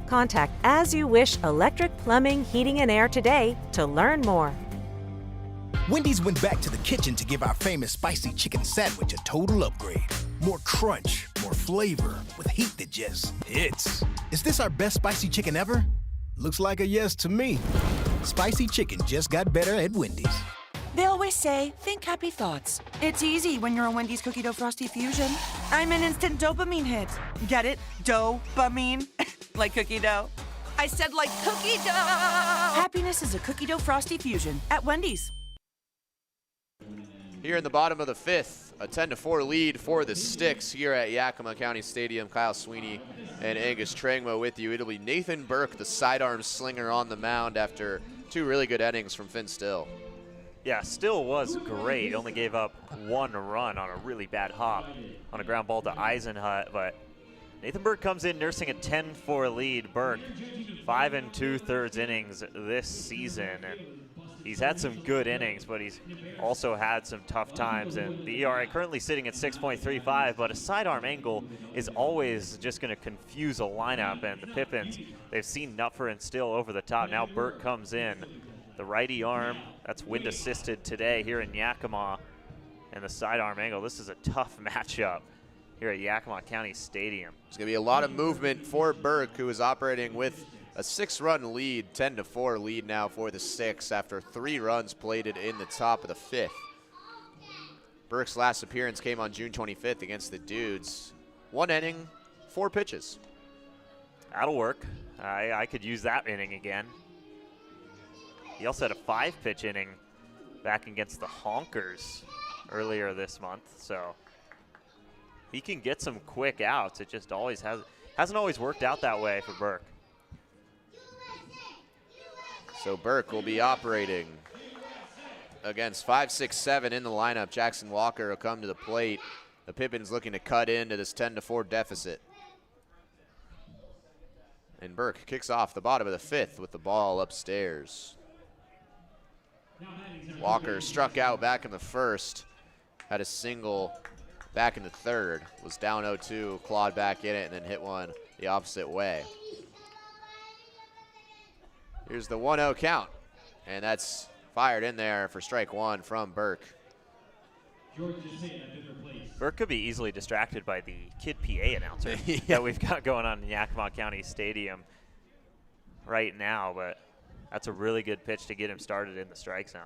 S8: Contact As You Wish Electric Plumbing, Heating, and Air today to learn more.
S6: Wendy's went back to the kitchen to give our famous spicy chicken sandwich a total upgrade. More crunch, more flavor, with heat that just hits. Is this our best spicy chicken ever? Looks like a yes to me. Spicy chicken just got better at Wendy's.
S7: They always say, think happy thoughts. It's easy when you're a Wendy's Cookie Dough Frosty Fusion. I'm an instant dopamine hit. Get it? Dope-amine? Like cookie dough. I said like cookie dough! Happiness is a Cookie Dough Frosty Fusion at Wendy's.
S1: Here in the bottom of the 5th, a 10-4 lead for the Sticks here at Yakima County Stadium. Kyle Sweeney and Angus Trangmo with you. It'll be Nathan Burke, the sidearm slinger, on the mound after 2 really good innings from Finn Still.
S2: Yeah, Still was great. Only gave up 1 run on a really bad hop on a ground ball to Eisenhut, but Nathan Burke comes in nursing a 10-4 lead. Burke, 5 2/3 innings this season. And he's had some good innings, but he's also had some tough times. And the ERA currently sitting at 6.35, but a sidearm angle is always just going to confuse a lineup. And the Pippins, they've seen Nupfer and Still over the top. Now Burke comes in. The righty arm, that's wind assisted today here in Yakima. And the sidearm angle, this is a tough matchup here at Yakima County Stadium.
S1: There's going to be a lot of movement for Burke, who is operating with a 6-run lead, 10-4 lead now for the Sticks after 3 runs plated in the top of the 5th. Burke's last appearance came on June 25th against the Dudes. 1 inning, 4 pitches.
S2: That'll work. I could use that inning again. He also had a 5-pitch inning back against the Honkers earlier this month, so he can get some quick outs. It just hasn't always worked out that way for Burke.
S1: So Burke will be operating against 5, 6, 7 in the lineup. Jackson Walker will come to the plate. The Pippins looking to cut into this 10-4 deficit. And Burke kicks off the bottom of the 5th with the ball upstairs. Walker struck out back in the 1st, had a single back in the 3rd, was down 0-2, clawed back in it, and then hit one the opposite way. Here's the 1-0 count, and that's fired in there for strike 1 from Burke.
S2: Burke could be easily distracted by the Kid PA announcer that we've got going on in Yakima County Stadium right now, but that's a really good pitch to get him started in the strike zone.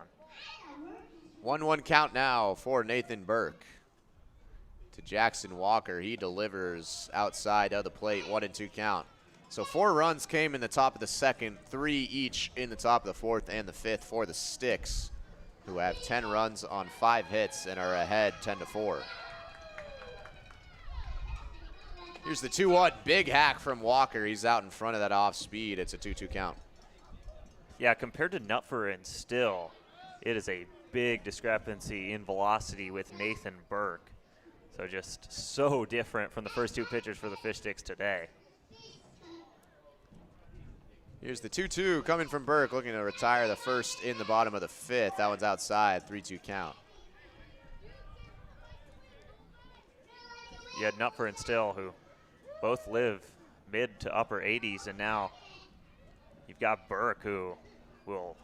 S1: 1-1 count now for Nathan Burke. To Jackson Walker, he delivers outside of the plate, 1-2 count. So 4 runs came in the top of the 2nd, 3 each in the top of the 4th and the 5th for the Sticks, who have 10 runs on 5 hits and are ahead 10-4. Here's the 2-1, big hack from Walker. He's out in front of that off speed. It's a 2-2 count.
S2: Yeah, compared to Nupfer and Still, it is a big discrepancy in velocity with Nathan Burke. So just so different from the first 2 pitchers for the Fish Sticks today.
S1: Here's the 2-2 coming from Burke, looking to retire the first in the bottom of the 5th. That one's outside, 3-2 count.
S2: You had Nupfer and Still, who both live mid to upper 80s, and now you've got Burke, who will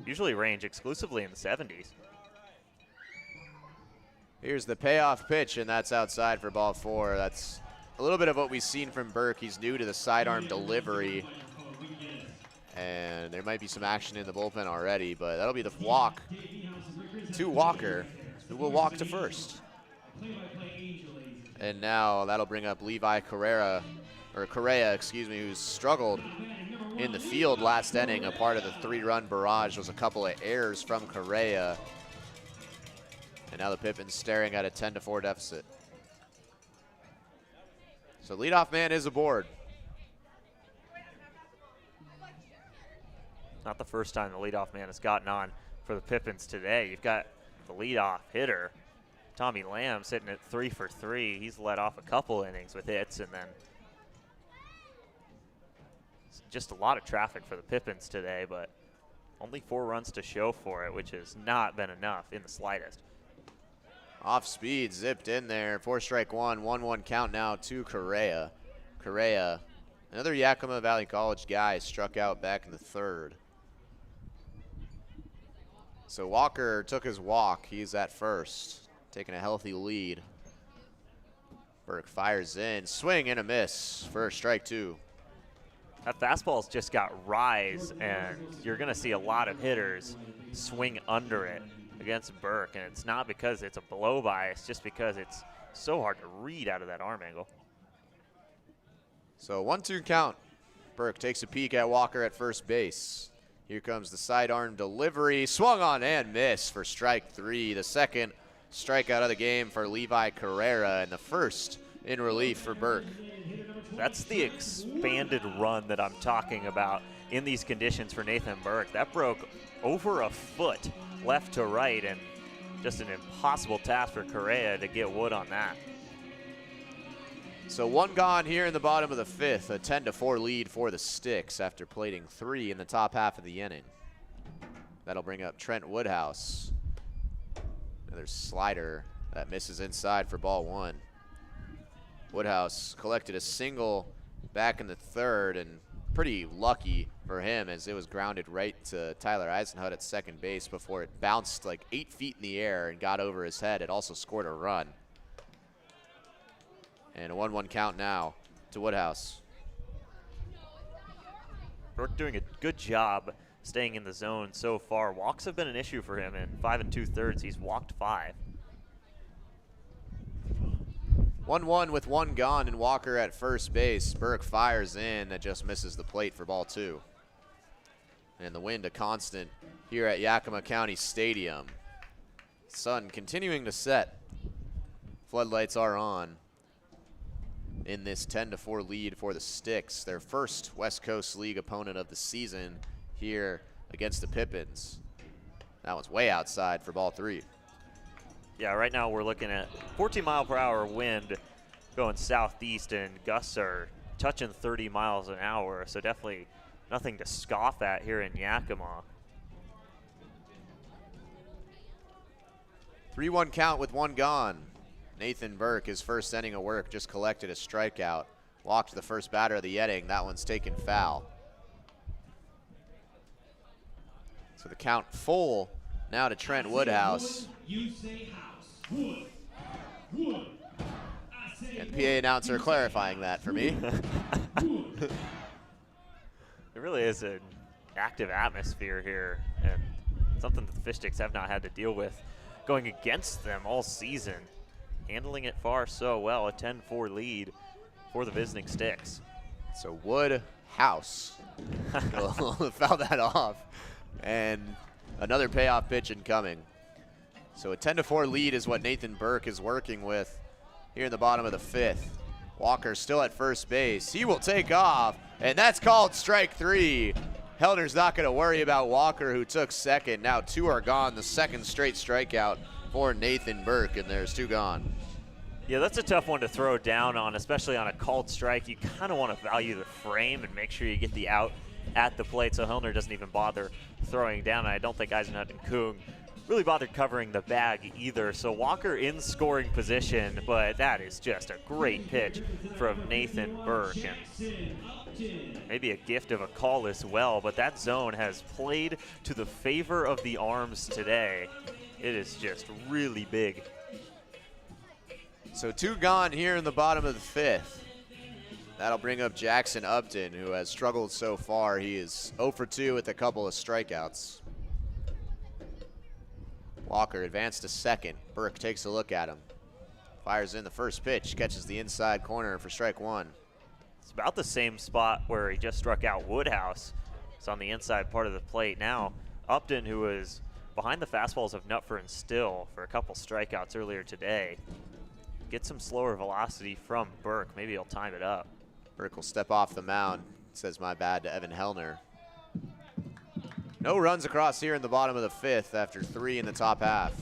S2: usually range exclusively in the 70s.
S1: Here's the payoff pitch, and that's outside for ball 4. That's a little bit of what we've seen from Burke. He's new to the sidearm delivery, and there might be some action in the bullpen already, but that'll be the walk to Walker, who will walk to first. And now that'll bring up Levi Correa, who's struggled in the field last inning. A part of the 3-run barrage was a couple of errors from Correa. And now the Pippins staring at a 10-4 deficit. So leadoff man is aboard.
S2: Not the first time the leadoff man has gotten on for the Pippins today. You've got the leadoff hitter, Tommy Lamb, sitting at 3 for 3. He's led off a couple innings with hits, and then just a lot of traffic for the Pippins today, but only 4 runs to show for it, which has not been enough in the slightest.
S1: Off speed, zipped in there. 4 strike 1, 1-1 count now to Correa. Correa, another Yakima Valley College guy, struck out back in the 3rd. So Walker took his walk. He's at first, taking a healthy lead. Burke fires in, swing and a miss for strike 2.
S2: That fastball's just got rise, and you're going to see a lot of hitters swing under it against Burke, and it's not because it's a blow by, it's just because it's so hard to read out of that arm angle.
S1: So 1-2 count. Burke takes a peek at Walker at first base. Here comes the sidearm delivery, swung on and missed for strike 3. The second strikeout of the game for Levi Carrera, and the first in relief for Burke.
S2: That's the expanded run that I'm talking about in these conditions for Nathan Burke. That broke over a foot left to right, and just an impossible task for Correa to get wood on that.
S1: So 1 gone here in the bottom of the 5th, a 10-4 lead for the Sticks after plating 3 in the top half of the inning. That'll bring up Trent Woodhouse. Another slider that misses inside for ball 1. Woodhouse collected a single back in the 3rd, and pretty lucky for him as it was grounded right to Tyler Eisenhut at second base before it bounced like 8 feet in the air and got over his head. It also scored a run. And a 1-1 count now to Woodhouse.
S2: Burke doing a good job staying in the zone so far. Walks have been an issue for him in 5 2/3. He's walked 5.
S1: 1-1 with 1 gone and Walker at first base. Burke fires in, that just misses the plate for ball 2. And the wind a constant here at Yakima County Stadium. Sun continuing to set. Floodlights are on in this 10-4 lead for the Sticks, their first West Coast League opponent of the season here against the Pippins. That one's way outside for ball 3.
S2: Yeah, right now we're looking at 14-mile-per-hour wind going southeast, and gusts are touching 30 miles an hour, so definitely nothing to scoff at here in Yakima.
S1: 3-1 count with 1 gone. Nathan Burke, his first inning of work, just collected a strikeout. Walked the first batter of the inning. That one's taken foul. So the count full now to Trent Woodhouse. And PA announcer clarifying that for me.
S2: It really is an active atmosphere here, and something that the Fish Sticks have not had to deal with going against them all season. Handling it far so well, a 10-4 lead for the visiting Sticks.
S1: So Woodhouse will foul that off, and another payoff pitch incoming. So a 10-4 lead is what Nathan Burke is working with here in the bottom of the 5th. Walker still at first base. He will take off, and that's called strike 3. Hellner's not going to worry about Walker, who took second. Now 2 are gone, the second straight strikeout for Nathan Burke, and there's 2 gone.
S2: Yeah, that's a tough one to throw down on, especially on a called strike. You kind of want to value the frame and make sure you get the out at the plate, so Hellner doesn't even bother throwing down. I don't think Eisenhut and Kung really bothered covering the bag either. So Walker in scoring position, but that is just a great pitch from Nathan Burke. And maybe a gift of a call as well, but that zone has played to the favor of the arms today. It is just really big.
S1: So 2 gone here in the bottom of the 5th. That'll bring up Jackson Upton, who has struggled so far. He is 0 for 2 with a couple of strikeouts. Walker advanced to second. Burke takes a look at him. Fires in the first pitch, catches the inside corner for strike one.
S2: It's about the same spot where he just struck out Woodhouse. It's on the inside part of the plate. Now, Upton, who was behind the fastballs of Nupfer and Still for a couple strikeouts earlier today, gets some slower velocity from Burke. Maybe he'll time it up.
S1: Burke will step off the mound, says my bad to Evan Hellner. No runs across here in the bottom of the fifth after 3 in the top half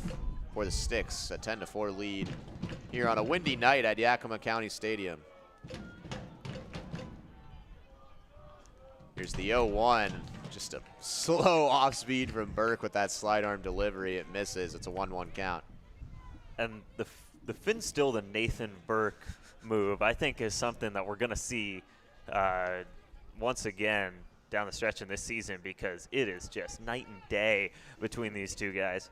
S1: for the Sticks. A 10-4 lead here on a windy night at Yakima County Stadium. Here's the 0-1. Just a slow off speed from Burke with that slide arm delivery. It misses. It's a 1-1 count.
S2: And the Finn Still to Nathan Burke move, I think, is something that we're going to see once again down the stretch in this season, because it is just night and day between these two guys.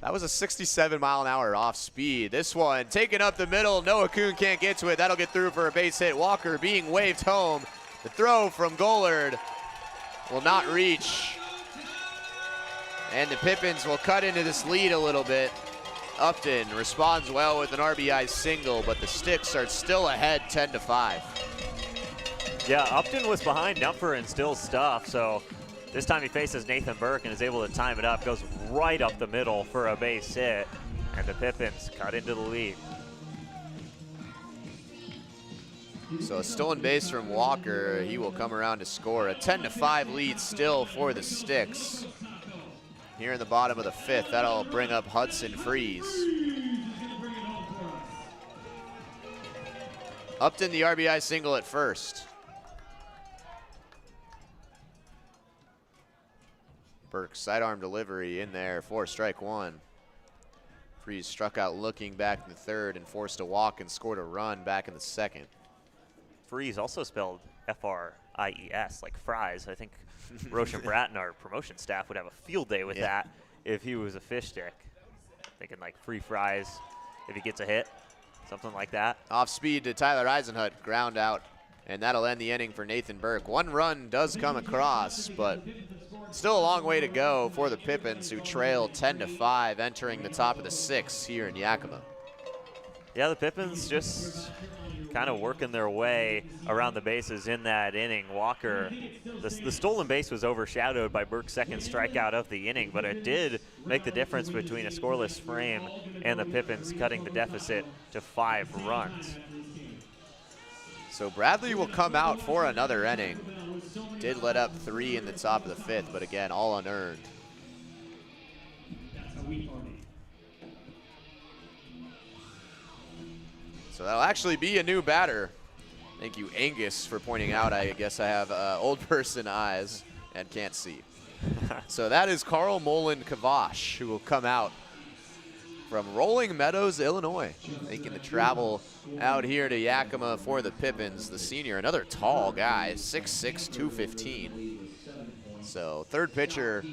S1: That was a 67-mile-an-hour off speed. This one taken up the middle. Noah Kuhn can't get to it. That'll get through for a base hit. Walker being waved home. The throw from Gollard will not reach. And the Pippins will cut into this lead a little bit. Upton responds well with an RBI single, but the Sticks are still ahead 10-5.
S2: Yeah, Upton was behind Nupfer and Still's stuff, so this time he faces Nathan Burke and is able to time it up, goes right up the middle for a base hit, and the Pippins cut into the lead.
S1: So a stolen base from Walker. He will come around to score. A 10-5 lead still for the Sticks. Here in the bottom of the fifth, that'll bring up Hudson Freeze. Upton the RBI single at first. Burke sidearm delivery in there for strike one. Freeze struck out looking back in the third and forced a walk and scored a run back in the second.
S2: Freeze also spelled F-R-I-E-S, like fries. I think Roshan Bratton, our promotion staff, would have a field day with that if he was a fish stick. Thinking like free fries if he gets a hit, something like that.
S1: Off speed to Tyler Eisenhut, ground out, and that'll end the inning for Nathan Burke. One run does come across, but still a long way to go for the Pippins, who trail 10-5 entering the top of the sixth here in Yakima.
S2: Yeah, the Pippins just kind of working their way around the bases in that inning. Walker, the stolen base was overshadowed by Burke's second strikeout of the inning, but it did make the difference between a scoreless frame and the Pippins cutting the deficit to 5 runs.
S1: So Bradley will come out for another inning. Did let up 3 in the top of the fifth, but again, all unearned. So that'll actually be a new batter. Thank you, Angus, for pointing out. I guess I have old person eyes and can't see. So that is Carl Molen Kavash, who will come out from Rolling Meadows, Illinois, making the travel out here to Yakima for the Pippins. The senior, another tall guy, 6'6", 215. So third pitcher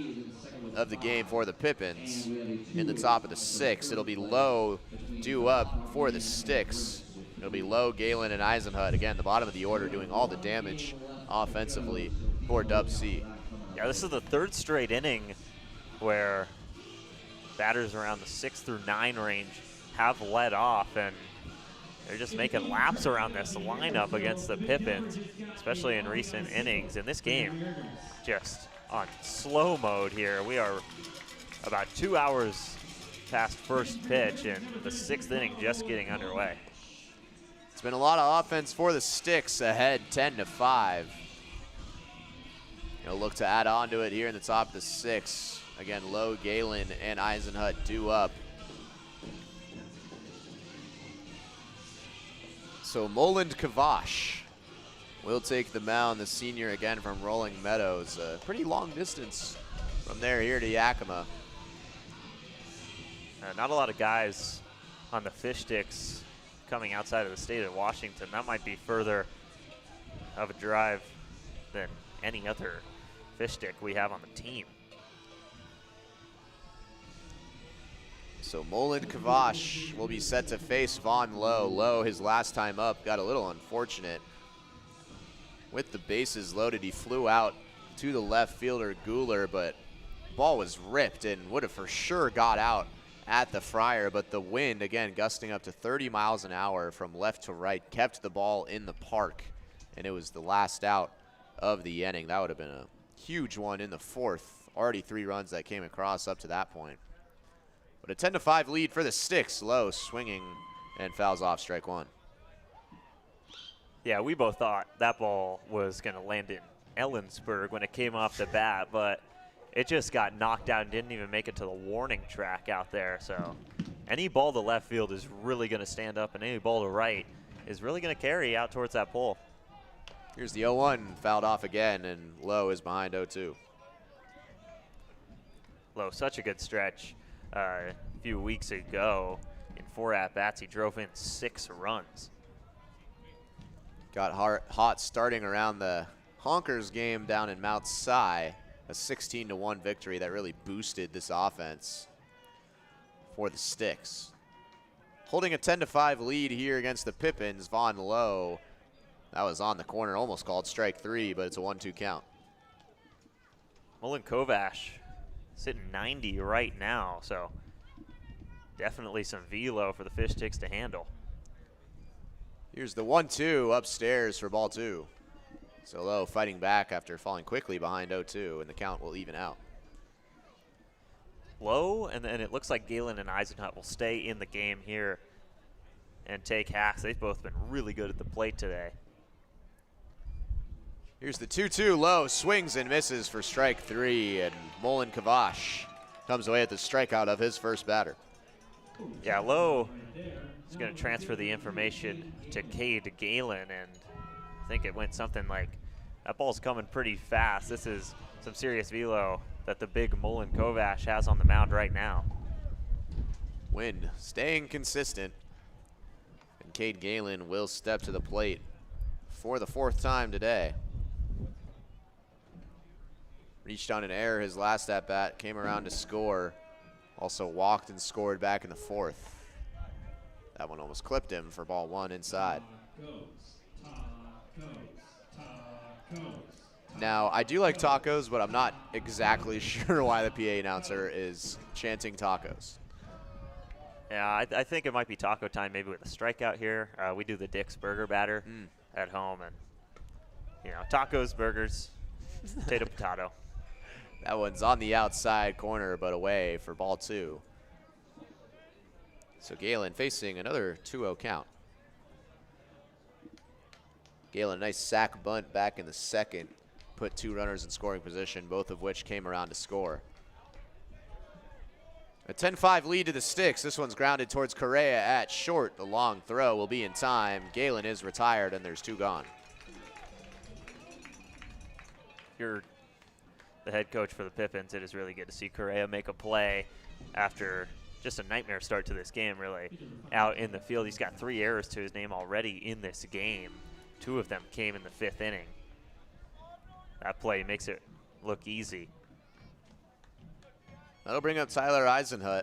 S1: of the game for the Pippins in the top of the sixth. It'll be Lowe due up for the Sticks. It'll be Lowe, Galen, and Eisenhut. Again, the bottom of the order doing all the damage offensively for DubSea.
S2: Yeah, this is the third straight inning where batters around the 6 through 9 range have led off, and they're just making laps around this lineup against the Pippins, especially in recent innings. In this game, just on slow mode here. We are about 2 hours past first pitch, and the 6th inning just getting underway.
S1: It's been a lot of offense for the Sticks, ahead 10-5. They'll look to add on to it here in the top of the sixth. Again, Lowe, Galen, and Eisenhut due up. So Moland Kavash will take the mound, the senior again from Rolling Meadows. A pretty long distance from there here to Yakima.
S2: Not a lot of guys on the Fish Sticks coming outside of the state of Washington. That might be further of a drive than any other Fish Stick we have on the team.
S1: So Moland Kavash will be set to face Vaughn Lowe. Lowe, his last time up, got a little unfortunate. With the bases loaded, he flew out to the left fielder, Guler, but ball was ripped and would have for sure got out at the Friar, but the wind, again, gusting up to 30 miles an hour from left to right, kept the ball in the park, and it was the last out of the inning. That would have been a huge one in the fourth. Already 3 runs that came across up to that point. But a 10-5 lead for the Sticks. Lowe swinging and fouls off strike 1.
S2: Yeah, we both thought that ball was going to land in Ellensburg when it came off the bat, but it just got knocked out and didn't even make it to the warning track out there. So any ball to left field is really going to stand up, and any ball to right is really going to carry out towards that pole.
S1: Here's the 0-1, fouled off again, and Lowe is behind 0-2.
S2: Lowe, such a good stretch. A few weeks ago, in 4 at-bats, he drove in 6 runs.
S1: Got hot starting around the Honkers game down in Mount Si, a 16-1 victory that really boosted this offense for the Sticks. Holding a 10-5 lead here against the Pippins, Vaughn Lowe. That was on the corner, almost called strike 3, but it's a 1-2 count.
S2: Mullen Kovash sitting 90 right now, so definitely some velo for the Fish Sticks to handle.
S1: Here's the 1-2 upstairs for ball 2. So Lowe fighting back after falling quickly behind 0-2, and the count will even out.
S2: Lowe, and then it looks like Galen and Eisenhut will stay in the game here and take hacks. They've both been really good at the plate today.
S1: Here's the 2-2. Lowe swings and misses for strike 3, and Mullen Kavash comes away at the strikeout of his first batter.
S2: Yeah, Lowe is going to transfer the information to Cade Galen, and I think it went something like, that ball's coming pretty fast. This is some serious velo that the big Mullen Kovash has on the mound right now.
S1: Wind staying consistent, and Cade Galen will step to the plate for the 4th time today. Reached on an error his last at-bat, came around to score. Also walked and scored back in the 4th. That one almost clipped him for ball 1 inside. Now, I do like tacos, but I'm not exactly sure why the PA announcer is chanting tacos.
S2: Yeah, I think it might be taco time, maybe with a strikeout here. We do the Dick's Burger batter at home, and, you know, tacos, burgers, potato.
S1: That one's on the outside corner, but away for ball 2. So Galen facing another 2-0 count. Galen, nice sack bunt back in the 2nd. Put 2 runners in scoring position, both of which came around to score. A 10-5 lead to the Sticks. This one's grounded towards Correa at short. The long throw will be in time. Galen is retired, and there's 2 gone.
S2: You're the head coach for the Pippins. It is really good to see Correa make a play after just a nightmare start to this game, really. Out in the field, he's got 3 errors to his name already in this game. 2 of them came in the 5th inning. That play makes it look easy.
S1: That'll bring up Tyler Eisenhut.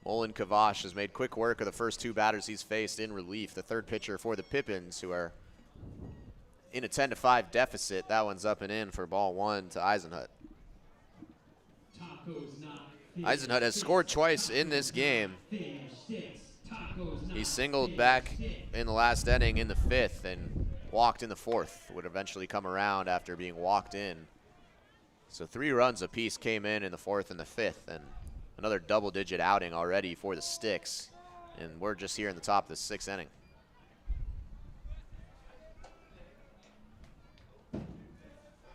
S1: Mullen Kavash has made quick work of the first 2 batters he's faced in relief. The 3rd pitcher for the Pippins, who are in a 10-5 deficit. That one's up and in for ball 1 to Eisenhut. Eisenhut has scored twice in this game. He singled back in the last inning in the 5th and walked in the 4th. Would eventually come around after being walked in. So 3 runs apiece came in the 4th and the 5th, and another double-digit outing already for the Sticks. And we're just here in the top of the 6th inning.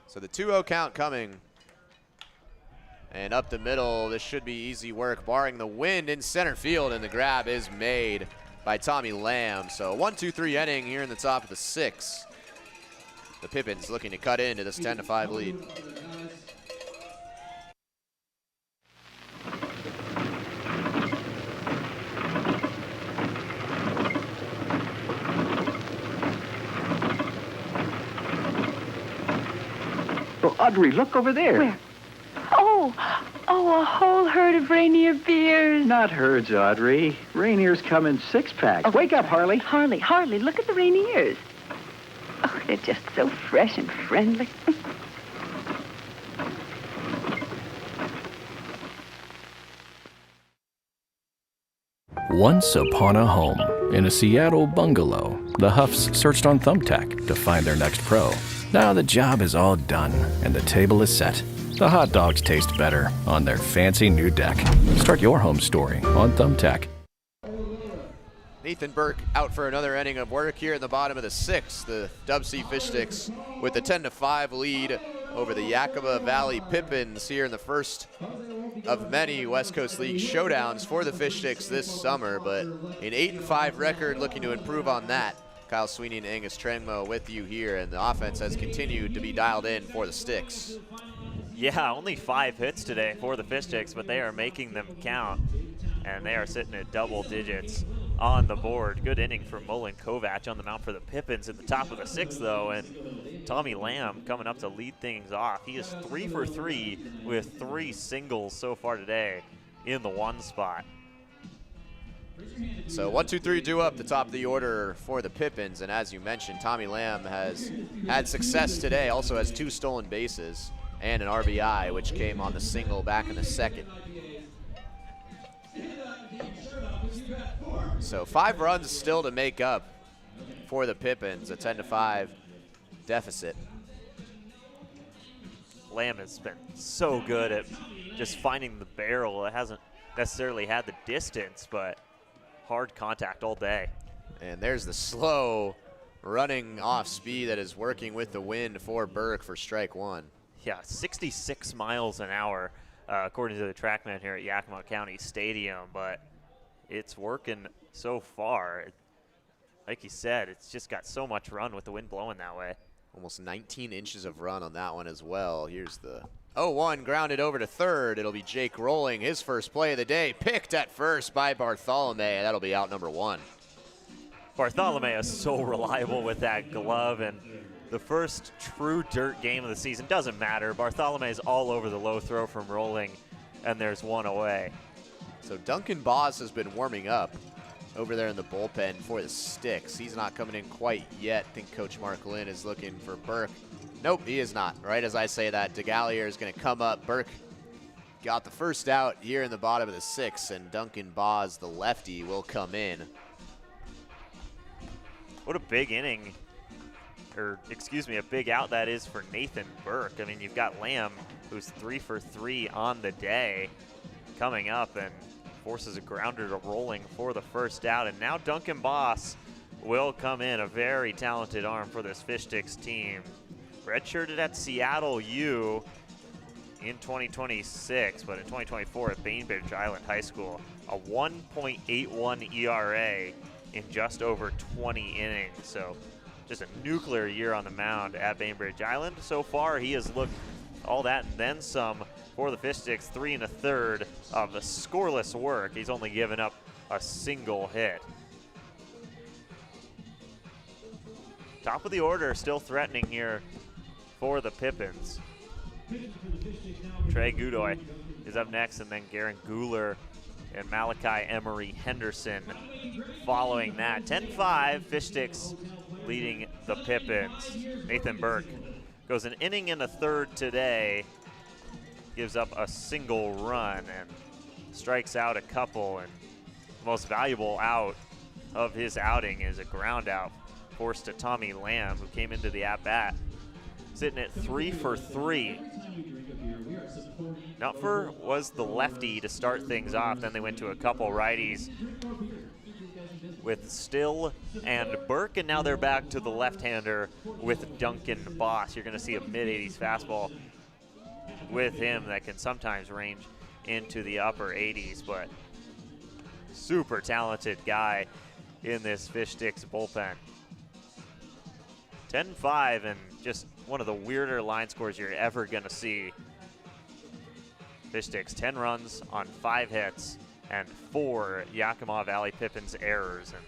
S1: So the 2-0 count coming. And up the middle, this should be easy work, barring the wind in center field, and the grab is made by Tommy Lamb. So 1-2-3 inning here in the top of the 6th. The Pippins looking to cut into this 10-5 lead.
S4: Oh, Audrey, look over there.
S5: Where? Oh, a whole herd of reindeer beers.
S4: Not herds, Audrey. Rainier's come in 6-packs.
S5: Oh,
S4: Wake up, Harley.
S5: Harley, look at the reindeers. Oh, they're just so fresh and friendly.
S3: Once upon a home, in a Seattle bungalow, the Huffs searched on Thumbtack to find their next pro. Now the job is all done, and the table is set. The hot dogs taste better on their fancy new deck. Start your home story on Thumbtack.
S1: Nathan Burke out for another inning of work here in the bottom of the 6th. The DubSea Fish Sticks with a 10-5 lead over the Yakima Valley Pippins here in the first of many West Coast League showdowns for the Fish Sticks this summer, but an 8-5 record, looking to improve on that. Kyle Sweeney and Angus Trengmo with you here, and the offense has continued to be dialed in for the Sticks.
S2: Yeah, only 5 hits today for the Fish Sticks, but they are making them count, and they are sitting at double digits on the board. Good inning for Mullen Kovac on the mound for the Pippins at the top of the 6th, though, and Tommy Lamb coming up to lead things off. He is 3 for 3 with 3 singles so far today in the 1 spot.
S1: So 1, 2, 3 due up the top of the order for the Pippins, and as you mentioned, Tommy Lamb has had success today, also has 2 stolen bases and an RBI, which came on the single back in the 2nd. So 5 runs still to make up for the Pippins, a 10-5 deficit.
S2: Lamb has been so good at just finding the barrel. It hasn't necessarily had the distance, but hard contact all day.
S1: And there's the slow running off speed that is working with the wind for Burke for strike 1.
S2: Yeah, 66 miles an hour, according to the TrackMan here at Yakima County Stadium, but it's working so far. Like you said, it's just got so much run with the wind blowing that way.
S1: Almost 19 inches of run on that one as well. Here's the 0-1 grounded over to third. It'll be Jake Rolling, his first play of the day, picked at first by Bartholomew. That'll be out number 1.
S2: Bartholomew is so reliable with that glove, and the first true dirt game of the season doesn't matter. Bartholomew is all over the low throw from Rolling, and there's 1 away.
S1: So Duncan Boss has been warming up over there in the bullpen for the Sticks. He's not coming in quite yet. I think Coach Mark Lynn is looking for Burke. Nope, he is not. Right as I say that, DeGallier is going to come up. Burke got the first out here in the bottom of the 6th, and Duncan Boss, the lefty, will come in.
S2: What a big inning, or excuse me, a big out that is for Nathan Burke. I mean, you've got Lamb, who's 3 for 3 on the day, coming up and forces a grounder to Rolling for the first out. And now Duncan Boss will come in, a very talented arm for this Fish Sticks team. Redshirted at Seattle U in 2026, but in 2024 at Bainbridge Island High School. A 1.81 ERA in just over 20 innings. So just a nuclear year on the mound at Bainbridge Island. So far, he has looked all that and then some for the Fish Sticks. 3 1/3 of the scoreless work. He's only given up a single hit. Top of the order, still threatening here for the Pippins. Trey Godoy is up next, and then Garen Guler and Malachi Emery Henderson following that. 10-5, Fish Sticks leading the Pippins. Nathan Burke goes an inning and a third today, gives up a single run and strikes out a couple, and the most valuable out of his outing is a ground out forced to Tommy Lamb, who came into the at-bat sitting at 3 for 3. Nutfer was the lefty to start things off, then they went to a couple righties with Still and Burke, and now they're back to the left-hander with Duncan Boss. You're going to see a mid-80s fastball with him that can sometimes range into the upper 80s, but super talented guy in this Fish Sticks bullpen. 10-5, and just one of the weirder line scores you're ever going to see. Fish Sticks 10 runs on 5 hits and 4 Yakima Valley Pippins errors. And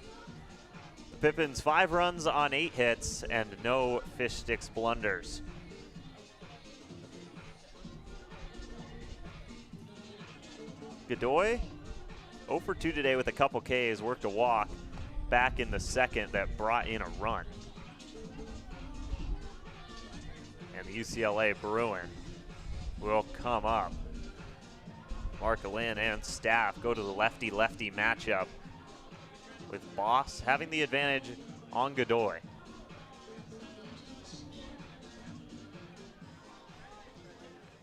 S2: the Pippins 5 runs on 8 hits and no Fish Sticks blunders. Godoy 0 for 2 today with a couple Ks, worked a walk back in the 2nd that brought in a run. And the UCLA Bruin will come up. Mark Lynn and staff go to the lefty-lefty matchup with Boss having the advantage on Godoy.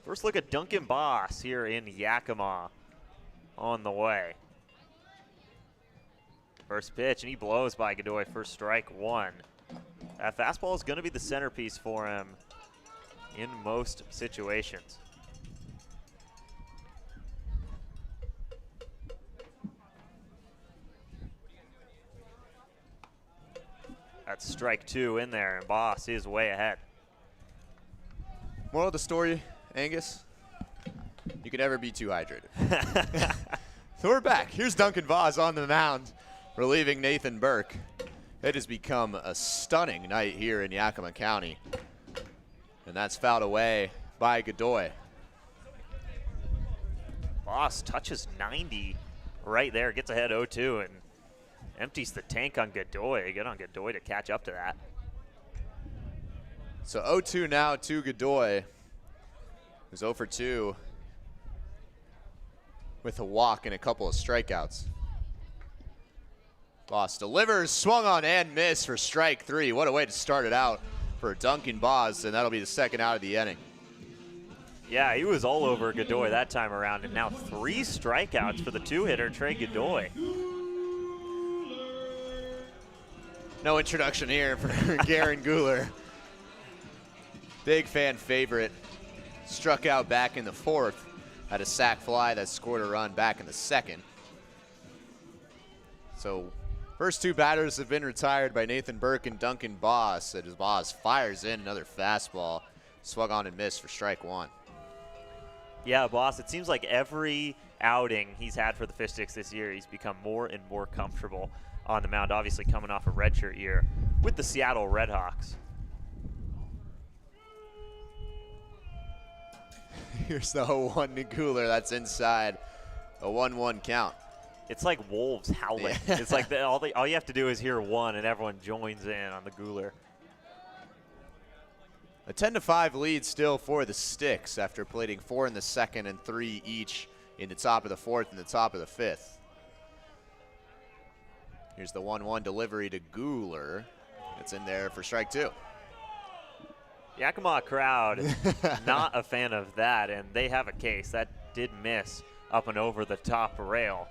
S2: First look at Duncan Boss here in Yakima on the way. First pitch, and he blows by Godoy for strike one. That fastball is going to be the centerpiece for him in most situations. That's strike two in there, and Boss is way ahead.
S1: Moral of the story, Angus, you can never be too hydrated. So we're back. Here's Duncan Boss on the mound, relieving Nathan Burke. It has become a stunning night here in Yakima County. And that's fouled away by Godoy.
S2: Boss touches 90 right there, gets ahead 0-2, and empties the tank on Godoy. Good on Godoy to catch up to that.
S1: So 0-2 now to Godoy, who's 0 for 2 with a walk and a couple of strikeouts. Boss delivers, swung on and missed for strike three. What a way to start it out for Duncan Boss, and that'll be the second out of the inning.
S2: Yeah, he was all over Godoy that time around, and now 3 strikeouts for the two-hitter, Trey Godoy.
S1: No introduction here for Garen Guler. Big fan favorite. Struck out back in the 4th. Had a sac fly that scored a run back in the 2nd. So first 2 batters have been retired by Nathan Burke and Duncan Boss. As Boss fires in another fastball. Swung on and missed for strike one.
S2: Yeah, Boss, it seems like every outing he's had for the Fish Sticks this year, he's become more and more comfortable on the mound, obviously coming off a redshirt year with the Seattle Redhawks.
S1: Here's the 0-1 to Guler. That's inside. A 1-1 count.
S2: It's like wolves howling.
S1: Yeah.
S2: It's like all you have to do is hear one, and everyone joins in on the Guler.
S1: A 10-5 lead still for the Sticks after plating 4 in the 2nd and 3 each in the top of the 4th and the top of the 5th. Here's the 1-1 delivery to Guler. It's in there for strike 2.
S2: Yakima crowd, not a fan of that, and they have a case. That did miss up and over the top rail.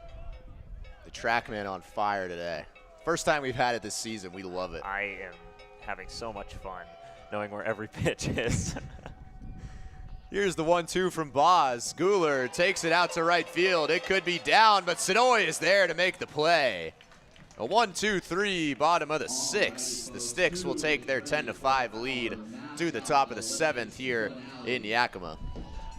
S1: The TrackMan on fire today. First time we've had it this season. We love it.
S2: I am having so much fun knowing where every pitch is.
S1: Here's the 1-2 from Boz. Guler takes it out to right field. It could be down, but Sonoy is there to make the play. A 1-2-3, bottom of the 6th. The Sticks will take their 10-5 lead to the top of the 7th here in Yakima.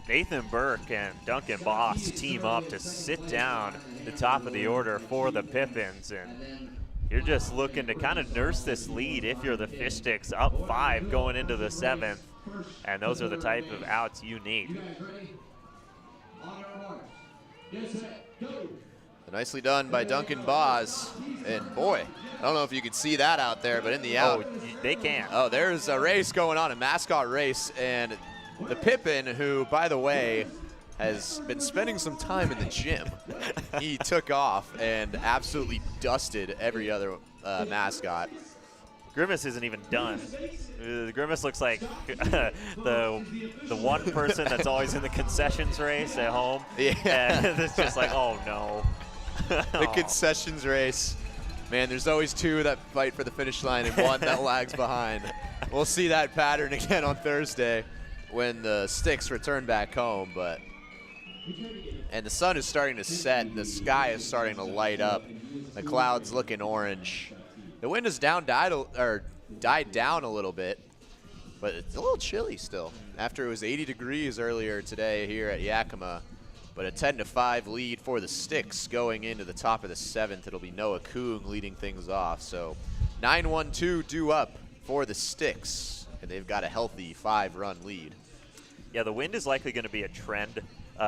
S2: Nathan Burke and Duncan Boss team up to sit down the top of the order for the Pippins, and you're just looking to kind of nurse this lead if you're the Fish Sticks, up 5 going into the 7th, and those are the type of outs you need.
S1: Nicely done by Duncan Boz, and boy, I don't know if you can see that out there, but in the out.
S2: Oh, they can.
S1: Oh, there's a race going on, a mascot race, and the Pippin, who, by the way, has been spending some time in the gym. He took off and absolutely dusted every other mascot.
S2: Grimace isn't even done. Grimace looks like the one person that's always in the concessions race at home.
S1: Yeah.
S2: And it's just like, oh no.
S1: The concessions race. Man, there's always 2 that fight for the finish line and 1 that lags behind. We'll see that pattern again on Thursday when the Sticks return back home. And the sun is starting to set. The sky is starting to light up. The clouds looking orange. The wind has died down a little bit, but it's a little chilly still. After it was 80 degrees earlier today here at Yakima. But a 10-5 lead for the Sticks going into the top of the 7th. It'll be Noah Kuhn leading things off. So 9-1-2 due up for the Sticks, and they've got a healthy 5-run lead.
S2: Yeah, the wind is likely going to be a trend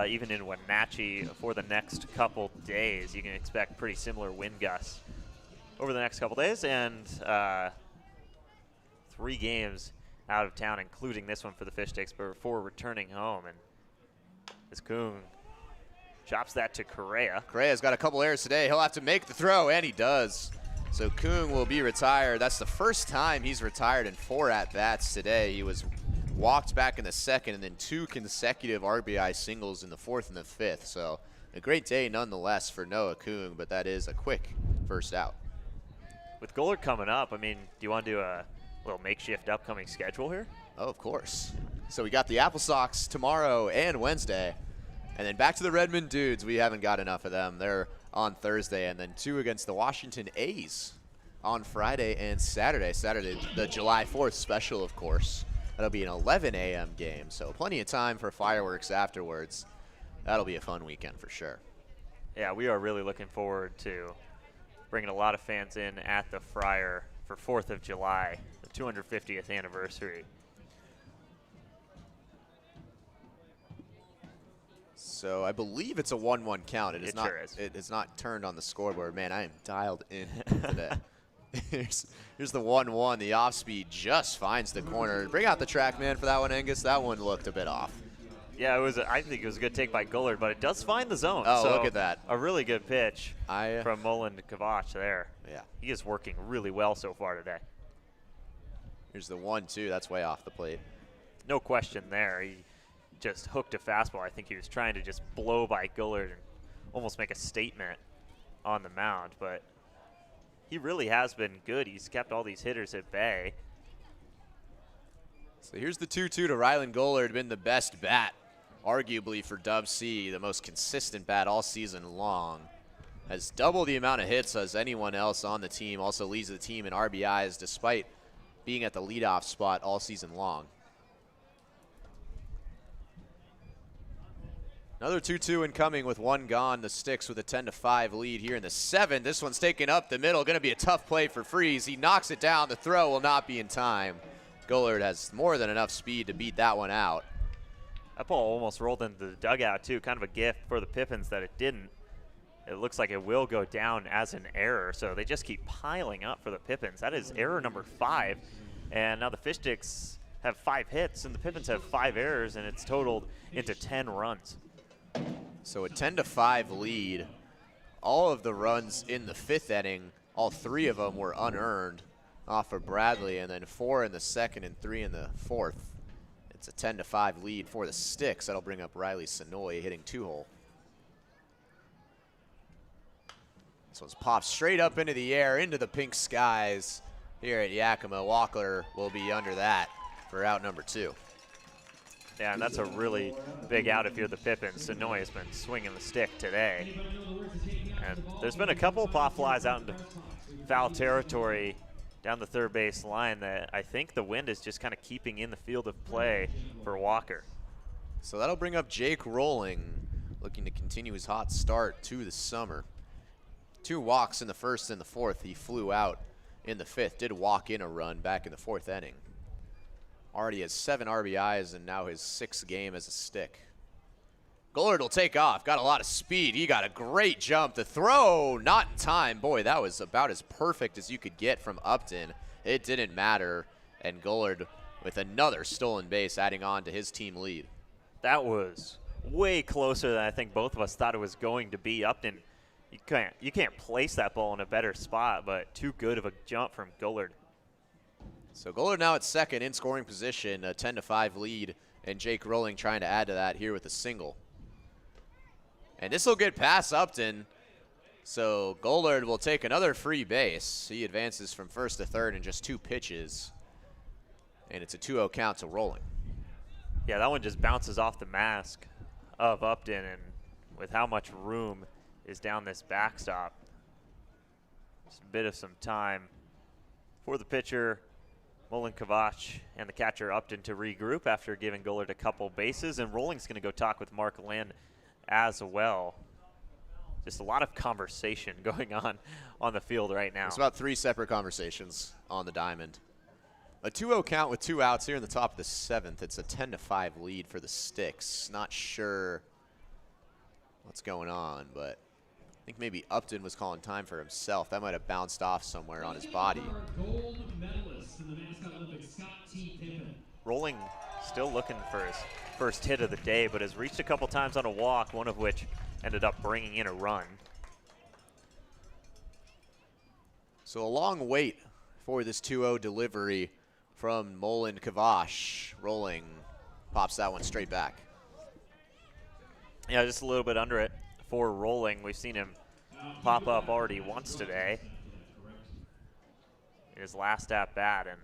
S2: even in Wenatchee for the next couple days. You can expect pretty similar wind gusts over the next couple days, and 3 games out of town, including this one for the Fish Sticks before returning home. And as Kuhn chops that to Correa.
S1: Correa's got a couple errors today. He'll have to make the throw, and he does. So Kung will be retired. That's the first time he's retired in 4 at-bats today. He was walked back in the 2nd and then 2 consecutive RBI singles in the 4th and the 5th. So a great day nonetheless for Noah Kung, but that is a quick first out.
S2: With Gollard coming up, I mean, do you want to do a little makeshift upcoming schedule here?
S1: Oh, of course. So we got the Apple Sox tomorrow and Wednesday. And then back to the Redmond Dudes. We haven't got enough of them. They're on Thursday. And then 2 against the Washington A's on Friday and Saturday. Saturday, the July 4th special, of course. That'll be an 11 a.m. game. So plenty of time for fireworks afterwards. That'll be a fun weekend for sure.
S2: Yeah, we are really looking forward to bringing a lot of fans in at the Friar for 4th of July, the 250th anniversary.
S1: So I believe it's a 1-1 count. It is not.
S2: Sure is.
S1: It is not turned on the scoreboard. Man, I am dialed in today. here's the 1-1. The off speed just finds the corner. Bring out the track man for that one, Angus. That one looked a bit off.
S2: Yeah, I think it was a good take by Gollard, but it does find the zone.
S1: Oh,
S2: so
S1: look at that.
S2: A really good pitch from Mullen Kavach there.
S1: Yeah.
S2: He is working really well so far today.
S1: Here's the 1-2. That's way off the plate.
S2: No question there. He just hooked a fastball. I think he was trying to just blow by Gollard and almost make a statement on the mound, but he really has been good. He's kept all these hitters at bay.
S1: So here's the 2-2 to Rylan Gollard. Been the best bat, arguably, for DubSea, the most consistent bat all season long. Has double the amount of hits as anyone else on the team. Also leads the team in RBIs despite being at the leadoff spot all season long. Another 2-2 incoming with 1 gone. The Sticks with a 10-5 lead here in the 7th. This one's taken up the middle. Going to be a tough play for Freeze. He knocks it down. The throw will not be in time. Gollard has more than enough speed to beat that one out.
S2: That ball almost rolled into the dugout, too. Kind of a gift for the Pippins that it didn't. It looks like it will go down as an error, so they just keep piling up for the Pippins. That is error number 5. And now the Fish Sticks have 5 hits, and the Pippins have 5 errors, and it's totaled into 10 runs.
S1: So a 10-5 lead. All of the runs in the 5th inning, all 3 of them were unearned off of Bradley, and then 4 in the 2nd and 3 in the 4th. It's a 10-5 lead for the Sticks. That'll bring up Riley Sonoy hitting 2-hole. This one's popped straight up into the air, into the pink skies here at Yakima. Walker will be under that for out number 2.
S2: Yeah, and that's a really big out if you're the Pippins. Sonoy has been swinging the stick today. And there's been a couple pop flies out into foul territory down the third base line that I think the wind is just kind of keeping in the field of play for Walker.
S1: So that'll bring up Jake Rolling, looking to continue his hot start to the summer. 2 walks in the 1st and the 4th. He flew out in the 5th, did walk in a run back in the 4th inning. Already has 7 RBIs and now his 6th game as a Stick. Gollard will take off. Got a lot of speed. He got a great jump. The throw, not in time. Boy, that was about as perfect as you could get from Upton. It didn't matter. And Gollard with another stolen base adding on to his team lead.
S2: That was way closer than I think both of us thought it was going to be. Upton, you can't place that ball in a better spot, but too good of a jump from Gollard.
S1: So Gollard now at 2nd in scoring position, a 10-5 lead, and Jake Rolling trying to add to that here with a single. And this will get past Upton, so Gollard will take another free base. He advances from 1st to 3rd in just 2 pitches, and it's a 2-0 count to Rolling.
S2: Yeah, that one just bounces off the mask of Upton, and with how much room is down this backstop, just a bit of some time for the pitcher, Mullen Kavach, and the catcher Upton to regroup after giving Gollard a couple bases, and Rolling's going to go talk with Mark Lynn as well. Just a lot of conversation going on the field right now.
S1: It's about 3 separate conversations on the diamond. A 2-0 count with 2 outs here in the top of the 7th. It's a 10-5 lead for the Sticks. Not sure what's going on, but I think maybe Upton was calling time for himself. That might have bounced off somewhere on his body.
S2: Rolling still looking for his first hit of the day, but has reached a couple times on a walk, one of which ended up bringing in a run.
S1: So a long wait for this 2-0 delivery from Moland Kavash. Rolling, pops that one straight back.
S2: Yeah, just a little bit under it for Rolling. We've seen him pop up already once today in his last at bat, and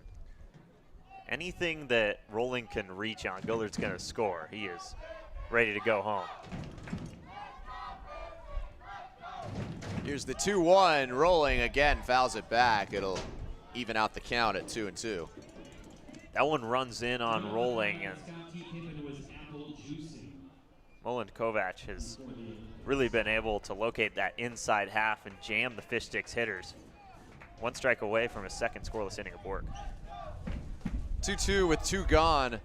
S2: anything that Rolling can reach on, Gillard's going to score. He is ready to go home.
S1: Here's the 2-1. Rolling again, fouls it back. It'll even out the count at 2-2.
S2: That one runs in on Rolling, and Moland Kovac has really been able to locate that inside half and jam the Fish Sticks hitters. One strike away from his second scoreless inning of work.
S1: 2-2 with 2 gone.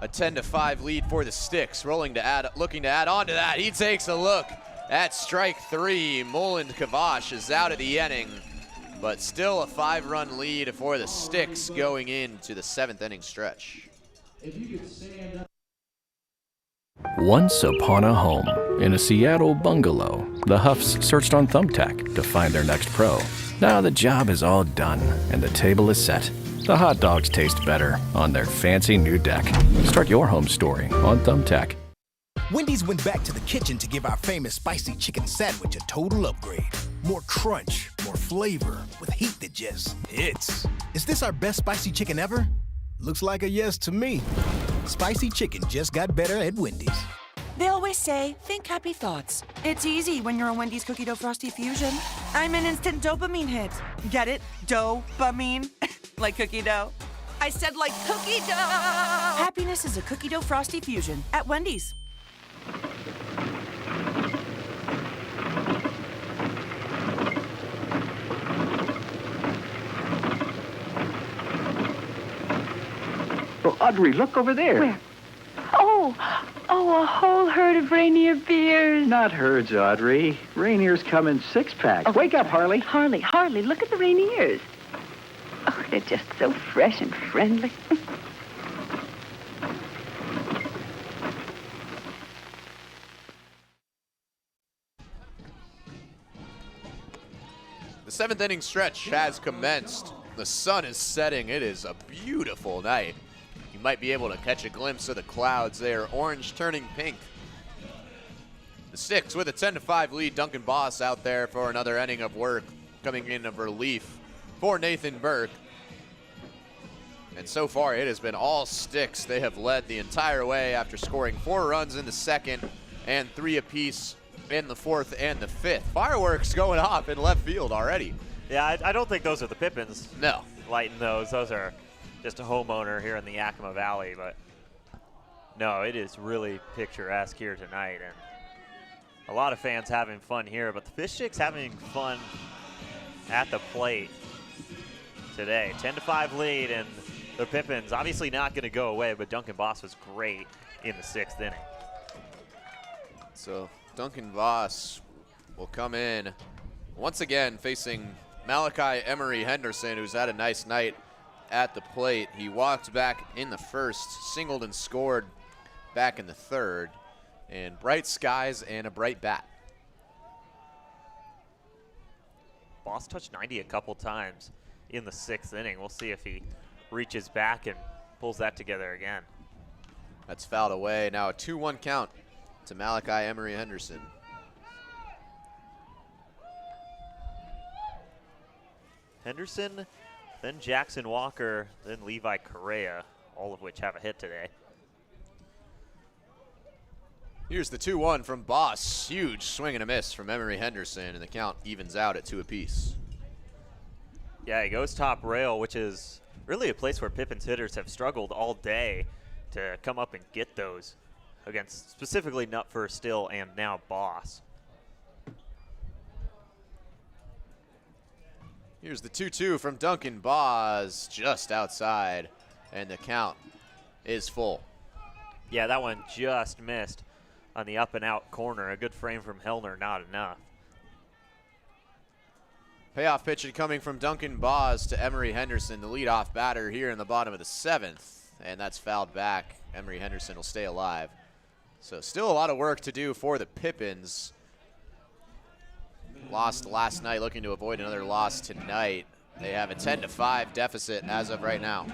S1: A 10-5 lead for the Sticks. Rolling to add, looking to add on to that. He takes a look at strike 3. Moland Kavash is out of the inning, but still a 5-run lead for the Sticks going into the 7th inning stretch.
S3: Once upon a home, in a Seattle bungalow, the Huffs searched on Thumbtack to find their next pro. Now the job is all done, and the table is set. The hot dogs taste better on their fancy new deck. Start your home story on Thumbtack.
S6: Wendy's went back to the kitchen to give our famous spicy chicken sandwich a total upgrade. More crunch, more flavor, with heat that just hits. Is this our best spicy chicken ever? Looks like a yes to me. Spicy chicken just got better at Wendy's.
S7: They always say, think happy thoughts. It's easy when you're a Wendy's Cookie Dough Frosty Fusion. I'm an instant dopamine hit. Get it? Dope-amine? Like cookie dough. I said like cookie dough! Happiness is a Cookie Dough Frosty Fusion at Wendy's.
S4: Oh, Audrey, look over there.
S5: Where? Oh, a whole herd of reindeer beers.
S4: Not herds, Audrey. Reindeers come in 6-packs.
S5: Oh,
S4: Wake up, Harley.
S5: Harley, look at the reindeers. Oh, they're just so fresh and friendly.
S1: The 7th inning stretch has commenced. The sun is setting. It is a beautiful night. You might be able to catch a glimpse of the clouds there, orange turning pink. The Sticks with a 10-5 lead. Duncan Boss out there for another inning of work, coming in of relief for Nathan Burke. And so far, it has been all Sticks. They have led the entire way after scoring 4 runs in the 2nd and 3 apiece in the 4th and the 5th. Fireworks going off in left field already.
S2: Yeah, I don't think those are the Pippins.
S1: No.
S2: Lighting those. Those are just a homeowner here in the Yakima Valley, but no, it is really picturesque here tonight, and a lot of fans having fun here, but the Fish Sticks having fun at the plate today. 10-5 lead, and the Pippins obviously not going to go away, but Duncan Boss was great in the 6th inning.
S1: So Duncan Voss will come in once again facing Malachi Emery Henderson, who's had a nice night at the plate. He walked back in the 1st, singled and scored back in the 3rd, and bright skies and a bright bat.
S2: Boss touched 90 a couple times in the 6th inning. We'll see if he reaches back and pulls that together again.
S1: That's fouled away. Now a 2-1 count to Malachi Emery Henderson.
S2: Henderson, then Jackson Walker, then Levi Correa, all of which have a hit today.
S1: Here's the 2-1 from Boss. Huge swing and a miss from Emery Henderson, and the count evens out at 2 apiece.
S2: Yeah, he goes top rail, which is really a place where Pippins hitters have struggled all day to come up and get those against specifically Nutfer, Still, and now Boss.
S1: Here's the 2-2 from Duncan Boss, just outside, and the count is full.
S2: Yeah, that one just missed on the up and out corner. A good frame from Hellner, not enough.
S1: Payoff pitch coming from Duncan Boss to Emery Henderson, the leadoff batter here in the bottom of the 7th, and that's fouled back. Emery Henderson will stay alive. So still a lot of work to do for the Pippins. lost last night, looking to avoid another loss tonight. They have a 10-5 deficit as of right now.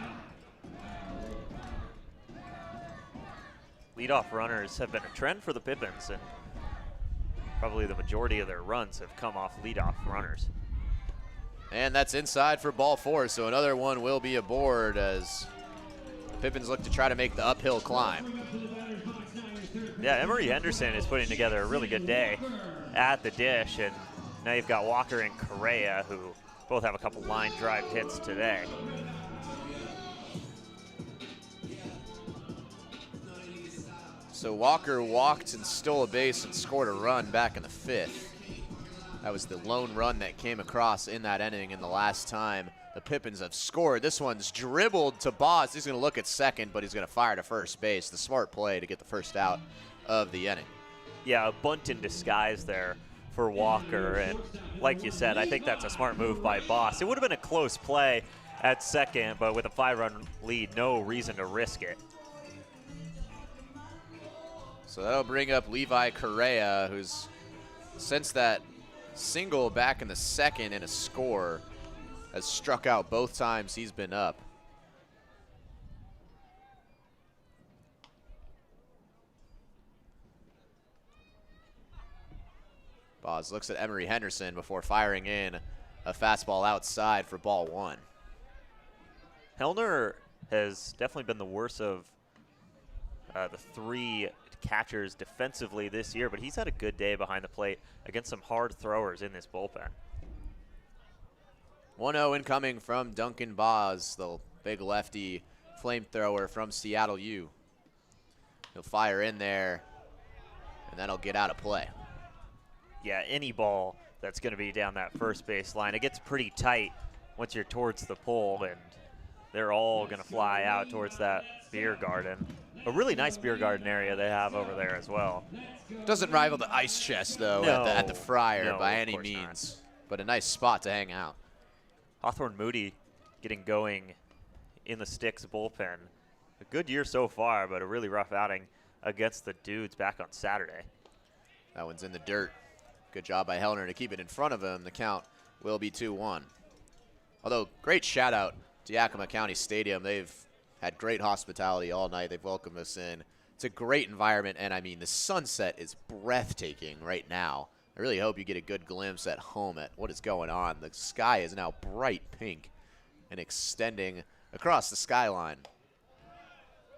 S2: Leadoff runners have been a trend for the Pippins, and probably the majority of their runs have come off leadoff runners.
S1: And that's inside for ball 4, so another one will be aboard as the Pippins look to try to make the uphill climb.
S2: Yeah, Emory Henderson is putting together a really good day at the dish, and now you've got Walker and Correa, who both have a couple line drive hits today.
S1: So Walker walked and stole a base and scored a run back in the 5th. That was the lone run that came across in that inning, and the last time the Pippins have scored. This one's dribbled to Boz. He's going to look at second, but he's going to fire to first base. The smart play to get the first out of the inning.
S2: Yeah, a bunt in disguise there for Walker, and like you said, I think that's a smart move by Boss. It would have been a close play at second, but with a 5-run lead, no reason to risk it.
S1: So that'll bring up Levi Correa, who's since that single back in the 2nd in a score, has struck out both times he's been up. Boz looks at Emory Henderson before firing in a fastball outside for ball 1.
S2: Hellner has definitely been the worst of the 3 catchers defensively this year, but he's had a good day behind the plate against some hard throwers in this bullpen.
S1: 1-0 incoming from Duncan Boz, the big lefty flamethrower from Seattle U. He'll fire in there, and that'll get out of play.
S2: Yeah, any ball that's going to be down that first base line, it gets pretty tight once you're towards the pole, and they're all going to fly out towards that beer garden. A really nice beer garden area they have over there as well.
S1: Doesn't rival the ice chest, though,
S2: No,
S1: at the Friar
S2: no,
S1: by
S2: of
S1: any
S2: course
S1: means, but a nice spot to hang out.
S2: Hawthorne Moody getting going in the Sticks bullpen. A good year so far, but a really rough outing against the Dudes back on Saturday.
S1: That one's in the dirt. Good job by Hellner to keep it in front of him. The count will be 2-1. Although, great shout out to Yakima County Stadium. They've had great hospitality all night. They've welcomed us in. It's a great environment, and I mean, the sunset is breathtaking right now. I really hope you get a good glimpse at home at what is going on. The sky is now bright pink and extending across the skyline.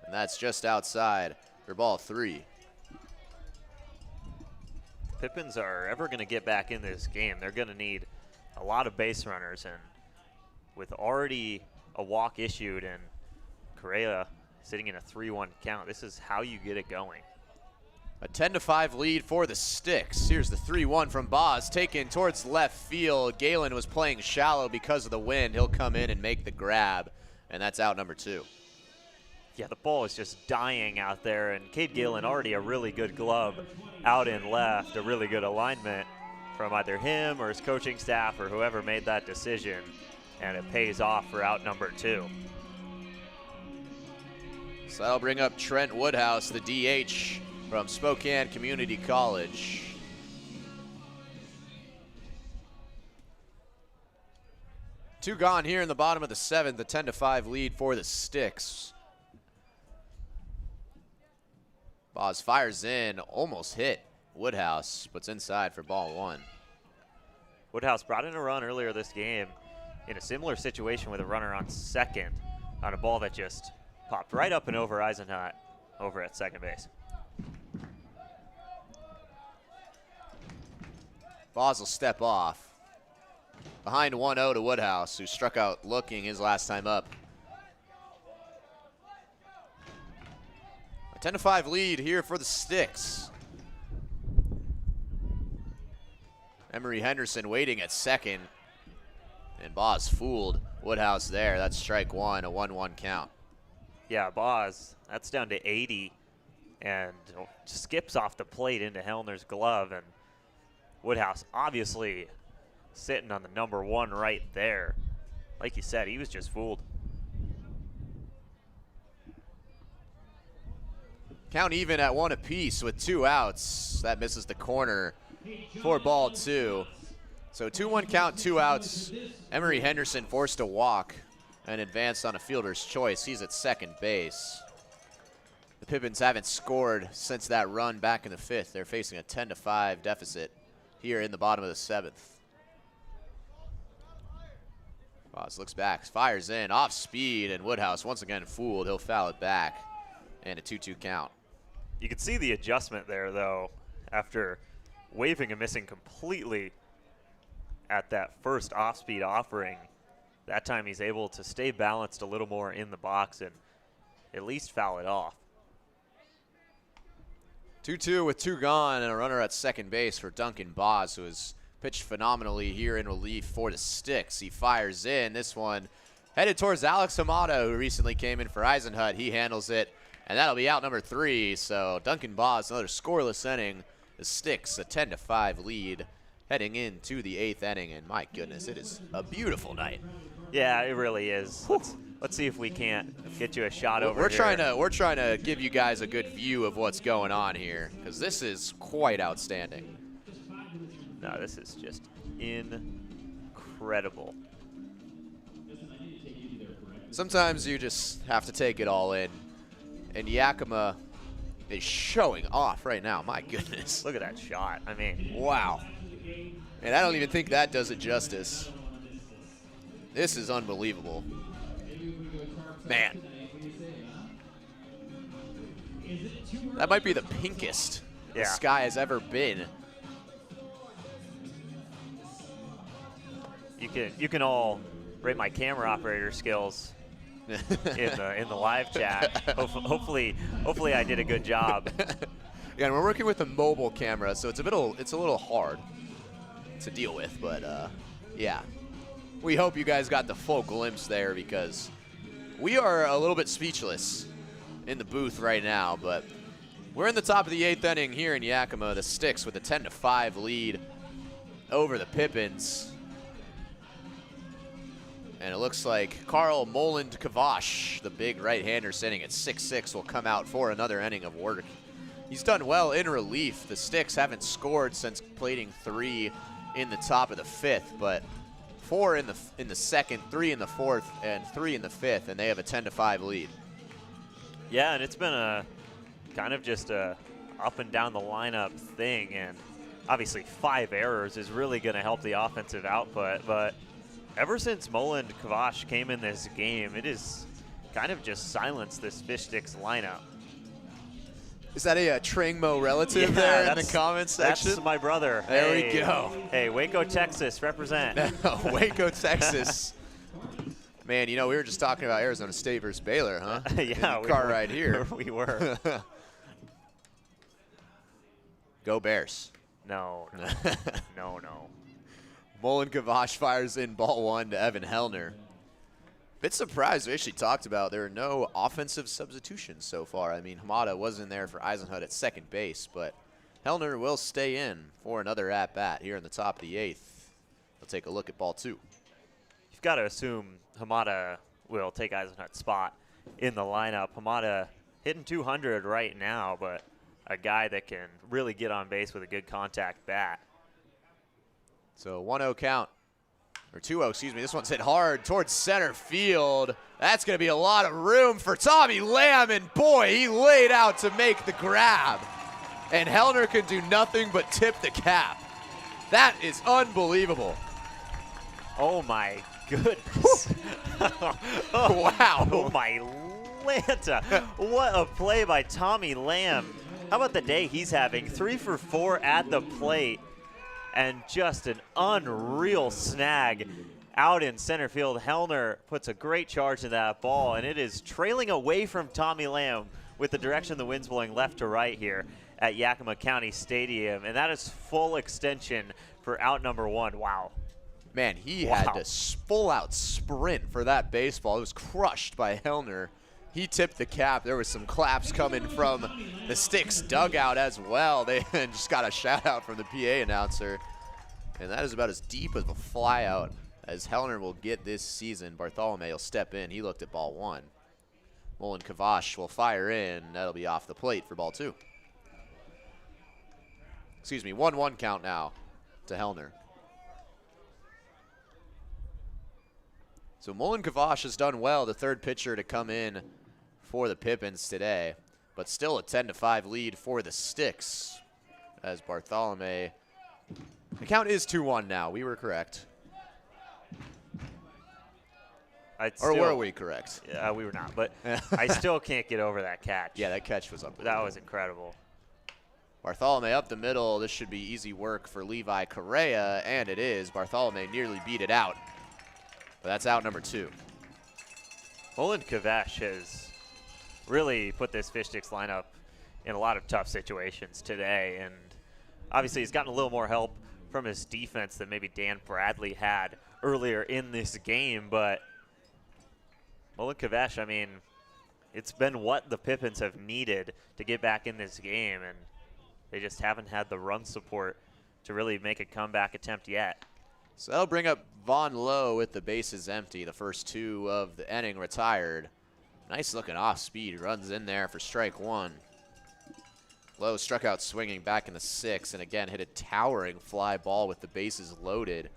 S1: And that's just outside for ball 3.
S2: Pippins are ever going to get back in this game, they're going to need a lot of base runners, and with already a walk issued and Correa sitting in a 3-1 count, this is how you get it going.
S1: A 10-5 lead for the Sticks. Here's the 3-1 from Boz, taken towards left field. Galen was playing shallow because of the wind. He'll come in and make the grab, and that's out number 2.
S2: Yeah, the ball is just dying out there, and Cade Galen already a really good glove out in left, a really good alignment from either him or his coaching staff or whoever made that decision, and it pays off for out number 2.
S1: So that'll bring up Trent Woodhouse, the DH from Spokane Community College. Two gone here in the bottom of the 7th, the 10-5 lead for the Sticks. Boz fires in, almost hit Woodhouse, but's inside for ball 1.
S2: Woodhouse brought in a run earlier this game in a similar situation with a runner on second on a ball that just popped right up and over Eisenhut over at second base.
S1: Boz will step off. Behind 1-0 to Woodhouse, who struck out looking his last time up. A 10-5 lead here for the Sticks. Emory Henderson waiting at second. And Boz fooled Woodhouse there. That's strike 1, a 1-1 count.
S2: Yeah, Boz, that's down to 80 and skips off the plate into Hellner's glove, and Woodhouse obviously sitting on the number 1 right there. Like you said, he was just fooled.
S1: Count even at 1 apiece with 2 outs. That misses the corner for ball 2. So 2-1 count, 2 outs. Emery Henderson forced to walk and advanced on a fielder's choice. He's at second base. The Pippins haven't scored since that run back in the 5th. They're facing a 10-5 deficit here in the bottom of the 7th. Boz looks back, fires in, off speed, and Woodhouse once again fooled. He'll foul it back, and a 2-2 count.
S2: You can see the adjustment there, though, after waving and missing completely at that first off-speed offering. That time he's able to stay balanced a little more in the box and at least foul it off.
S1: 2-2 with 2 gone and a runner at second base for Duncan Boz, who has pitched phenomenally here in relief for the Sticks. He fires in. This one headed towards Alex Hamada, who recently came in for Eisenhut. He handles it, and that'll be out number 3. So Duncan Boz, another scoreless inning. The Sticks a 10-5 lead heading into the 8th inning, and my goodness, it is a beautiful night.
S2: Yeah, it really is. Let's see if we can't get you a shot over
S1: We're
S2: here.
S1: we're trying to give you guys a good view of what's going on here, because this is quite outstanding.
S2: No, this is just incredible.
S1: Sometimes you just have to take it all in, and Yakima is showing off right now. My goodness.
S2: Look at that shot. I mean,
S1: wow. And I don't even think that does it justice. This is unbelievable. Man. That might be the pinkest the sky has ever been.
S2: You can all rate my camera operator skills in the live chat. Hopefully I did a good job.
S1: Yeah, and we're working with a mobile camera, so it's a little hard to deal with, but yeah. We hope you guys got the full glimpse there, because we are a little bit speechless in the booth right now, but we're in the top of the 8th inning here in Yakima. The Sticks with a 10-5 lead over the Pippins. And it looks like Carl Moland Kavash, the big right-hander sitting at 6'6", will come out for another inning of work. He's done well in relief. The Sticks haven't scored since plating 3 in the top of the 5th, but 4 in the 2nd, 3 in the 4th, and 3 in the 5th, and they have a 10-5 lead.
S2: Yeah, and it's been a kind of just a up and down the lineup thing, and obviously 5 errors is really going to help the offensive output, but ever since Moland Kavash came in this game, it is kind of just silenced this Fish Sticks lineup.
S1: Is that a Trangmo relative there in the comments section?
S2: That's my brother.
S1: There we go.
S2: Hey, Waco, Texas, represent.
S1: Waco, Texas. Man, you know, we were just talking about Arizona State versus Baylor, huh?
S2: Yeah,
S1: we car ride here.
S2: We were.
S1: Go Bears.
S2: No. No.
S1: Moland Kavash fires in ball 1 to Evan Hellner. Bit surprised. We actually talked about there are no offensive substitutions so far. I mean, Hamada wasn't there for Eisenhut at second base, but Hellner will stay in for another at-bat here in the top of the 8th. We'll take a look at ball 2.
S2: You've got to assume Hamada will take Eisenhut's spot in the lineup. Hamada hitting 200 right now, but a guy that can really get on base with a good contact bat.
S1: So 1-0 count. Or 2-0, excuse me. This one's hit hard towards center field. That's going to be a lot of room for Tommy Lamb, and boy, he laid out to make the grab. And Hellner can do nothing but tip the cap. That is unbelievable.
S2: Oh, my goodness.
S1: Wow.
S2: Oh, my Lanta. What a play by Tommy Lamb. How about the day he's having? 3 for 4 at the plate. And just an unreal snag out in center field. Hellner puts a great charge in that ball, and it is trailing away from Tommy Lamb with the direction the wind's blowing left to right here at Yakima County Stadium. And that is full extension for out number 1. Wow.
S1: Man, he had to full-out sprint for that baseball. It was crushed by Hellner. He tipped the cap. There was some claps coming from the Sticks dugout as well. They just got a shout-out from the PA announcer. And that is about as deep of a fly-out as Hellner will get this season. Bartholomew will step in. He looked at ball 1. Moland Kavash will fire in. That'll be off the plate for ball 2. Excuse me, 1-1 count now to Hellner. So Mullen Kavash has done well, the third pitcher to come in for the Pippins today, but still a 10-5 lead for the Sticks as Bartholomew. The count is 2-1 now. We were correct. Or were we correct?
S2: Yeah, we were not, but I still can't get over that catch.
S1: Yeah, that catch was up.
S2: That was incredible.
S1: Bartholomew up the middle. This should be easy work for Levi Correa, and it is. Bartholomew nearly beat it out, but that's out number 2.
S2: Mullen Kavash has really put this Fish Sticks lineup in a lot of tough situations today, and obviously he's gotten a little more help from his defense than maybe Dan Bradley had earlier in this game, but Mullen Kavash, I mean, it's been what the Pippins have needed to get back in this game, and they just haven't had the run support to really make a comeback attempt yet.
S1: So that'll bring up Vaughn Lowe with the bases empty. The first 2 of the inning retired. Nice looking off speed. Runs in there for strike 1. Lowe struck out swinging back in the 6th, and again hit a towering fly ball with the bases loaded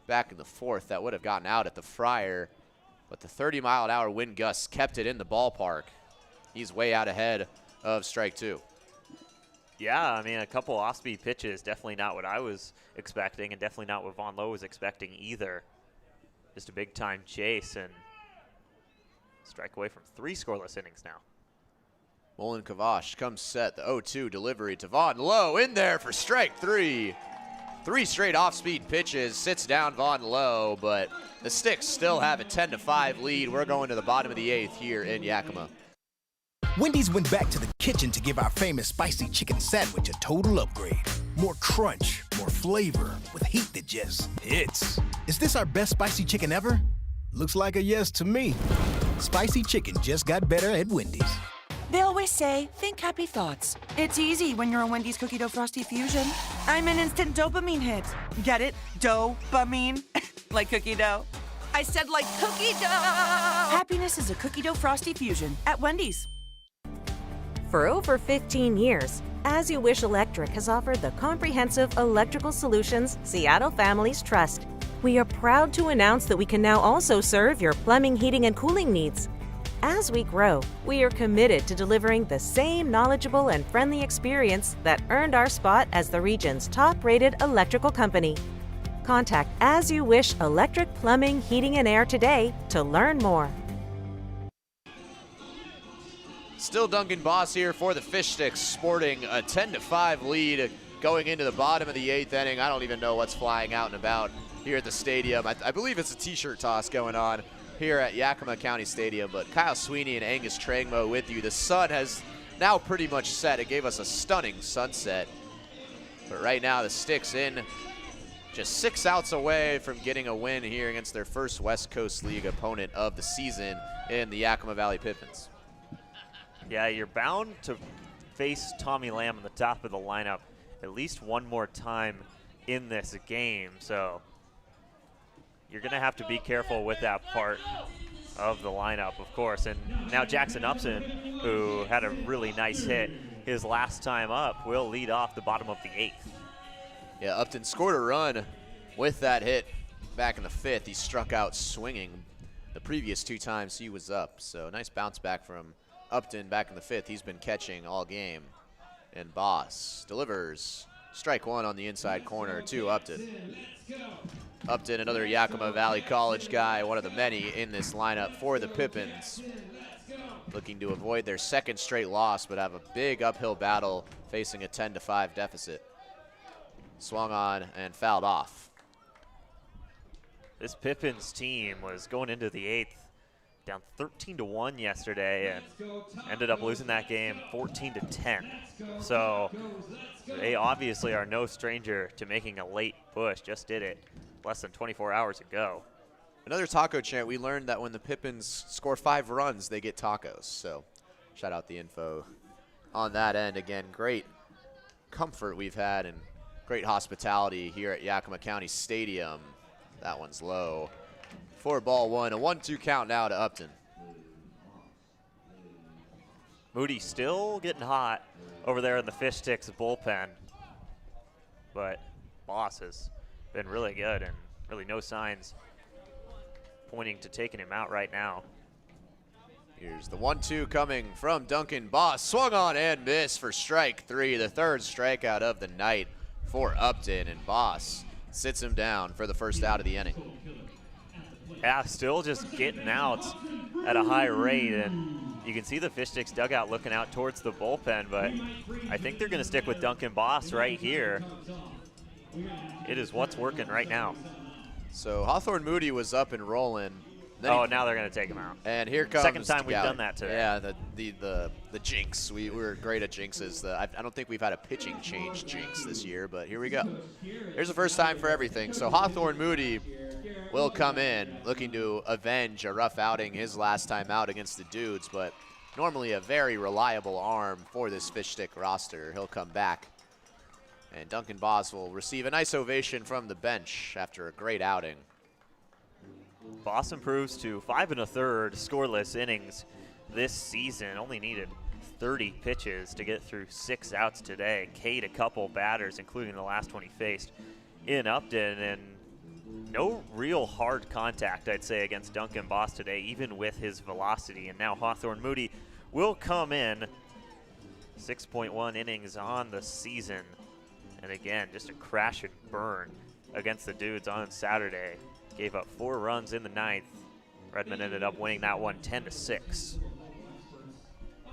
S1: back in the 4th. That would have gotten out at the Friar, but the 30-mile-an-hour wind gusts kept it in the ballpark. He's way out ahead of strike 2.
S2: Yeah, I mean, a couple off-speed pitches, definitely not what I was expecting, and definitely not what Vaughn Lowe was expecting either. Just a big-time chase, and strike away from 3 scoreless innings now.
S1: Mullen Kavash comes set. The 0-2 delivery to Vaughn Lowe in there for strike 3. 3 straight off-speed pitches, sits down Vaughn Lowe, but the Sticks still have a 10-5 lead. We're going to the bottom of the 8th here in Yakima.
S6: Wendy's went back to the kitchen to give our famous spicy chicken sandwich a total upgrade. More crunch, more flavor, with heat that just hits. Is this our best spicy chicken ever? Looks like a yes to me. Spicy chicken just got better at Wendy's.
S7: They always say, think happy thoughts. It's easy when you're a Wendy's Cookie Dough Frosty Fusion. I'm an instant dopamine hit. Get it? Dope-amine? Like cookie dough. I said like cookie dough! Happiness is a Cookie Dough Frosty Fusion at Wendy's.
S8: For over 15 years, As You Wish Electric has offered the comprehensive electrical solutions Seattle families trust. We are proud to announce that we can now also serve your plumbing, heating, and cooling needs. As we grow, we are committed to delivering the same knowledgeable and friendly experience that earned our spot as the region's top-rated electrical company. Contact As You Wish Electric Plumbing, Heating, and Air today to learn more.
S1: Still Duncan Boss here for the Fish Sticks, sporting a 10-5 lead going into the bottom of the 8th inning. I don't even know what's flying out and about here at the stadium. I believe it's a t-shirt toss going on here at Yakima County Stadium, but Kyle Sweeney and Angus Trangmo with you. The sun has now pretty much set. It gave us a stunning sunset, but right now the Sticks in just 6 outs away from getting a win here against their first West Coast League opponent of the season in the Yakima Valley Pippins.
S2: Yeah, you're bound to face Tommy Lamb on the top of the lineup at least one more time in this game, so you're going to have to be careful with that part of the lineup, of course. And now Jackson Upson, who had a really nice hit his last time up, will lead off the bottom of the 8th.
S1: Yeah, Upton scored a run with that hit back in the 5th. He struck out swinging the previous 2 times he was up, so nice bounce back from Upton back in the 5th. He's been catching all game. And Boss delivers strike 1 on the inside corner to Upton. Upton, another Yakima Valley College guy, one of the many in this lineup for the Pippins. Looking to avoid their 2nd straight loss, but have a big uphill battle facing a 10-5 deficit. Swung on and fouled off.
S2: This Pippins team was going into the 8th down 13-1 yesterday and ended up losing that game 14-10. So they obviously are no stranger to making a late push. Just did it less than 24 hours ago.
S1: Another taco chant. We learned that when the Pippins score 5 runs, they get tacos. So shout out the info on that end. Again, great comfort we've had and great hospitality here at Yakima County Stadium. That one's low. 4-1, a 1-2 count now to Upton.
S2: Moody still getting hot over there in the Fish Sticks bullpen, but Boss has been really good and really no signs pointing to taking him out right now.
S1: Here's the 1-2 coming from Duncan Boss. Swung on and missed for strike 3, the third strikeout of the night for Upton, and Boss sits him down for the first out of the inning.
S2: Yeah, still just getting outs at a high rate, and you can see the Fish Sticks dugout looking out towards the bullpen, but I think they're going to stick with Duncan Boss right here. It is what's working right now.
S1: So Hawthorne Moody was up and rolling.
S2: Oh, now they're going to take him out.
S1: And here comes
S2: second time we've done that today.
S1: Yeah, the jinx. We're great at jinxes. I don't think we've had a pitching change jinx this year, but here we go. Here's the first time for everything. So Hawthorne Moody will come in looking to avenge a rough outing his last time out against the Dudes, but normally a very reliable arm for this Fish Stick roster. He'll come back, and Duncan Boss will receive a nice ovation from the bench after a great outing.
S2: Boss improves to 5 1/3 scoreless innings this season. Only needed 30 pitches to get through 6 outs today. K'd a couple batters, including the last one he faced in Upton, and no real hard contact, I'd say, against Duncan Boss today, even with his velocity. And now Hawthorne Moody will come in. 6.1 innings on the season. And again, just a crash and burn against the Dudes on Saturday. Gave up 4 runs in the 9th. Redmond ended up winning that one 10-6.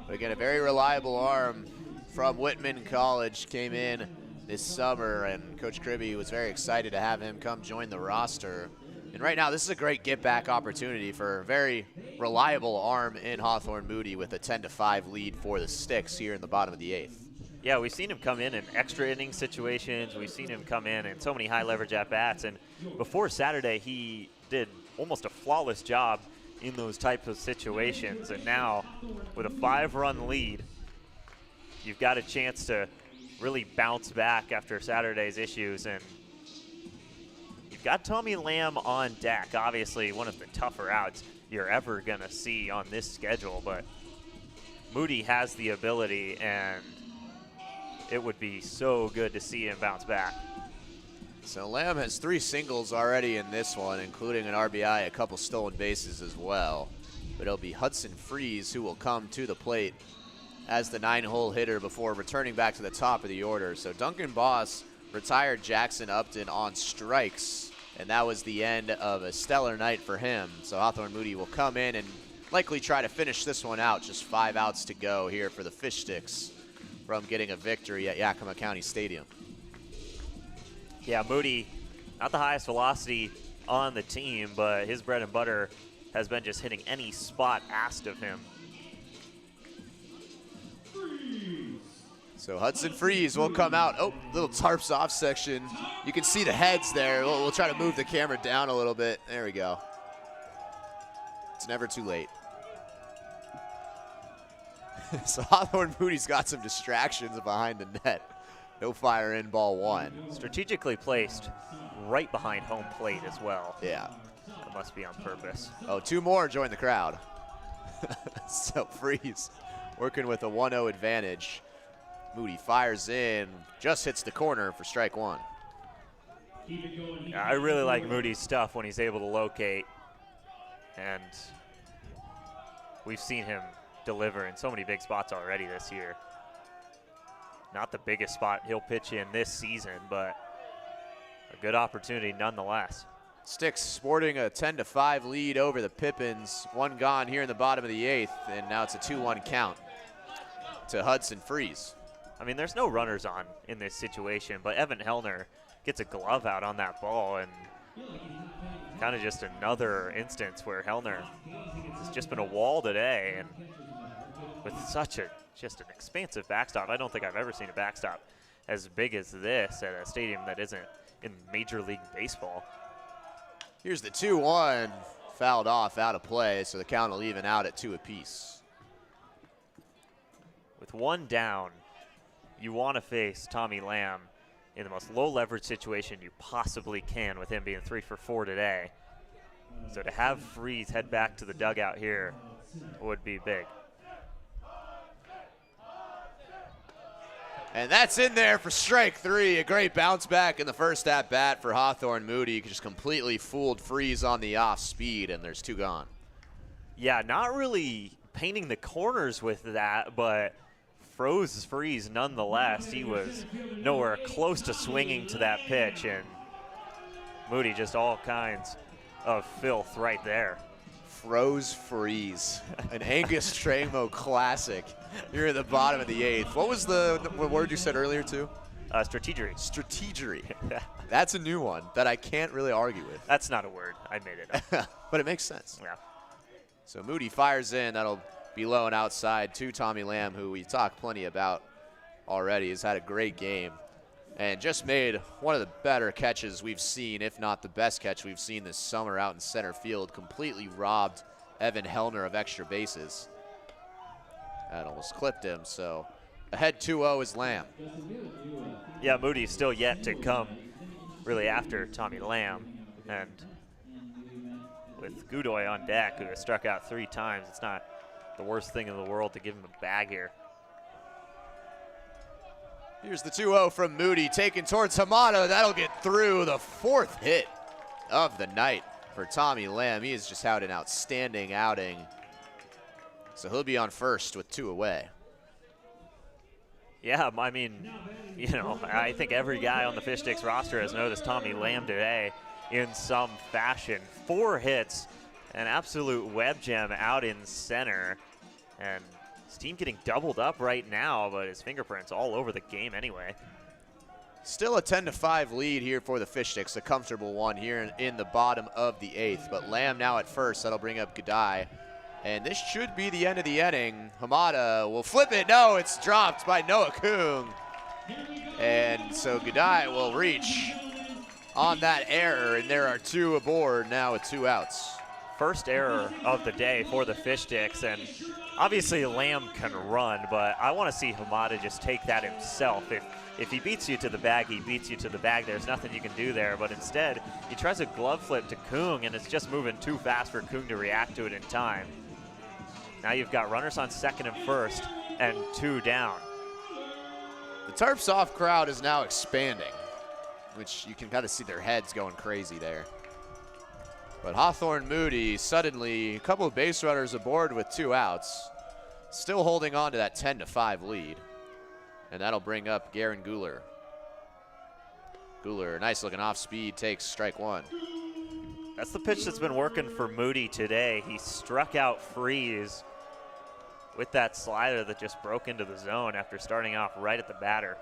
S1: But again, a very reliable arm from Whitman College came in this summer, and Coach Kribbe was very excited to have him come join the roster. And right now, this is a great get-back opportunity for a very reliable arm in Hawthorne Moody with a 10-5 lead for the Sticks here in the bottom of the 8th.
S2: Yeah, we've seen him come in extra inning situations. We've seen him come in so many high leverage at-bats. And before Saturday, he did almost a flawless job in those types of situations. And now, with a 5-run lead, you've got a chance to really bounce back after Saturday's issues. And you've got Tommy Lamb on deck. Obviously, one of the tougher outs you're ever going to see on this schedule. But Moody has the ability, and it would be so good to see him bounce back.
S1: So Lamb has 3 singles already in this one, including an RBI, a couple stolen bases as well. But it'll be Hudson Freeze who will come to the plate as the 9-hole hitter before returning back to the top of the order. So Duncan Boss retired Jackson Upton on strikes, and that was the end of a stellar night for him. So Hawthorne Moody will come in and likely try to finish this one out. Just 5 outs to go here for the Fish Sticks from getting a victory at Yakima County Stadium.
S2: Yeah, Moody, not the highest velocity on the team, but his bread and butter has been just hitting any spot asked of him.
S1: So Hudson Freeze will come out. Oh, little tarps off section. You can see the heads there. We'll try to move the camera down a little bit. There we go. It's never too late. So Hawthorne Moody's got some distractions behind the net. No fire in, ball 1.
S2: Strategically placed right behind home plate as well.
S1: Yeah.
S2: That must be on purpose.
S1: Oh, 2 more join the crowd. So Freeze working with a 1-0 advantage. Moody fires in, just hits the corner for strike 1.
S2: Yeah, I really like Moody's stuff when he's able to locate, and we've seen him deliver in so many big spots already this year. Not the biggest spot he'll pitch in this season, but a good opportunity nonetheless.
S1: Sticks sporting a 10-5 lead over the Pippins. 1 gone here in the bottom of the 8th, and now it's a 2-1 count to Hudson Freeze.
S2: I mean, there's no runners on in this situation, but Evan Hellner gets a glove out on that ball, and kind of just another instance where Hellner has just been a wall today, and with just an expansive backstop. I don't think I've ever seen a backstop as big as this at a stadium that isn't in Major League Baseball.
S1: Here's the 2-1, fouled off, out of play, so the count will even out at 2 apiece.
S2: With 1 down, you want to face Tommy Lamb in the most low leverage situation you possibly can, with him being 3 for 4 today. So to have Freeze head back to the dugout here would be big.
S1: And that's in there for strike 3. A great bounce back in the first at bat for Hawthorne. Moody just completely fooled Freeze on the off speed, and there's 2 gone.
S2: Yeah, not really painting the corners with that, but froze Freeze nonetheless. He was nowhere close to swinging to that pitch, and Moody just all kinds of filth right there.
S1: Froze Freeze, an Angus Tramo classic. You're at the bottom of the 8th. What was the word you said earlier too?
S2: Strategery.
S1: Strategery. That's a new one that I can't really argue with.
S2: That's not a word. I made it up.
S1: But it makes sense.
S2: Yeah.
S1: So Moody fires in. That'll be low and outside to Tommy Lamb, who we talked plenty about already. Has had a great game and just made one of the better catches we've seen, if not the best catch we've seen this summer out in center field. Completely robbed Evan Hellner of extra bases. That almost clipped him, so ahead 2-0 is Lamb.
S2: Yeah, Moody's still yet to come really after Tommy Lamb. And with Godoy on deck, who has struck out 3 times, it's not the worst thing in the world to give him a bag here.
S1: Here's the 2-0 from Moody, taken towards Hamada. That'll get through. The 4th hit of the night for Tommy Lamb. He has just had an outstanding outing. So he'll be on first with 2 away.
S2: Yeah, I mean, you know, I think every guy on the Fish Sticks roster has noticed Tommy Lamb today in some fashion. 4 hits, an absolute web gem out in center. And his team getting doubled up right now, but his fingerprints all over the game anyway.
S1: Still a 10-5 lead here for the Fish Sticks, a comfortable one here in the bottom of the 8th. But Lamb now at first. That'll bring up Godai. And this should be the end of the inning. Hamada will flip it. No, it's dropped by Noah Kung. And so Godai will reach on that error, and there are 2 aboard now with 2 outs.
S2: First error of the day for the Fish Sticks, and obviously Lamb can run, but I want to see Hamada just take that himself. If he beats you to the bag, he beats you to the bag. There's nothing you can do there, but instead he tries a glove flip to Kung, and it's just moving too fast for Kung to react to it in time. Now you've got runners on second and first and 2 down.
S1: The Terps off crowd is now expanding, which you can kind of see their heads going crazy there. But Hawthorne Moody suddenly a couple of base runners aboard with 2 outs, still holding on to that 10-5 lead. And that'll bring up Garen Guler. Guler, nice looking off speed, takes strike 1.
S2: That's the pitch that's been working for Moody today. He struck out Freeze with that slider that just broke into the zone after starting off right at the batter.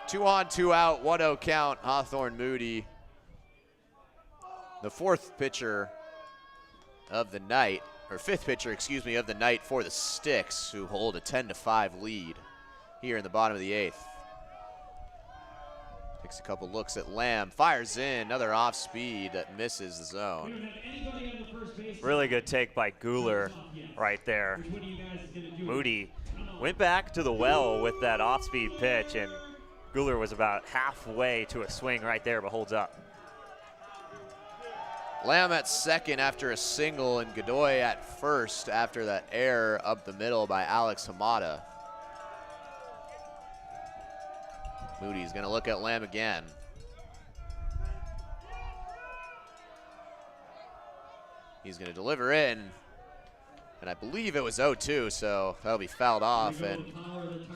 S1: 2 on, 2 out, 1-0 count, Hawthorne Moody. The 4th pitcher of the night, or 5th pitcher, excuse me, of the night for the Sticks, who hold a 10-5 lead here in the bottom of the 8th. Takes a couple looks at Lamb, fires in, another off speed that misses the zone.
S2: Really good take by Guler right there. Moody went back to the well with that off-speed pitch, and Guler was about halfway to a swing right there, but holds up.
S1: Lamb at second after a single, and Godoy at first after that error up the middle by Alex Hamada. Moody's gonna look at Lamb again. He's gonna deliver in, and I believe it was 0-2, so that'll be fouled off, and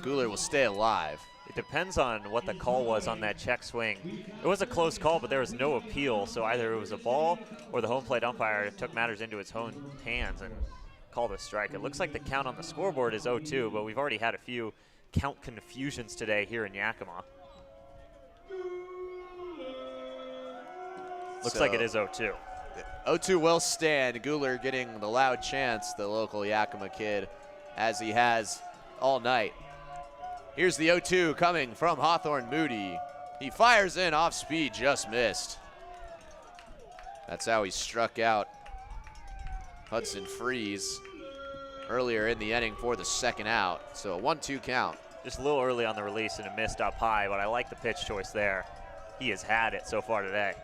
S1: Guler will stay alive.
S2: It depends on what the call was on that check swing. It was a close call, but there was no appeal, so either it was a ball or the home plate umpire took matters into its own hands and called a strike. It looks like the count on the scoreboard is 0-2, but we've already had a few count confusions today here in Yakima. Looks like it is 0-2.
S1: 0-2 will stand. Guler getting the loud chants, the local Yakima kid, as he has all night. Here's the 0-2 coming from Hawthorne Moody. He fires in off speed, just missed. That's how he struck out Hudson Freeze earlier in the inning for the second out. So a 1-2 count.
S2: Just a little early on the release and a missed up high, but I like the pitch choice there. He has had it so far today.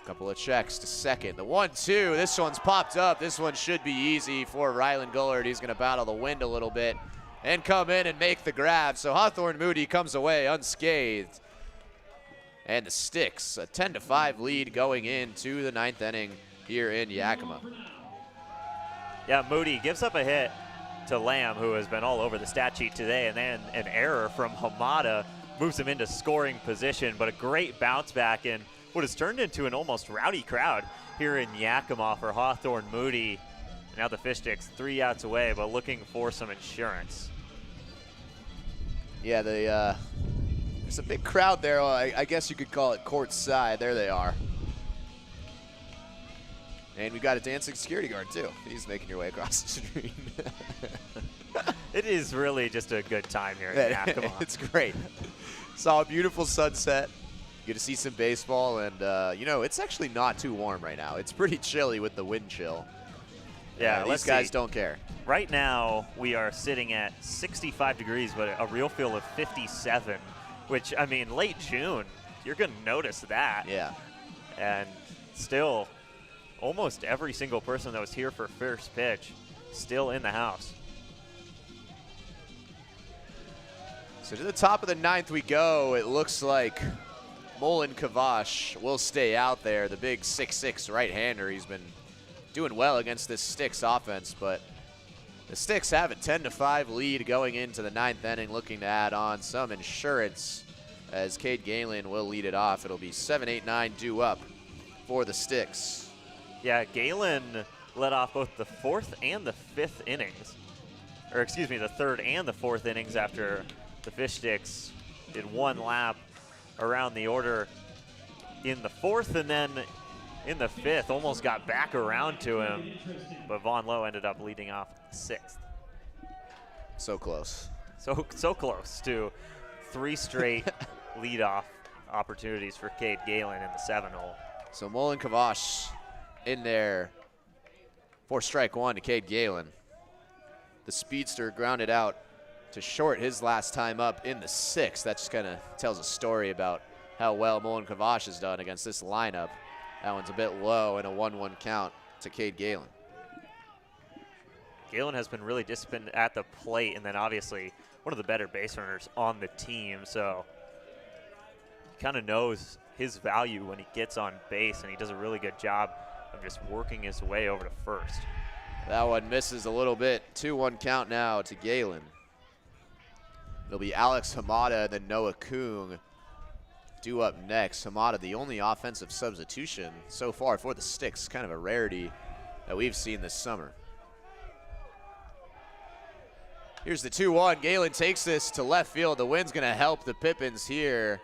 S1: Couple of checks to second. The 1-2, this one's popped up. This one should be easy for Rylan Gullard. He's gonna battle the wind a little bit and come in and make the grab. So Hawthorne Moody comes away unscathed. And the Sticks, a 10-5 lead going into the 9th inning here in Yakima.
S2: Yeah, Moody gives up a hit to Lamb, who has been all over the stat sheet today, and then an error from Hamada moves him into scoring position, but a great bounce back in what has turned into an almost rowdy crowd here in Yakima for Hawthorne Moody. Now the Fish Sticks 3 outs away, but looking for some insurance.
S1: Yeah, there's a big crowd there. I guess you could call it courtside. There they are. And we've got a dancing security guard, too. He's making your way across the street.
S2: It is really just a good time here in Yakima.
S1: It's great. Saw a beautiful sunset. You get to see some baseball, and, you know, it's actually not too warm right now. It's pretty chilly with the wind chill.
S2: Yeah,
S1: these guys don't care.
S2: Right now, we are sitting at 65 degrees, but a real feel of 57, which, I mean, late June, you're going to notice that.
S1: Yeah.
S2: And still, almost every single person that was here for first pitch still in the house.
S1: So to the top of the 9th we go. It looks like Mullen Kavash will stay out there, the big 6'6" right-hander. He's been doing well against this Sticks offense, but the Sticks have a 10-5 lead going into the 9th inning, looking to add on some insurance as Cade Galen will lead it off. It'll be 7-8-9 due up for the Sticks.
S2: Yeah, Galen led off both the 4th and the 5th innings, or excuse me, the 3rd and the 4th innings after the Fish Sticks did one lap around the order in the 4th, and then in the 5th almost got back around to him, but Vaughn Lowe ended up leading off 6th.
S1: So close.
S2: So close to 3 straight leadoff opportunities for Cade Galen in the 7-hole.
S1: So Mullen Kavash in there for strike 1 to Cade Galen. The speedster grounded out to short his last time up in the 6th. That just kind of tells a story about how well Mullen Kavash has done against this lineup. That one's a bit low and a 1-1 count to Cade Galen.
S2: Galen has been really disciplined at the plate, and then obviously one of the better base runners on the team, so he kind of knows his value when he gets on base, and he does a really good job of just working his way over to first.
S1: That one misses a little bit. 2-1 count now to Galen. It'll be Alex Hamada and then Noah Kung due up next. Hamada, the only offensive substitution so far for the Sticks, kind of a rarity that we've seen this summer. Here's the 2-1. Galen takes this to left field. The wind's going to help the Pippins here.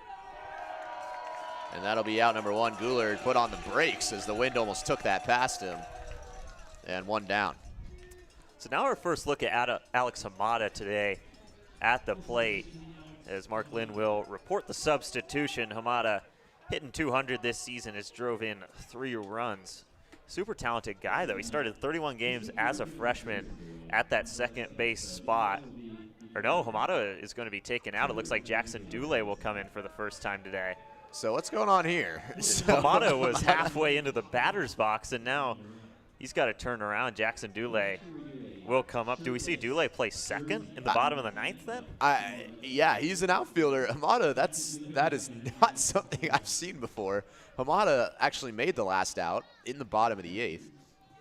S1: And that'll be out number 1. Goulard put on the brakes as the wind almost took that past him. And 1 down.
S2: So now our first look at Alex Hamada today at the plate, as Mark Lynn will report the substitution. Hamada hitting 200 this season, has drove in 3 runs. Super talented guy, though. He started 31 games as a freshman at that second base spot. Or no, Hamada is going to be taken out. It looks like Jackson Dule will come in for the first time today.
S1: So what's going on here?
S2: Hamada was halfway into the batter's box, and now he's got to turn around. Jackson Dule will come up. Do we see Dule play second in the bottom of the 9th then?
S1: Yeah, he's an outfielder. Hamada, that is not something I've seen before. Hamada actually made the last out in the bottom of the 8th,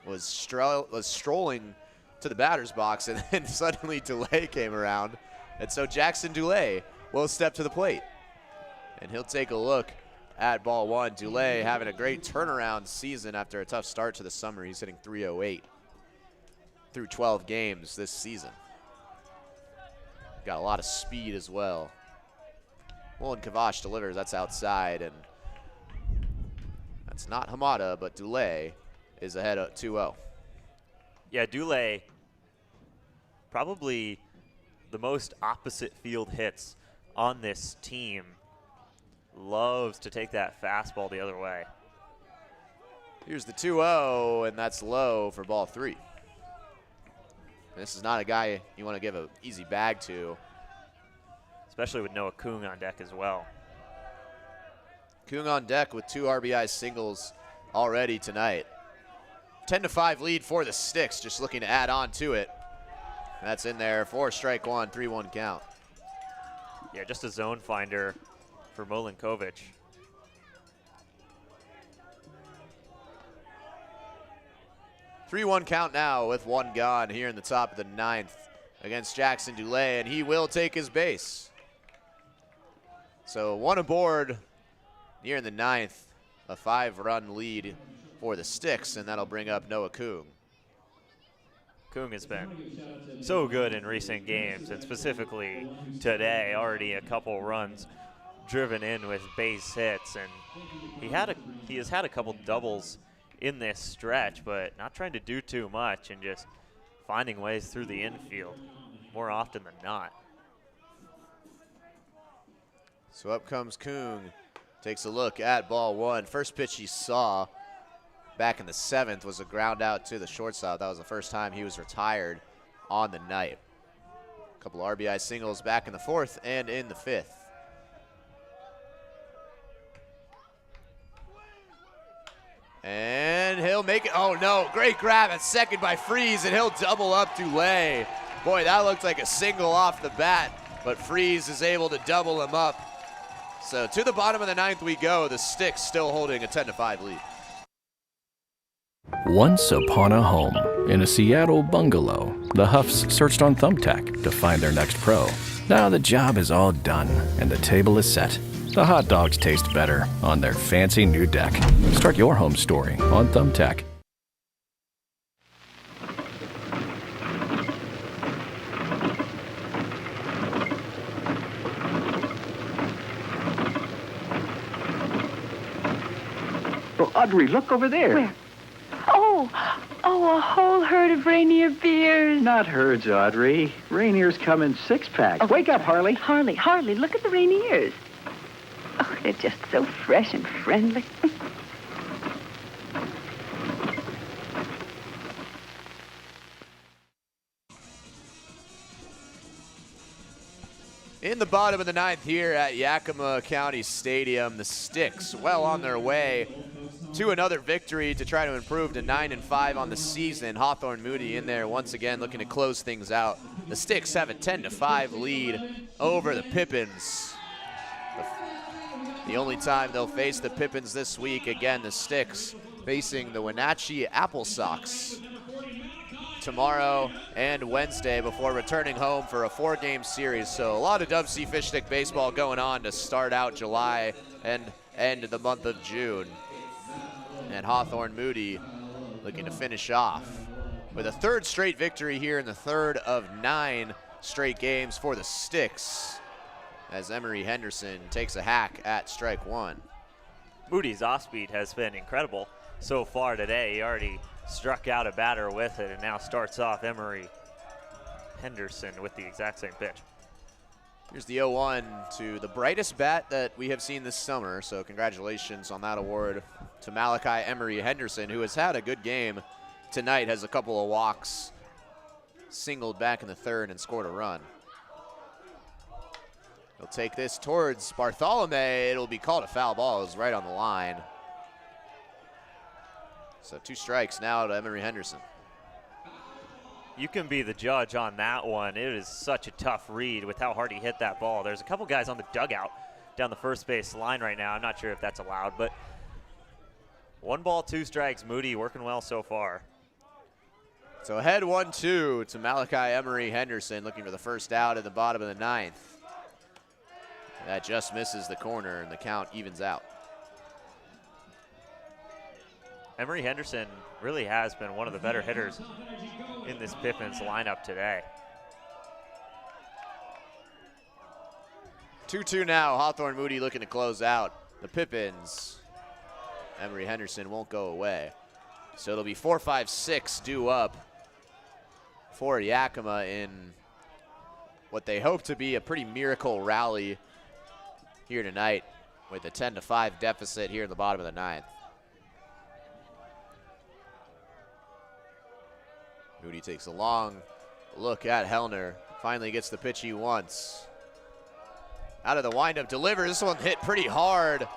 S1: was strolling to the batter's box, and then suddenly Dule came around. And so Jackson Dule will step to the plate. And he'll take a look at ball 1. Dule having a great turnaround season after a tough start to the summer. He's hitting .308 through 12 games this season. Got a lot of speed as well. Mullen Kavash delivers. That's outside, and that's not Hamada, but Dule is ahead of 2-0.
S2: Yeah, Dule, probably the most opposite field hits on this team. Loves to take that fastball the other way.
S1: Here's the 2-0, and that's low for ball 3. This is not a guy you want to give an easy bag to.
S2: Especially with Noah Kung on deck as well.
S1: Kung on deck with 2 RBI singles already tonight. 10-5 lead for the Sticks, just looking to add on to it. That's in there for strike one, 3-1 count.
S2: Yeah, just a zone finder for Milinkovic.
S1: Three-one count now with one gone here in the top of the ninth against Jackson Dulé, and he will take his base. So one aboard here in the ninth, a 5-run lead for the Sticks, and that'll bring up Noah Kung.
S2: Kung has been so good in recent games, and specifically today, already a couple runs driven in with base hits, and he has had a couple doubles in this stretch, but not trying to do too much and just finding ways through the infield more often than not.
S1: So up comes Kung, takes a look at ball one. First pitch he saw back in the 7th was a ground out to the shortstop. That was the first time he was retired on the night. A couple RBI singles back in the 4th and in the 5th. And he'll make it. Oh no, great grab at second by Freeze, and he'll double up Dulé. Boy, that looked like a single off the bat, but Freeze is able to double him up. So to the bottom of the 9th we go, the Sticks still holding a 10-5 lead.
S3: Once upon a home, in a Seattle bungalow, the Huffs searched on Thumbtack to find their next pro. Now the job is all done, and the table is set. The hot dogs taste better on their fancy new deck. Start your home story on Thumbtack.
S4: Oh, Audrey, look over there.
S5: Where? Oh, a whole herd of reindeer bears.
S4: Not herds, Audrey. Reindeers come in 6-packs.
S5: Oh.
S4: Wake up, Harley.
S5: Harley, look at the reindeers. Oh, they're just so fresh and friendly.
S1: In the bottom of the 9th here at Yakima County Stadium, the Sticks well on their way to another victory to try to improve to 9-5 on the season. Hawthorne Moody in there once again looking to close things out. The Sticks have a 10-5 lead over the Pippins. The only time they'll face the Pippins this week, again, the Sticks facing the Wenatchee Apple Sox tomorrow and Wednesday before returning home for a 4-game series. So a lot of DubSea Fish Stick baseball going on to start out July and end the month of June. And Hawthorne Moody looking to finish off with a 3rd straight victory here in the 3rd of 9 straight games for the Sticks, as Emery Henderson takes a hack at strike one.
S2: Moody's off-speed has been incredible so far today. He already struck out a batter with it and now starts off Emery Henderson with the exact same pitch.
S1: Here's the 0-1 to the brightest bat that we have seen this summer, so congratulations on that award to Malachi Emery Henderson, who has had a good game tonight, has a couple of walks, singled back in the 3rd and scored a run. He'll take this towards Bartholome. It'll be called a foul ball. It was right on the line. So 2 strikes now to Emery Henderson.
S2: You can be the judge on that one. It is such a tough read with how hard he hit that ball. There's a couple guys on the dugout down the first base line right now. I'm not sure if that's allowed, but 1 ball, 2 strikes. Moody working well so far.
S1: So ahead 1-2 to Malachi Emery Henderson, looking for the first out at the bottom of the 9th. That just misses the corner, and the count evens out.
S2: Emery Henderson really has been one of the better hitters in this Pippins lineup today.
S1: 2-2 now. Hawthorne Moody looking to close out the Pippins. Emery Henderson won't go away. So it'll be 4-5-6 due up for Yakima in what they hope to be a pretty miracle rally here tonight with a 10-5 deficit here in the bottom of the 9th. Moody takes a long look at Hellner. Finally gets the pitch he wants. Out of the windup, delivers. This one hit pretty hard.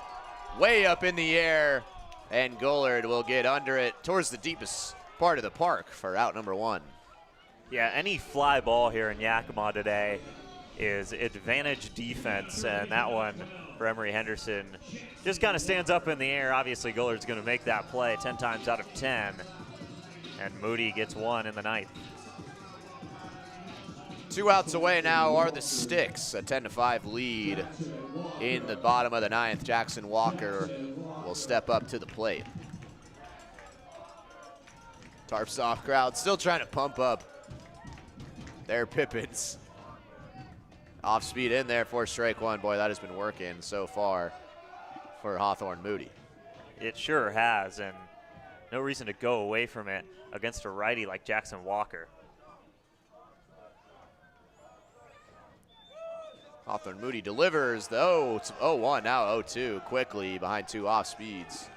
S1: Way up in the air. And Gollard will get under it towards the deepest part of the park for out number 1.
S2: Yeah, any fly ball here in Yakima today is advantage defense, and that one for Emory Henderson just kind of stands up in the air. Obviously, Gollard's going to make that play 10 times out of 10, and Moody gets 1 in the 9th.
S1: 2 outs away now are the Sticks, a 10-5 lead in the bottom of the 9th. Jackson Walker will step up to the plate. Tarp soft crowd still trying to pump up their Pippins. Off speed in there for strike 1. Boy, that has been working so far for Hawthorne Moody.
S2: It sure has, and no reason to go away from it against a righty like Jackson Walker.
S1: Hawthorne Moody delivers the 0-1, now 0-2 quickly behind 2 off speeds.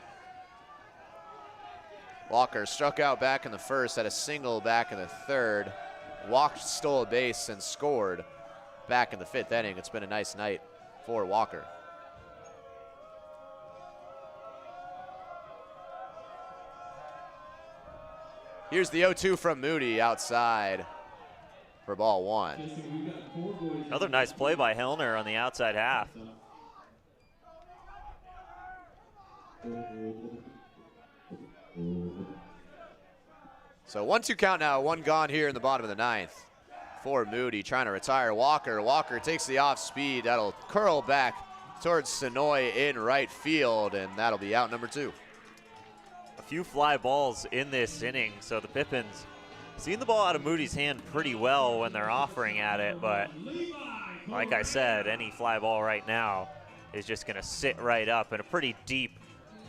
S1: Walker struck out back in the 1st, had a single back in the 3rd, walked, stole a base, and scored back in the 5th inning. It's been a nice night for Walker. Here's the 0-2 from Moody outside for ball 1.
S2: Another nice play by Hellner on the outside half.
S1: So 1-2 count now, 1 gone here in the bottom of the 9th for Moody, trying to retire Walker. Walker takes the off speed. That'll curl back towards Sonoy in right field, and that'll be out number 2.
S2: A few fly balls in this inning, so the Pippins seeing the ball out of Moody's hand pretty well when they're offering at it, but like I said, any fly ball right now is just going to sit right up in a pretty deep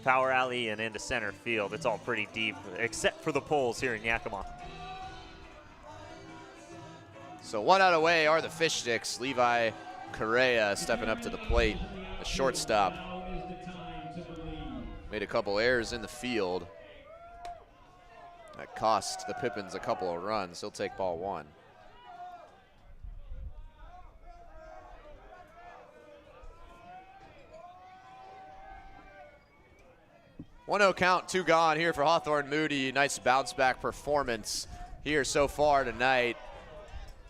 S2: power alley and into center field. It's all pretty deep, except for the poles here in Yakima.
S1: So 1 out away are the Fish Sticks. Levi Correa stepping up to the plate, the shortstop. Made a couple errors in the field. That cost the Pippins a couple of runs. He'll take ball 1. One 0 count, 2 gone here for Hawthorne Moody. Nice bounce back performance here so far tonight.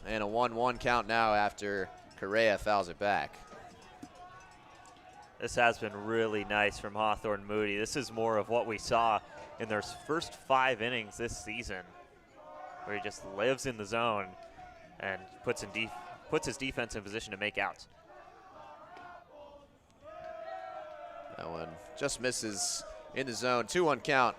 S1: And a 1-1 count now after Correa fouls it back.
S2: This has been really nice from Hawthorne Moody. This is more of what we saw in their first 5 innings this season, where he just lives in the zone and puts his defense in position to make outs.
S1: That one just misses in the zone. 2-1 count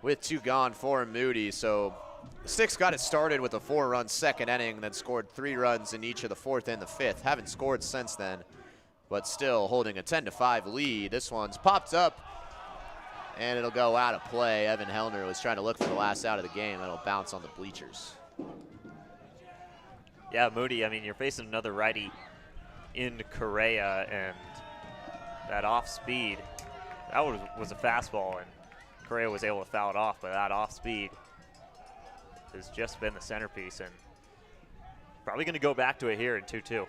S1: with 2 gone for Moody. So the Sticks got it started with a 4-run second inning, then scored 3 runs in each of the 4th and the 5th. Haven't scored since then, but still holding a 10-5 lead. This one's popped up, and it'll go out of play. Evan Hellner was trying to look for the last out of the game. That'll bounce on the bleachers.
S2: Yeah, Moody, I mean, you're facing another righty in Correa, and that off speed, that was a fastball, and Correa was able to foul it off, but that off speed has just been the centerpiece, and probably going to go back to it here in 2-2.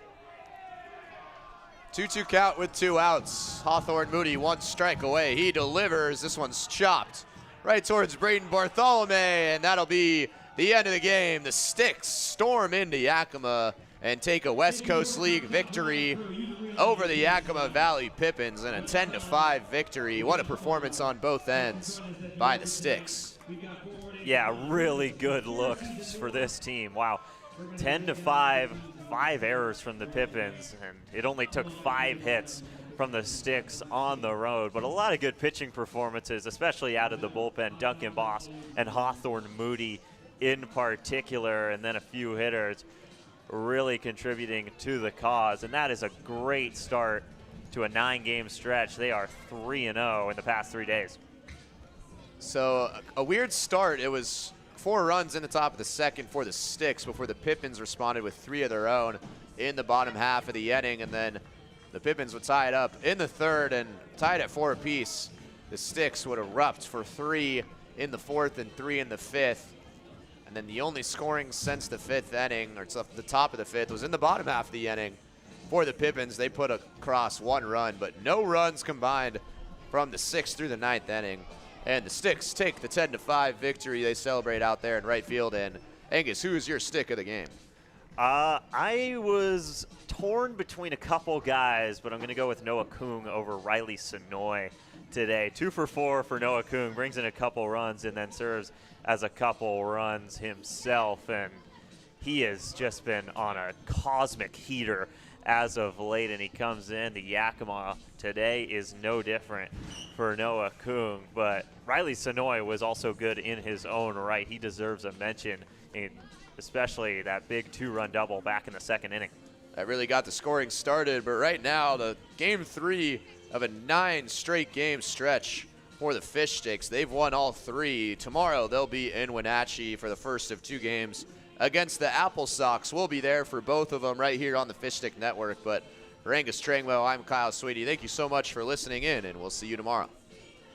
S1: 2-2 count with 2 outs. Hawthorne Moody 1 strike away. He delivers. This one's chopped right towards Braden Bartholome, and that'll be the end of the game. The Sticks storm into Yakima and take a West Coast League victory over the Yakima Valley Pippins in a 10-5 victory. What a performance on both ends by the Sticks.
S2: Yeah, really good looks for this team. Wow, 10-5, 5 errors from the Pippins, and it only took 5 hits from the Sticks on the road, but a lot of good pitching performances, especially out of the bullpen. Duncan Boss and Hawthorne Moody in particular, and then a few hitters really contributing to the cause, and that is a great start to a 9-game stretch. They are 3-0 in the past 3 days.
S1: So a weird start. It was 4 runs in the top of the 2nd for the Sticks before the Pippins responded with 3 of their own in the bottom half of the inning, and then the Pippins would tie it up in the 3rd and tied at 4 apiece. The Sticks would erupt for 3 in the 4th and 3 in the 5th. And then the only scoring since the 5th inning, or the top of the 5th, was in the bottom half of the inning for the Pippins. They put across 1 run, but no runs combined from the 6th through the 9th inning And the Sticks take the 10-5 victory. They celebrate out there in right field. And Angus, who is your stick of the game?
S2: I was torn between a couple guys, but I'm going to go with Noah Kung over Riley Sonoy today. 2 for 4 for Noah Kung, brings in a couple runs and then serves as a couple runs himself. And he has just been on a cosmic heater as of late, and he comes in. The Yakima today is no different for Noah Kung, but Riley Sonoy was also good in his own right. He deserves a mention, especially that big 2-run double back in the second inning.
S1: That really got the scoring started, but right now, the game 3 of a 9 straight game stretch for the Fish Sticks. They've won all 3. Tomorrow, they'll be in Wenatchee for the first of 2 games against the Apple Sox. We'll be there for both of them right here on the Fish Stick Network. But for Angus Trangwell, I'm Kyle Sweetie. Thank you so much for listening in, and we'll see you tomorrow.